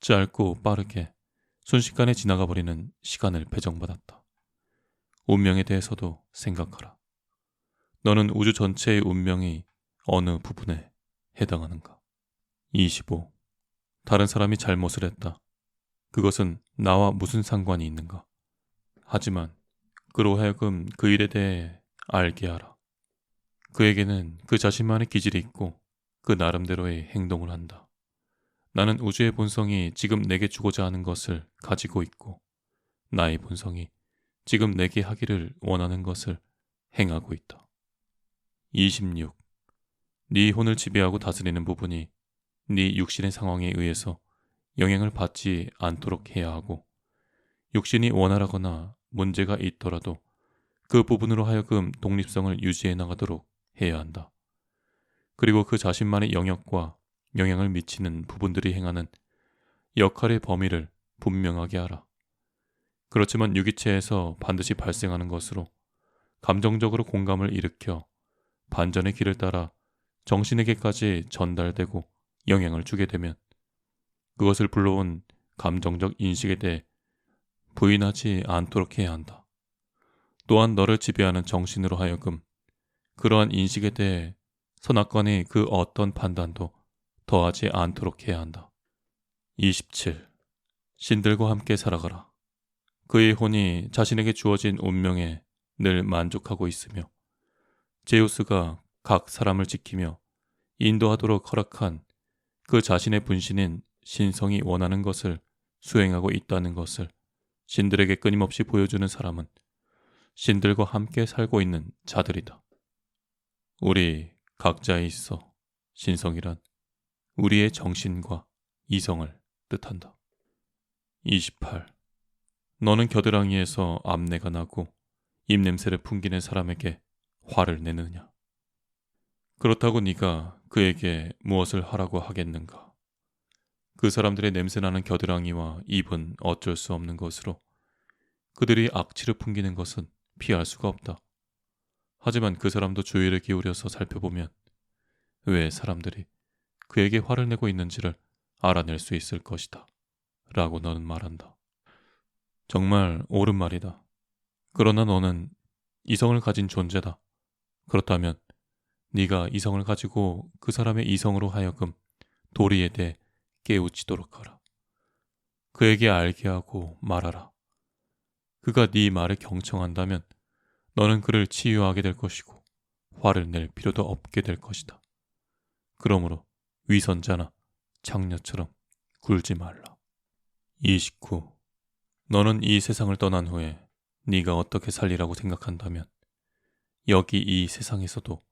짧고 빠르게 순식간에 지나가 버리는 시간을 배정받았다. 운명에 대해서도 생각하라. 너는 우주 전체의 운명이 어느 부분에 해당하는가? 25. 다른 사람이 잘못을 했다. 그것은 나와 무슨 상관이 있는가? 하지만 그로 하여금 그 일에 대해 알게 하라. 그에게는 그 자신만의 기질이 있고 그 나름대로의 행동을 한다. 나는 우주의 본성이 지금 내게 주고자 하는 것을 가지고 있고 나의 본성이 지금 내게 하기를 원하는 것을 행하고 있다. 26. 네 혼을 지배하고 다스리는 부분이 네 육신의 상황에 의해서 영향을 받지 않도록 해야 하고 육신이 원활하거나 문제가 있더라도 그 부분으로 하여금 독립성을 유지해 나가도록 해야 한다. 그리고 그 자신만의 영역과 영향을 미치는 부분들이 행하는 역할의 범위를 분명하게 하라. 그렇지만 유기체에서 반드시 발생하는 것으로 감정적으로 공감을 일으켜 반전의 길을 따라 정신에게까지 전달되고 영향을 주게 되면 그것을 불러온 감정적 인식에 대해 부인하지 않도록 해야 한다. 또한 너를 지배하는 정신으로 하여금 그러한 인식에 대해 선악관의 그 어떤 판단도 더하지 않도록 해야 한다. 27. 신들과 함께 살아가라. 그의 혼이 자신에게 주어진 운명에 늘 만족하고 있으며 제우스가 각 사람을 지키며 인도하도록 허락한 그 자신의 분신인 신성이 원하는 것을 수행하고 있다는 것을 신들에게 끊임없이 보여주는 사람은 신들과 함께 살고 있는 자들이다. 우리 각자에 있어 신성이란 우리의 정신과 이성을 뜻한다. 28. 너는 겨드랑이에서 암내가 나고 입냄새를 풍기는 사람에게 화를 내느냐? 그렇다고 네가 그에게 무엇을 하라고 하겠는가? 그 사람들의 냄새나는 겨드랑이와 입은 어쩔 수 없는 것으로 그들이 악취를 풍기는 것은 피할 수가 없다. 하지만 그 사람도 주의를 기울여서 살펴보면 왜 사람들이 그에게 화를 내고 있는지를 알아낼 수 있을 것이다. 라고 너는 말한다. 정말 옳은 말이다. 그러나 너는 이성을 가진 존재다. 그렇다면 네가 이성을 가지고 그 사람의 이성으로 하여금 도리에 대해 깨우치도록 하라. 그에게 알게 하고 말하라. 그가 네 말에 경청한다면 너는 그를 치유하게 될 것이고 화를 낼 필요도 없게 될 것이다. 그러므로 위선자나 창녀처럼 굴지 말라. 29. 너는 이 세상을 떠난 후에 네가 어떻게 살리라고 생각한다면 여기 이 세상에서도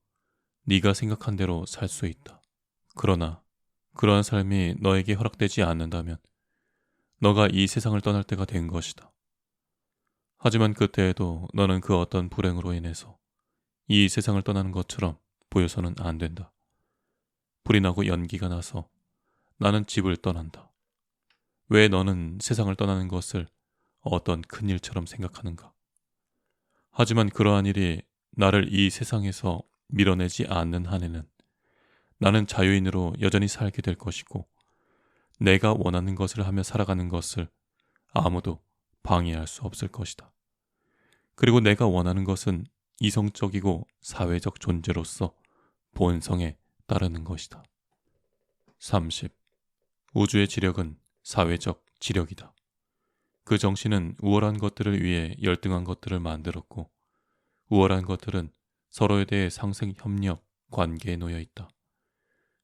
네가 생각한 대로 살 수 있다. 그러나 그러한 삶이 너에게 허락되지 않는다면 너가 이 세상을 떠날 때가 된 것이다. 하지만 그때에도 너는 그 어떤 불행으로 인해서 이 세상을 떠나는 것처럼 보여서는 안 된다. 불이 나고 연기가 나서 나는 집을 떠난다. 왜 너는 세상을 떠나는 것을 어떤 큰일처럼 생각하는가? 하지만 그러한 일이 나를 이 세상에서 밀어내지 않는 한에는 나는 자유인으로 여전히 살게 될 것이고, 내가 원하는 것을 하며 살아가는 것을 아무도 방해할 수 없을 것이다. 그리고 내가 원하는 것은 이성적이고 사회적 존재로서 본성에 따르는 것이다. 30. 우주의 지력은 사회적 지력이다. 그 정신은 우월한 것들을 위해 열등한 것들을 만들었고, 우월한 것들은 서로에 대해 상생 협력 관계에 놓여 있다.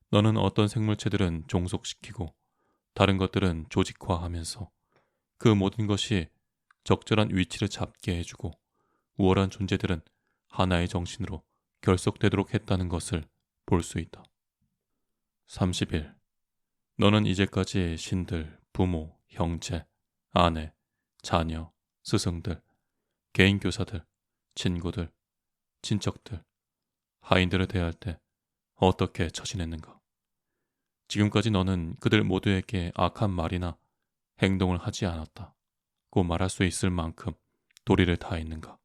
너는 어떤 생물체들은 종속시키고 다른 것들은 조직화하면서 그 모든 것이 적절한 위치를 잡게 해주고, 우월한 존재들은 하나의 정신으로 결속되도록 했다는 것을 볼 수 있다. 31. 너는 이제까지 신들, 부모, 형제, 아내, 자녀, 스승들, 개인 교사들, 친구들, 친척들, 하인들을 대할 때 어떻게 처신했는가? 지금까지 너는 그들 모두에게 악한 말이나 행동을 하지 않았다고 말할 수 있을 만큼 도리를 다했는가?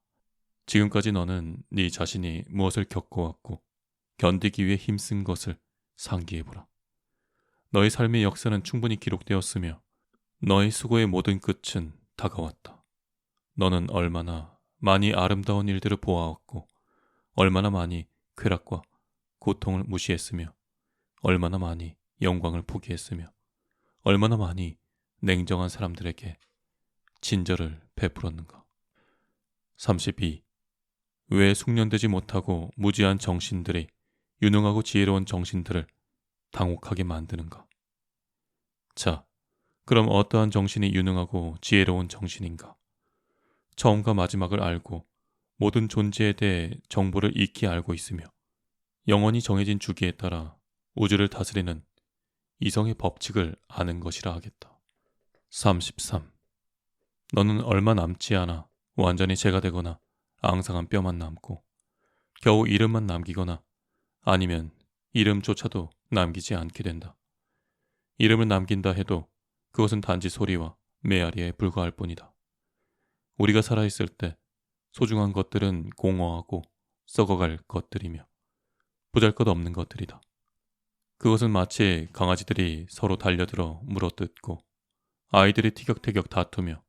지금까지 너는 네 자신이 무엇을 겪어왔고 견디기 위해 힘쓴 것을 상기해보라. 너의 삶의 역사는 충분히 기록되었으며 너의 수고의 모든 끝은 다가왔다. 너는 얼마나 많이 아름다운 일들을 보아왔고, 얼마나 많이 쾌락과 고통을 무시했으며, 얼마나 많이 영광을 포기했으며, 얼마나 많이 냉정한 사람들에게 친절을 베풀었는가. 32. 왜 숙련되지 못하고 무지한 정신들이 유능하고 지혜로운 정신들을 당혹하게 만드는가? 자, 그럼 어떠한 정신이 유능하고 지혜로운 정신인가? 처음과 마지막을 알고 모든 존재에 대해 정보를 익히 알고 있으며 영원히 정해진 주기에 따라 우주를 다스리는 이성의 법칙을 아는 것이라 하겠다. 33. 너는 얼마 남지 않아 완전히 재가 되거나 앙상한 뼈만 남고 겨우 이름만 남기거나 아니면 이름조차도 남기지 않게 된다. 이름을 남긴다 해도 그것은 단지 소리와 메아리에 불과할 뿐이다. 우리가 살아있을 때 소중한 것들은 공허하고 썩어갈 것들이며 보잘것없는 것들이다. 그것은 마치 강아지들이 서로 달려들어 물어뜯고 아이들이 티격태격 다투며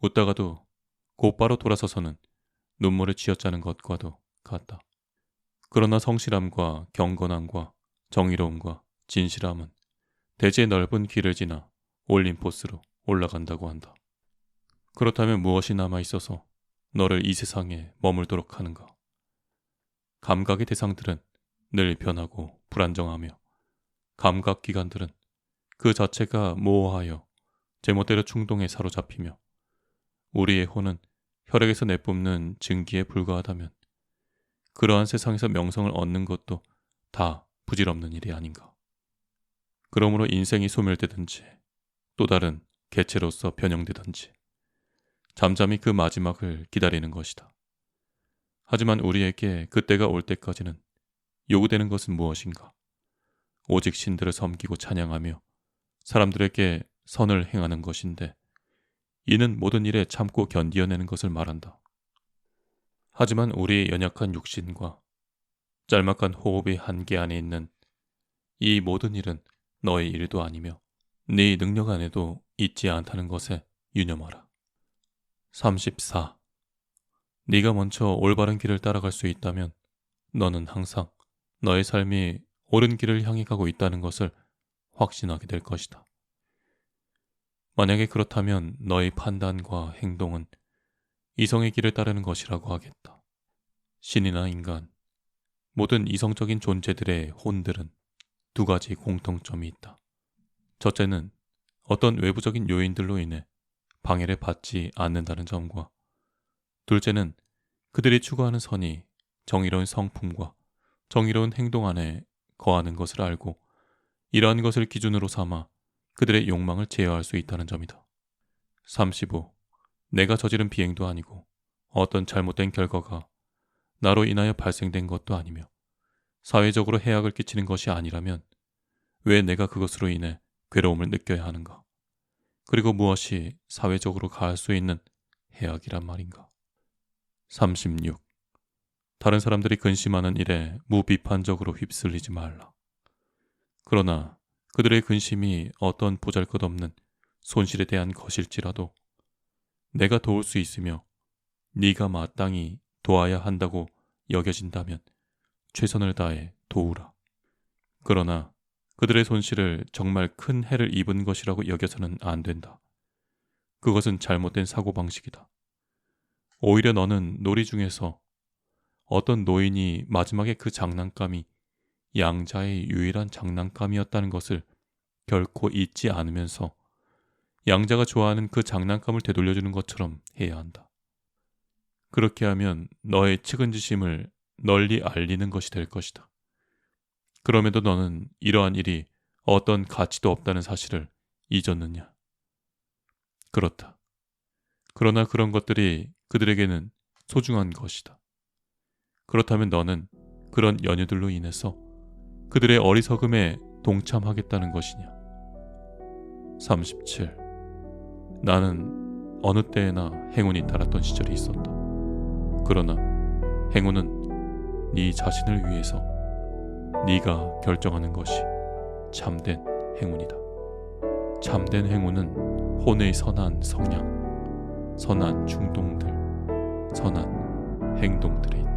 웃다가도 곧바로 돌아서서는 눈물을 쥐어짜는 것과도 같다. 그러나 성실함과 경건함과 정의로움과 진실함은 대지의 넓은 길을 지나 올림포스로 올라간다고 한다. 그렇다면 무엇이 남아있어서 너를 이 세상에 머물도록 하는가? 감각의 대상들은 늘 변하고 불안정하며 감각기관들은 그 자체가 모호하여 제멋대로 충동에 사로잡히며 우리의 혼은 혈액에서 내뿜는 증기에 불과하다면 그러한 세상에서 명성을 얻는 것도 다 부질없는 일이 아닌가. 그러므로 인생이 소멸되든지 또 다른 개체로서 변형되든지 잠잠히 그 마지막을 기다리는 것이다. 하지만 우리에게 그때가 올 때까지는 요구되는 것은 무엇인가? 오직 신들을 섬기고 찬양하며 사람들에게 선을 행하는 것인데, 이는 모든 일에 참고 견디어내는 것을 말한다. 하지만 우리의 연약한 육신과 짤막한 호흡의 한계 안에 있는 이 모든 일은 너의 일도 아니며 네 능력 안에도 있지 않다는 것에 유념하라. 34. 네가 먼저 올바른 길을 따라갈 수 있다면 너는 항상 너의 삶이 옳은 길을 향해 가고 있다는 것을 확신하게 될 것이다. 만약에 그렇다면 너의 판단과 행동은 이성의 길을 따르는 것이라고 하겠다. 신이나 인간, 모든 이성적인 존재들의 혼들은 두 가지 공통점이 있다. 첫째는 어떤 외부적인 요인들로 인해 방해를 받지 않는다는 점과, 둘째는 그들이 추구하는 선이 정의로운 성품과 정의로운 행동 안에 거하는 것을 알고 이러한 것을 기준으로 삼아 그들의 욕망을 제어할 수 있다는 점이다. 35. 내가 저지른 비행도 아니고 어떤 잘못된 결과가 나로 인하여 발생된 것도 아니며 사회적으로 해악을 끼치는 것이 아니라면 왜 내가 그것으로 인해 괴로움을 느껴야 하는가? 그리고 무엇이 사회적으로 가할 수 있는 해악이란 말인가? 36. 다른 사람들이 근심하는 일에 무비판적으로 휩쓸리지 말라. 그러나 그들의 근심이 어떤 보잘것없는 손실에 대한 것일지라도 내가 도울 수 있으며 네가 마땅히 도와야 한다고 여겨진다면 최선을 다해 도우라. 그러나 그들의 손실을 정말 큰 해를 입은 것이라고 여겨서는 안 된다. 그것은 잘못된 사고방식이다. 오히려 너는 놀이 중에서 어떤 노인이 마지막에 그 장난감이 양자의 유일한 장난감이었다는 것을 결코 잊지 않으면서 양자가 좋아하는 그 장난감을 되돌려주는 것처럼 해야 한다. 그렇게 하면 너의 측은지심을 널리 알리는 것이 될 것이다. 그럼에도 너는 이러한 일이 어떤 가치도 없다는 사실을 잊었느냐? 그렇다. 그러나 그런 것들이 그들에게는 소중한 것이다. 그렇다면 너는 그런 연유들로 인해서 그들의 어리석음에 동참하겠다는 것이냐? 37. 나는 어느 때에나 행운이 따랐던 시절이 있었다. 그러나 행운은 네 자신을 위해서 네가 결정하는 것이 참된 행운이다. 참된 행운은 혼의 선한 성향, 선한 충동들, 선한 행동들에 있다.